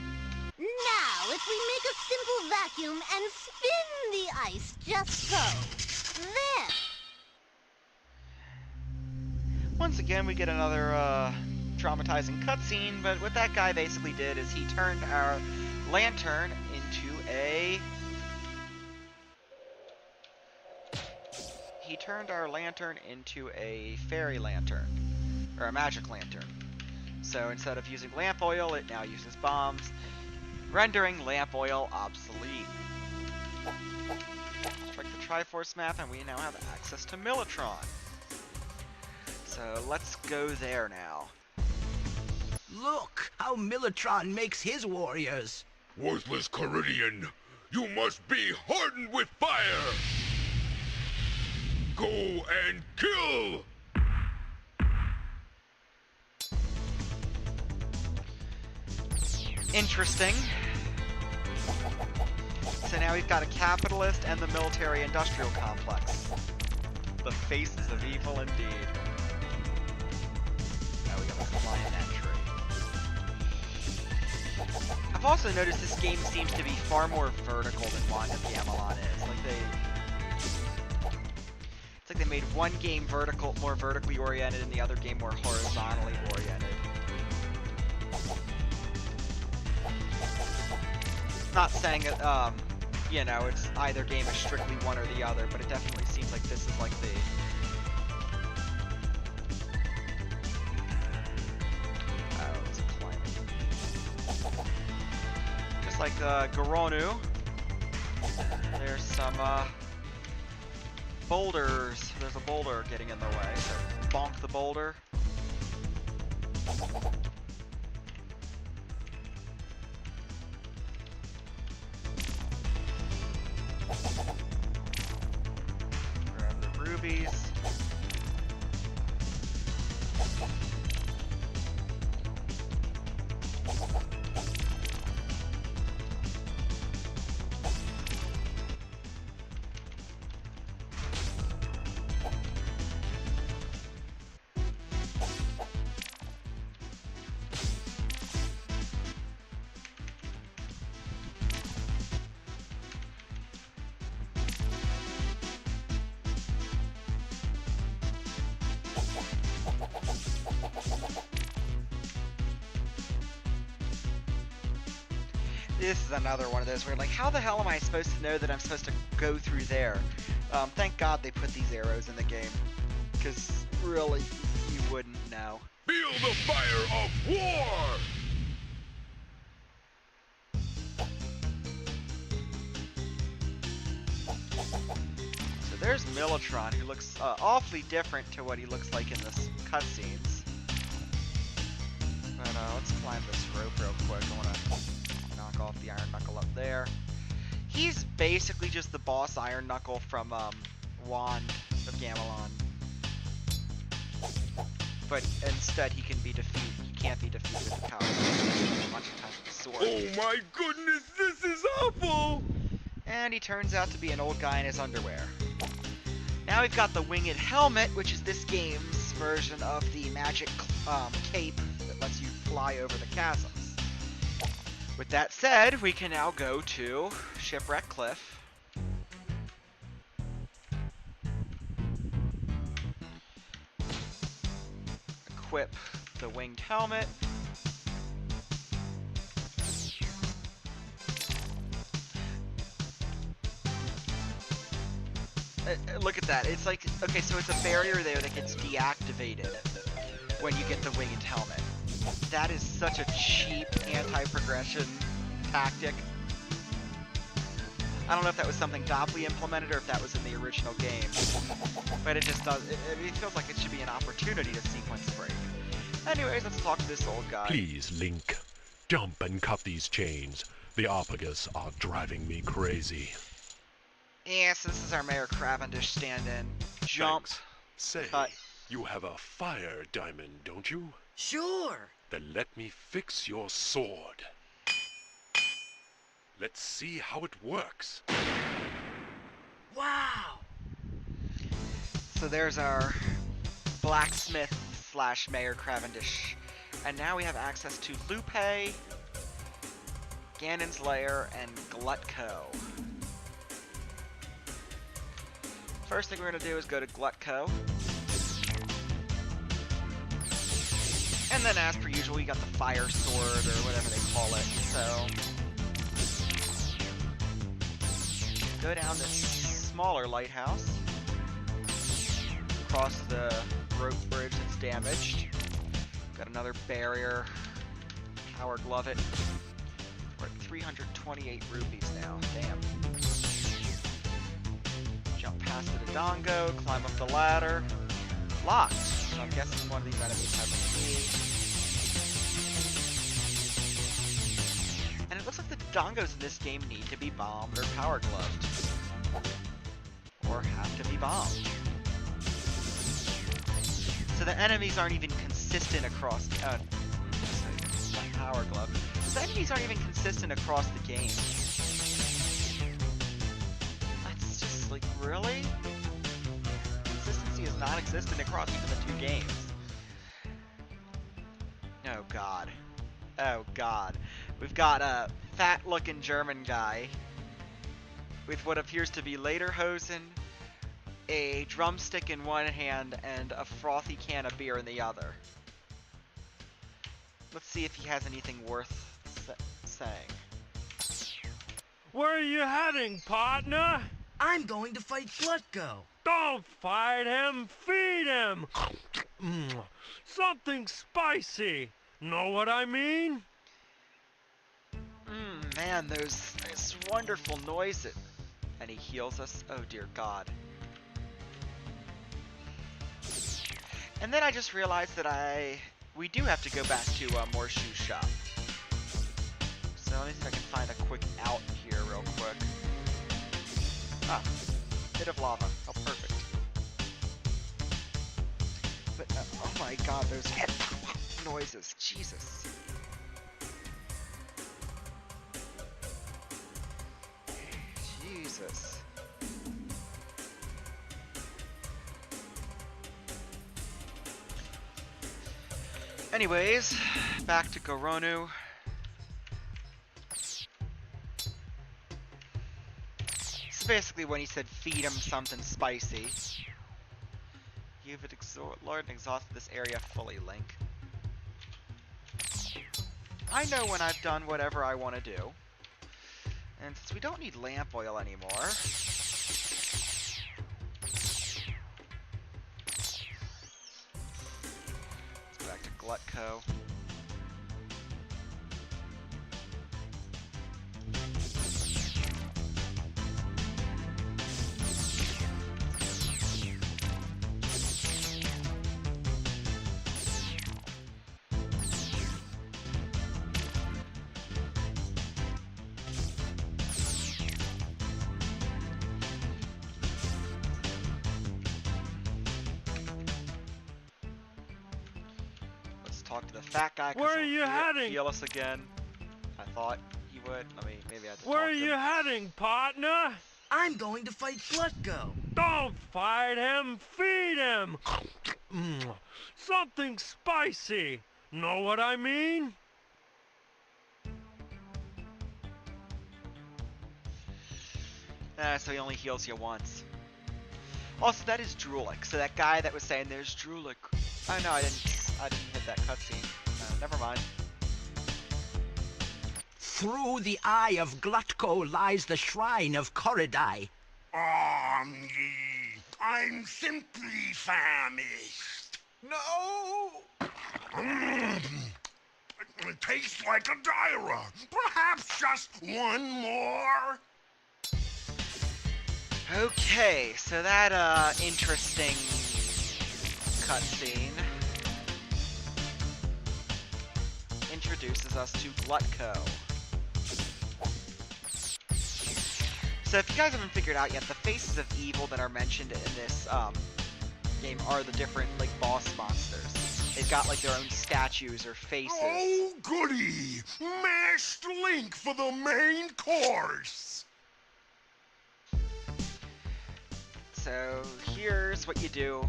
if we make a simple vacuum and spin the ice just so, there! Once again, we get another traumatizing cutscene, but what that guy basically did is he turned our lantern into a he turned our lantern into a fairy lantern, or a magic lantern. So instead of using lamp oil, it now uses bombs, rendering lamp oil obsolete. Strike the Triforce map, and we now have access to Militron. So let's go there now. Look how Militron makes his warriors. Worthless Caridian, you must be hardened with fire! Go and kill! Interesting. So now we've got a capitalist and the military-industrial complex. The faces of evil indeed. Now we got a client entry. I've also noticed this game seems to be far more vertical than Wand of Gamelon is. It's like they made one game more vertically oriented and the other game more horizontally oriented. Not saying it, you know, it's either game is strictly one or the other, but it definitely seems like this is like the... Oh, it's a climate. Just like Garonu, there's some, boulders. There's a boulder getting in the way, so bonk the boulder. Grab the rubies. This is another one of those where, like, how the hell am I supposed to know that I'm supposed to go through there? Thank God they put these arrows in the game, because really, you wouldn't know. Feel the fire of war! So there's Militron, who looks awfully different to what he looks like in the cutscenes. But let's climb this rope real quick. I want to knock off the Iron Knuckle up there. He's basically just the boss Iron Knuckle from Wand of Gamelon. But instead he can be defeated. He can't be defeated with the power of a bunch of times with the sword. Oh my goodness, this is awful! And he turns out to be an old guy in his underwear. Now we've got the Winged Helmet, which is this game's version of the magic cape that lets you fly over the chasms. With that said, we can now go to Shipwreck Cliff. Equip the Winged Helmet. Look at that. It's like, okay, so it's a barrier there that gets deactivated when you get the Winged Helmet. That is such a cheap anti-progression tactic. I don't know if that was something Dobley implemented or if that was in the original game. But it just does, it feels like it should be an opportunity to sequence break. Anyways, let's talk to this old guy. Please, Link, jump and cut these chains. The Arpagus are driving me crazy. Yes, this is our Mayor Cavendish stand-in. Jump. Thanks. Say, cut. You have a fire diamond, don't you? Sure. Then let me fix your sword. Let's see how it works. Wow. So there's our blacksmith / Mayor Cavendish. And now we have access to Lupe, Ganon's Lair, and Glutko. First thing we're going to do is go to Glutko. And then as per usual, you got the fire sword, or whatever they call it. So go down this smaller lighthouse. across the rope bridge that's damaged. Got another barrier. Power glove it. We're at 328 rupees now. Damn. Jump past the Dodongo, climb up the ladder. Locked. So I'm guessing one of these enemies has a key. And it looks like the Dodongos in this game need to be bombed or power gloved. Or have to be bombed. So the enemies aren't even consistent across my power glove. So the enemies aren't even consistent across the game. That's just like, really? Consistency is non-existent across even the two games. Oh god. Oh god. We've got a fat-looking German guy with what appears to be lederhosen, a drumstick in one hand, and a frothy can of beer in the other. Let's see if he has anything worth saying. Where are you heading, partner? I'm going to fight Glutko. Don't fight him, feed him! Something spicy. Know what I mean? Man, those wonderful noises. And he heals us. Oh dear God. And then I just realized that we do have to go back to Morshu's shop. So let me see if I can find a quick out here real quick. Ah, bit of lava. Oh, perfect. But oh my God, those noises. Jesus. Jesus. Anyways, back to Goronu. So basically when he said feed him something spicy. You've explored and exhausted this area fully, Link. I know when I've done whatever I want to do. And since we don't need lamp oil anymore, let's go back to Glutko. Talk to the fat guy. Where are you heading? Heal us again. I thought he would. Maybe I have to Where talk are to you him. heading, partner? I'm going to fight Glutko. Don't fight him, feed him. Something spicy. Know what I mean? So he only heals you once. Also, that is Droolik. So that guy that was saying there's Droolik. Oh no, I didn't hit that cutscene. Never mind. Through the eye of Glutko lies the shrine of Koridai. I'm simply famished. No! It tastes like a Dyra. Perhaps just one more? Okay, so that, interesting cutscene introduces us to Glutko. So if you guys haven't figured out yet, the faces of evil that are mentioned in this game are the different boss monsters. They've got their own statues or faces. Oh, goody! Mashed Link for the main course! So here's what you do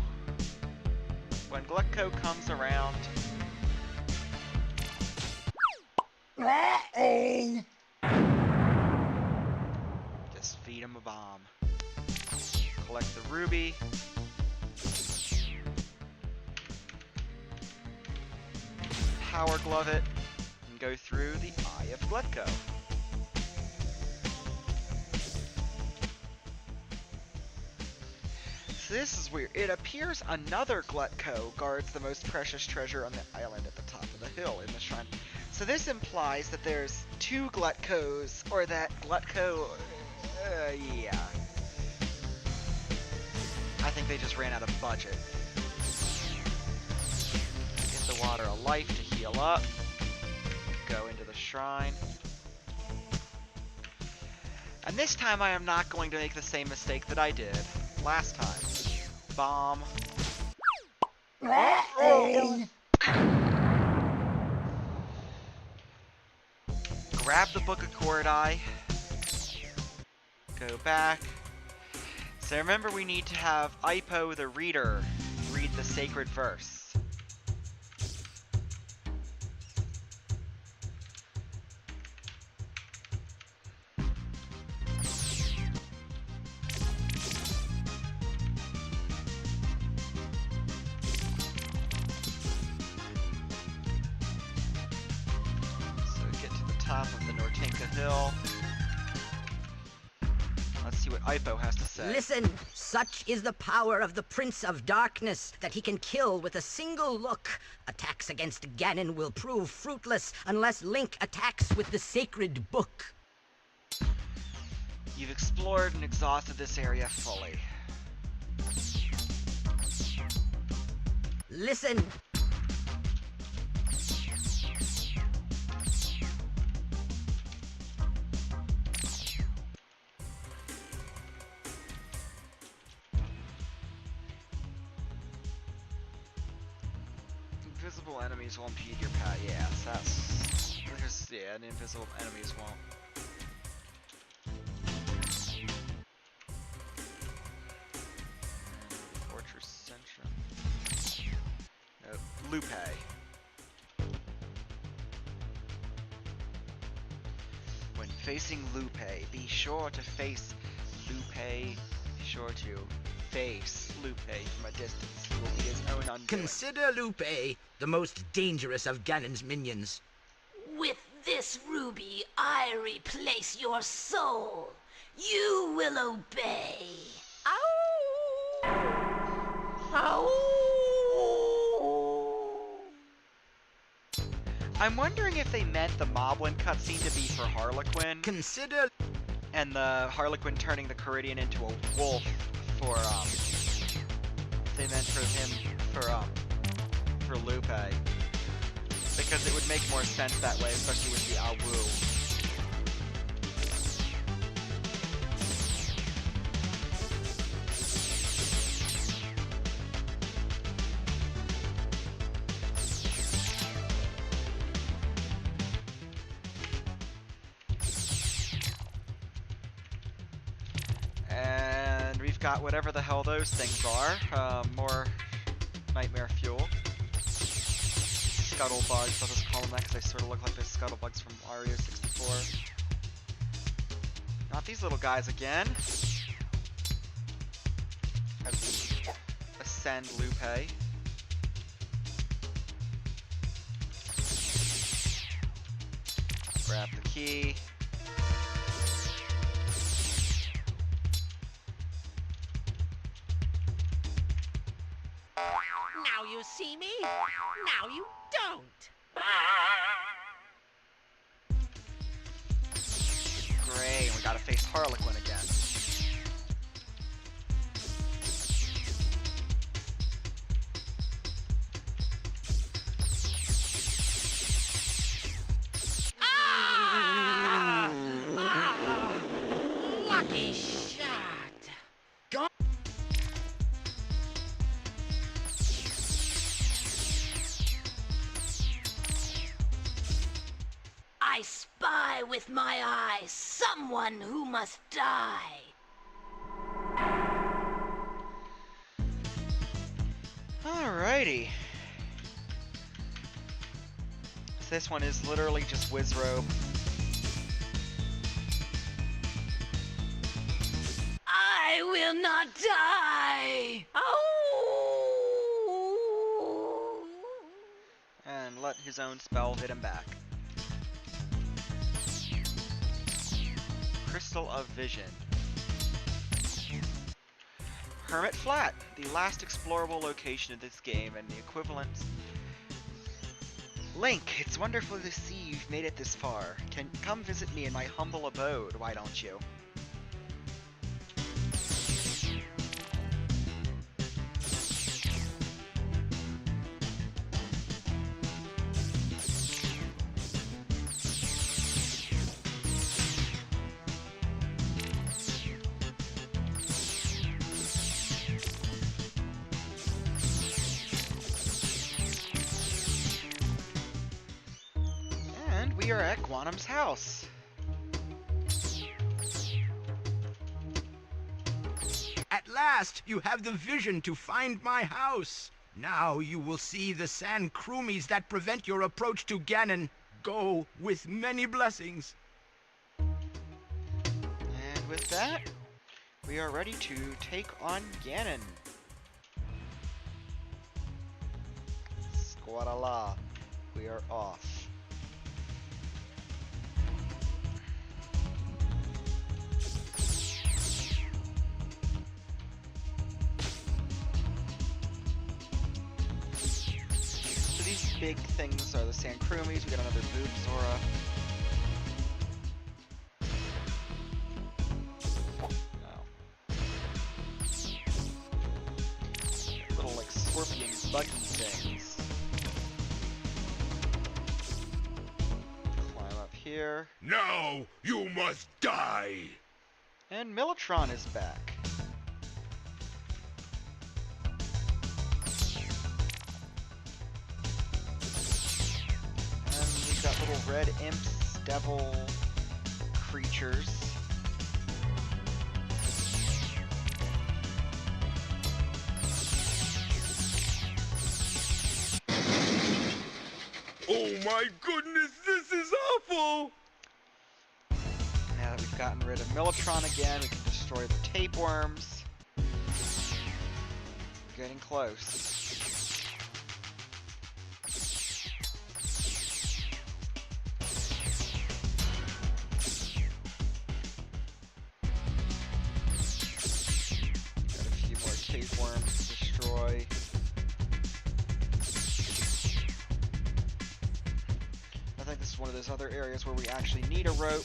when Glutko comes around. Uh-oh! Just feed him a bomb. Collect the ruby. Power glove it. And go through the eye of Glutko. So this is weird. It appears another Glutko guards the most precious treasure on the island at the top of the hill in the shrine. So this implies that there's two Glutkos, or that Glutko... yeah. I think they just ran out of budget. Get the water of life to heal up. Go into the shrine. And this time I am not going to make the same mistake that I did last time. Bomb. Grab the Book of Korodai. Go back. So remember, we need to have Ipo the reader read the sacred verse. Top of the Nortenka Hill. Let's see what Ipo has to say. Listen, such is the power of the Prince of Darkness that he can kill with a single look. Attacks against Ganon will prove fruitless unless Link attacks with the sacred book. You've explored and exhausted this area fully. Listen. Invisible enemies will impede your path. Yes, that's... yeah, the invisible enemies won't. Fortress Centrum. Nope. Lupe. When facing Lupe, be sure to face Lupe. Be sure to face Lupe from a distance. He will be his own undoing. Consider Lupe the most dangerous of Ganon's minions. With this ruby, I replace your soul. You will obey. Ow! Ow! I'm wondering if they meant the Moblin cutscene to be for Harlequin. Consider... and the Harlequin turning the Caridian into a wolf for, they meant for him, for Lupe. Because it would make more sense that way, especially with the Awu. And we've got whatever the hell those things are. More nightmare fuel. Scuttlebugs, I'll just call them that because they sort of look like the scuttlebugs from Mario 64. Not these little guys again. As we ascend Lupe. Grab the key. Now you see me, now you don't. Great, we gotta face Harlequin again. Lucky shot. I spy with my eyes someone who must die. Alrighty. So this one is literally just Wizrobe. I will not die. Oh! And let his own spell hit him back. Crystal of Vision. Hermit Flat, the last explorable location in this game and the equivalent. Link, it's wonderful to see you've made it this far. Come visit me in my humble abode, why don't you? We are at Quantum's house. At last, you have the vision to find my house. Now you will see the sand krumies that prevent your approach to Ganon. Go with many blessings. And with that, we are ready to take on Ganon. Squadala. We are off. Big things are the sand krumies. We got another Boob Zora. No. Little like scorpion buggy things. Climb up here. No, you must die. And Militron is back. Got little red imps, devil creatures. Oh my goodness, this is awful! Now that we've gotten rid of Militron again, we can destroy the tapeworms. Getting close. Tapeworms to destroy. I think this is one of those other areas where we actually need a rope.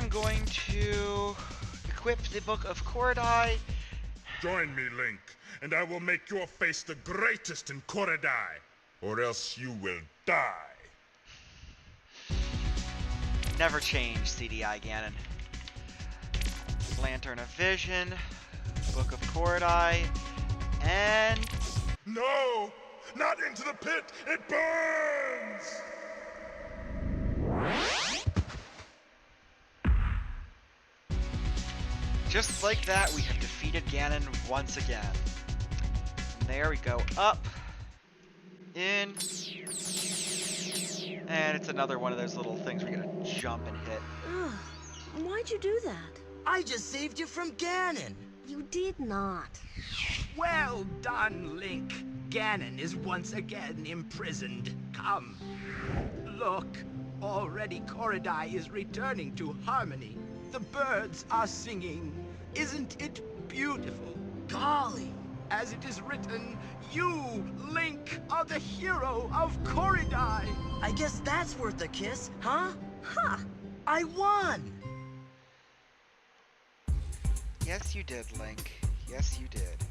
Going to equip the Book of Korodai. Join me, Link, and I will make your face the greatest in Korodai, or else you will die. Never change, CDI Ganon. Lantern of Vision, Book of Korodai, and... No! Not into the pit! It burns! Just like that, we have defeated Ganon once again. From there we go up, in, and it's another one of those little things where you gotta jump and hit. Why'd you do that? I just saved you from Ganon. You did not. Well done, Link. Ganon is once again imprisoned. Come. Look, already Korodai is returning to harmony. The birds are singing. Isn't it beautiful? Golly, as it is written, you, Link, are the hero of Korodai. I guess that's worth a kiss, huh? Ha! I won! Yes, you did, Link. Yes, you did.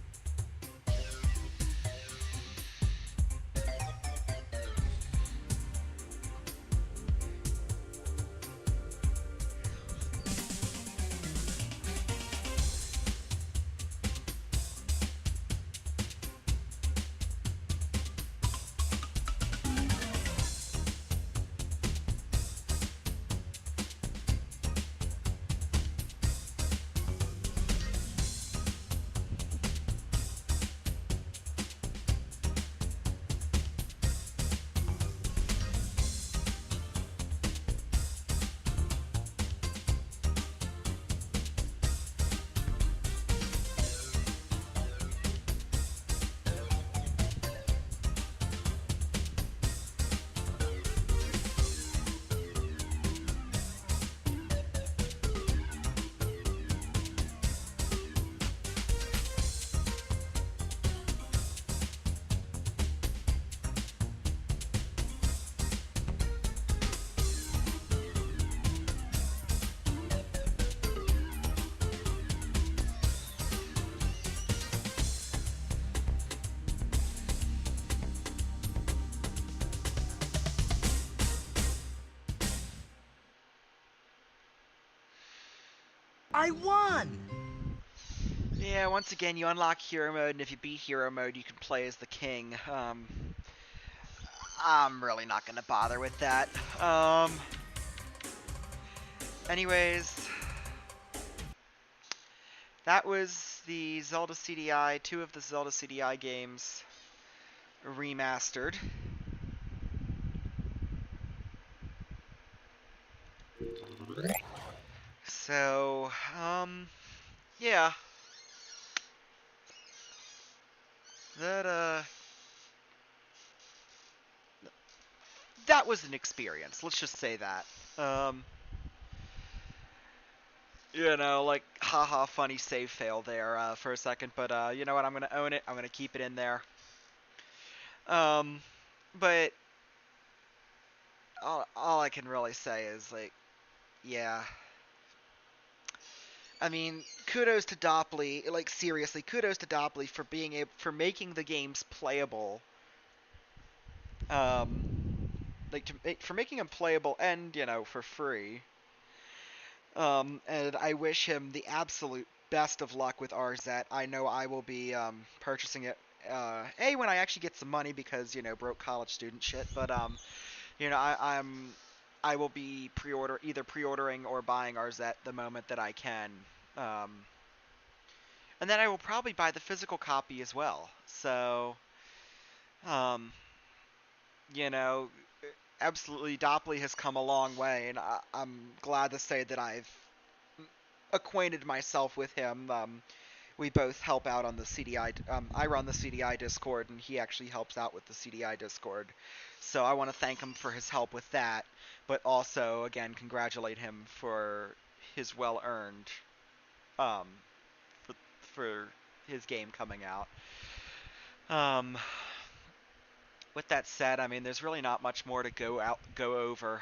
I won! Yeah, once again, you unlock hero mode, and if you beat hero mode, you can play as the king. I'm really not gonna bother with that. Anyways, that was the Zelda CDI, 2 of the Zelda CDI games remastered. So, yeah. That, that was an experience, let's just say that. You know, like, haha, funny save fail there for a second, but you know what, I'm gonna own it, I'm gonna keep it in there. But all I can really say is, like, yeah. I mean, kudos to Dopley, like, seriously, kudos to Dopley for for making the games playable. Like, for making them playable and, you know, for free. And I wish him the absolute best of luck with RZ. I know I will be purchasing it when I actually get some money because, you know, broke college student shit, but you know, I will be either pre-ordering or buying RZ the moment that I can. And then I will probably buy the physical copy as well. So you know, absolutely Dopley has come a long way, and I'm glad to say that I've acquainted myself with him. We both help out on the CDI. I run the CDI Discord, and he actually helps out with the CDI Discord. So I want to thank him for his help with that, but also, again, congratulate him for his well-earned, for his game coming out. With that said, I mean, there's really not much more to go over.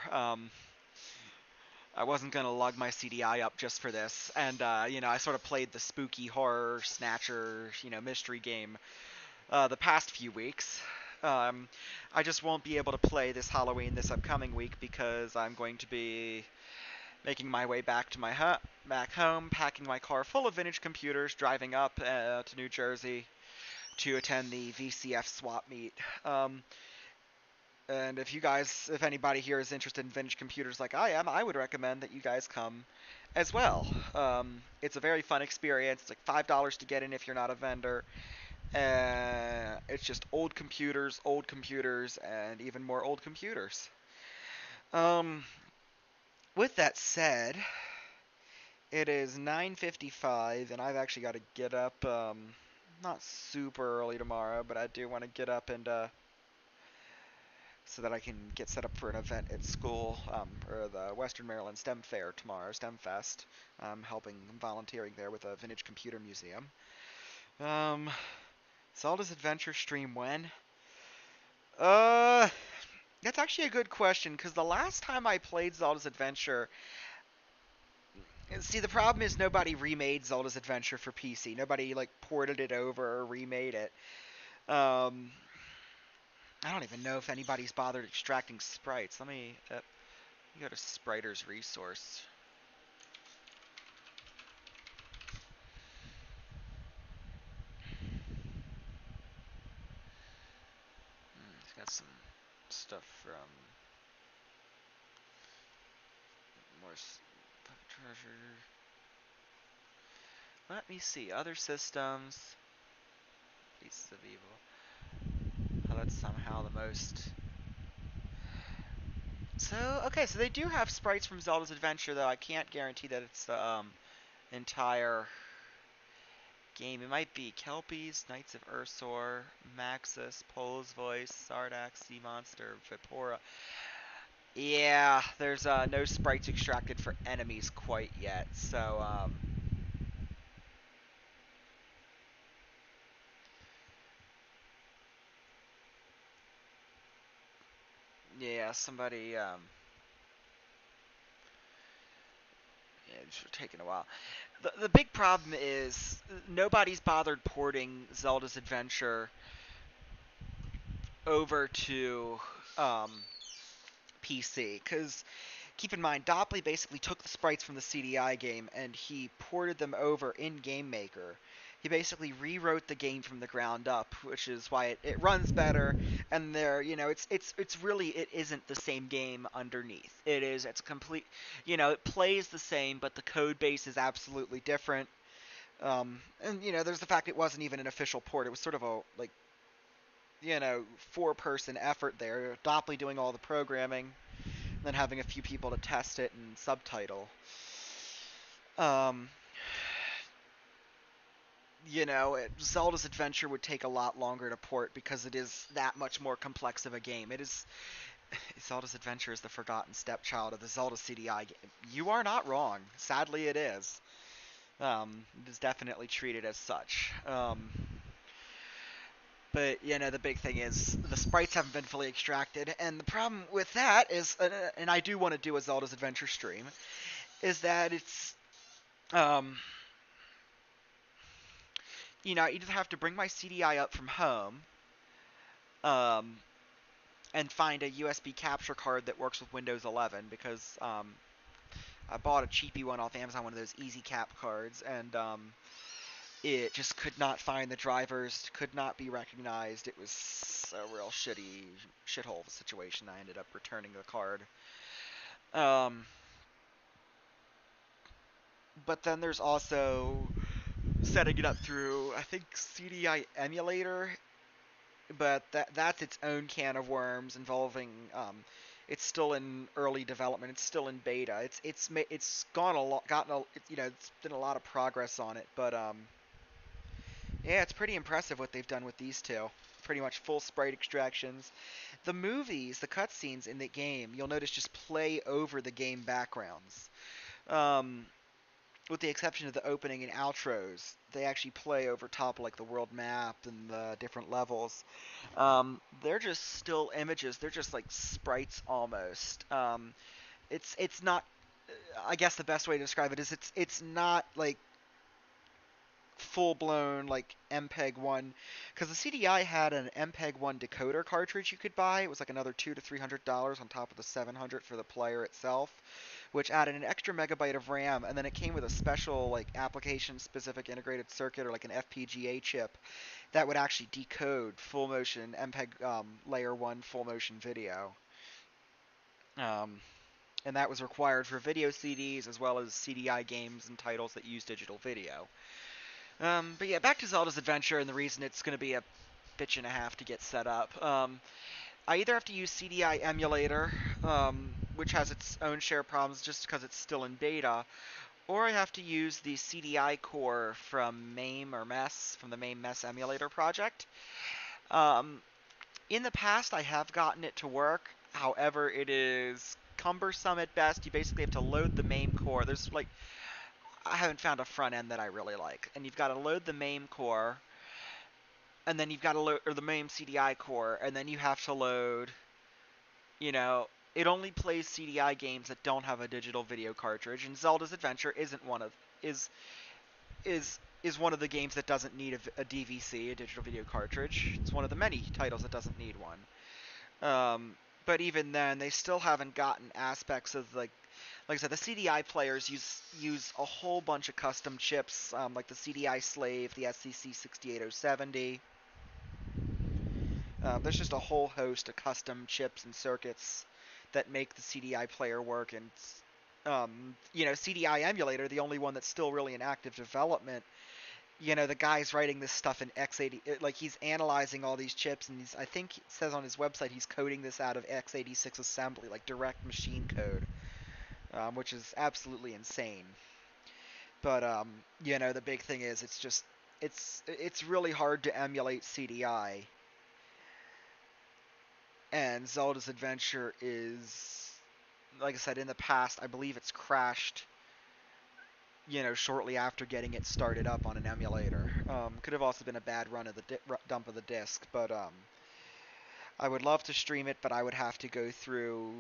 I wasn't gonna lug my CDI up just for this, and you know, I sort of played the spooky horror snatcher, you know, mystery game the past few weeks. I just won't be able to play this Halloween this upcoming week because I'm going to be making my way back to back home, packing my car full of vintage computers, driving up to New Jersey to attend the VCF swap meet. And if anybody here is interested in vintage computers like I am, I would recommend that you guys come as well. It's a very fun experience. It's like $5 to get in if you're not a vendor. It's just old computers, and even more old computers. With that said, it is 9:55, and I've actually got to get up, not super early tomorrow, but I do want to get up and so that I can get set up for an event at school, for the Western Maryland STEM Fair tomorrow, STEM Fest. I'm volunteering there with a vintage computer museum. Zelda's Adventure stream when? That's actually a good question, because the last time I played Zelda's Adventure, see, the problem is nobody remade Zelda's Adventure for PC. Nobody, like, ported it over or remade it. I don't even know if anybody's bothered extracting sprites. Let me go to Spriter's resource. It's got some stuff from more treasure. Let me see. Other systems. Pieces of Evil. Oh, that's somehow the most. So, okay, so they do have sprites from Zelda's Adventure, though I can't guarantee that it's the entire game. It might be Kelpies, Knights of Ursor, Maxis, Pole's Voice, Sardak, Sea Monster, Vipora. Yeah, there's no sprites extracted for enemies quite yet, so yeah, somebody yeah, it's taking a while. The big problem is nobody's bothered porting Zelda's Adventure over to PC, because keep in mind, Dopley basically took the sprites from the CDI game and he ported them over in Game Maker. He basically rewrote the game from the ground up, which is why it runs better. And there, it's really, it isn't the same game underneath. It's complete, it plays the same, but the code base is absolutely different. And there's the fact it wasn't even an official port. It was sort of a four-person effort there. Dopley doing all the programming, and then having a few people to test it and subtitle. Zelda's Adventure would take a lot longer to port because it is that much more complex of a game. Zelda's Adventure is the forgotten stepchild of the Zelda CDI game. You are not wrong. Sadly, it is. It is definitely treated as such. But, the big thing is the sprites haven't been fully extracted, and the problem with that is, and I do want to do a Zelda's Adventure stream, is that it's, I either have to bring my CDI up from home, and find a USB capture card that works with Windows 11, because, I bought a cheapy one off Amazon, one of those easy cap cards, and, it just could not find the drivers, could not be recognized. It was a real shithole situation. I ended up returning the card. But then there's also setting it up through, I think, CDI emulator, but that's its own can of worms involving. It's still in early development. It's still in beta. It's gone a lot, it's been a lot of progress on it, but yeah, it's pretty impressive what they've done with these two. Pretty much full sprite extractions. The movies, the cutscenes in the game, you'll notice just play over the game backgrounds. With the exception of the opening and outros, they actually play over top of, like, the world map and the different levels. They're just still images. They're just like sprites almost. It's not. I guess the best way to describe it is it's not like full-blown like MPEG-1, because the CDI had an MPEG-1 decoder cartridge you could buy. It was like another $200 to $300 on top of the $700 for the player itself, which added an extra megabyte of RAM, and then it came with a special like application-specific integrated circuit, or like an FPGA chip, that would actually decode full motion MPEG layer 1 full motion video. And that was required for video CDs as well as CDI games and titles that use digital video. But yeah, back to Zelda's Adventure, and the reason it's going to be a bitch and a half to get set up. I either have to use CDI emulator, which has its own share of problems just because it's still in beta, or I have to use the CDI core from MAME or MES, from the MAME MES emulator project. In the past, I have gotten it to work. However, it is cumbersome at best. You basically have to load the MAME core. There's like, I haven't found a front end that I really like. And you've got to load the MAME core, and then you've got to load, or the MAME CDI core, and then you have to load, it only plays CDI games that don't have a digital video cartridge, and Zelda's Adventure isn't one of, is one of the games that doesn't need a DVC, a digital video cartridge. It's one of the many titles that doesn't need one. But even then, they still haven't gotten aspects of, like I said, the CDI players use a whole bunch of custom chips, like the CDI Slave, the SCC 68070. There's just a whole host of custom chips and circuits that make the CDI player work. And, CDI emulator, the only one that's still really in active development, the guy's writing this stuff in x80, like he's analyzing all these chips, and I think it says on his website he's coding this out of x86 assembly, like direct machine code. Which is absolutely insane. But, the big thing is it's really hard to emulate CDI. And Zelda's Adventure is, like I said, in the past, I believe it's crashed, shortly after getting it started up on an emulator. Could have also been a bad run of the dump of the disk, but, I would love to stream it, but I would have to go through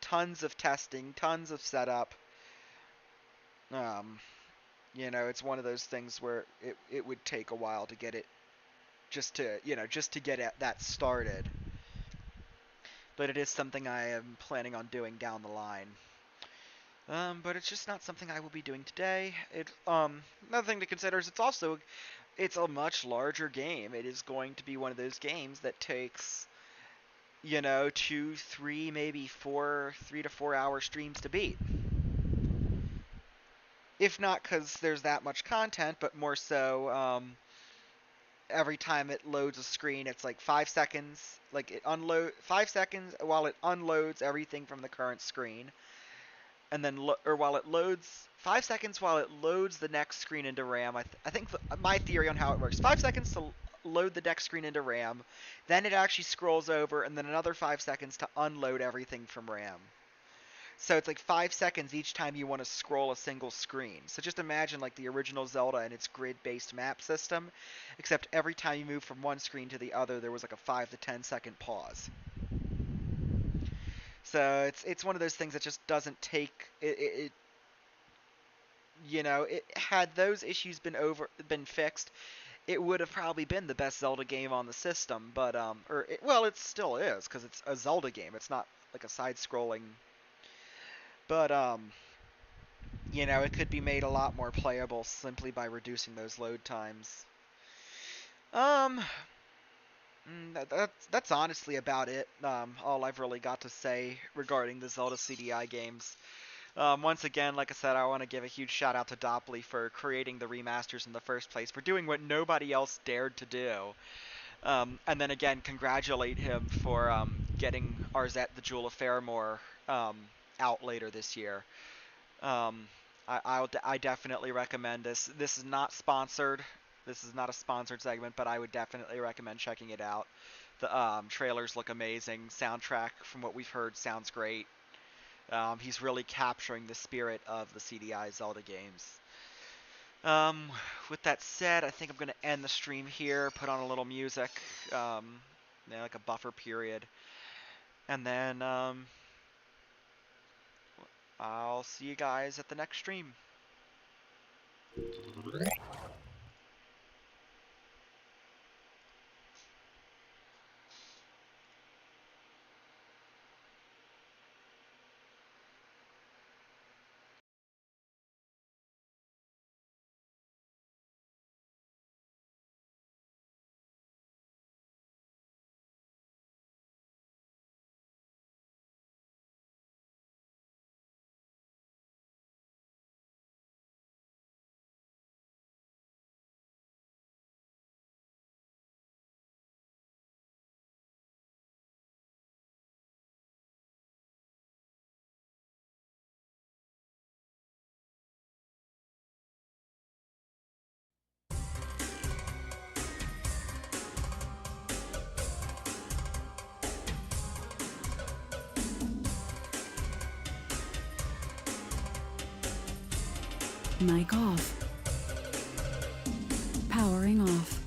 tons of testing, tons of setup. It's one of those things where it would take a while to get it, just to get that started. But it is something I am planning on doing down the line. But it's just not something I will be doing today. Another thing to consider is it's a much larger game. It is going to be one of those games that takes, 2, 3, maybe 4, 3 to 4 hour streams to beat. If not because there's that much content, but more so, every time it loads a screen, it's like 5 seconds. Like it 5 seconds while it unloads everything from the current screen, and then while it loads 5 seconds while it loads the next screen into RAM. I think my theory on how it works: 5 seconds to load the next screen into RAM, then it actually scrolls over, and then another 5 seconds to unload everything from RAM. So it's like 5 seconds each time you want to scroll a single screen. So just imagine like the original Zelda and its grid-based map system, except every time you move from one screen to the other, there was like a 5 to 10 second pause. So it's one of those things that just doesn't take it. Had those issues been fixed, it would have probably been the best Zelda game on the system. But it still is, because it's a Zelda game. It's not like a side-scrolling. But, it could be made a lot more playable simply by reducing those load times. That's honestly about it. All I've really got to say regarding the Zelda CDI games. Once again, like I said, I want to give a huge shout out to Dopley for creating the remasters in the first place, for doing what nobody else dared to do. And then again, congratulate him for getting Arzette the Jewel of Fairmore out later this year. I definitely recommend this. This is not sponsored. This is not a sponsored segment, but I would definitely recommend checking it out. The trailers look amazing. Soundtrack, from what we've heard, sounds great. He's really capturing the spirit of the CDI Zelda games. With that said, I think I'm going to end the stream here, put on a little music, like a buffer period, and then I'll see you guys at the next stream. Mic off. Powering off.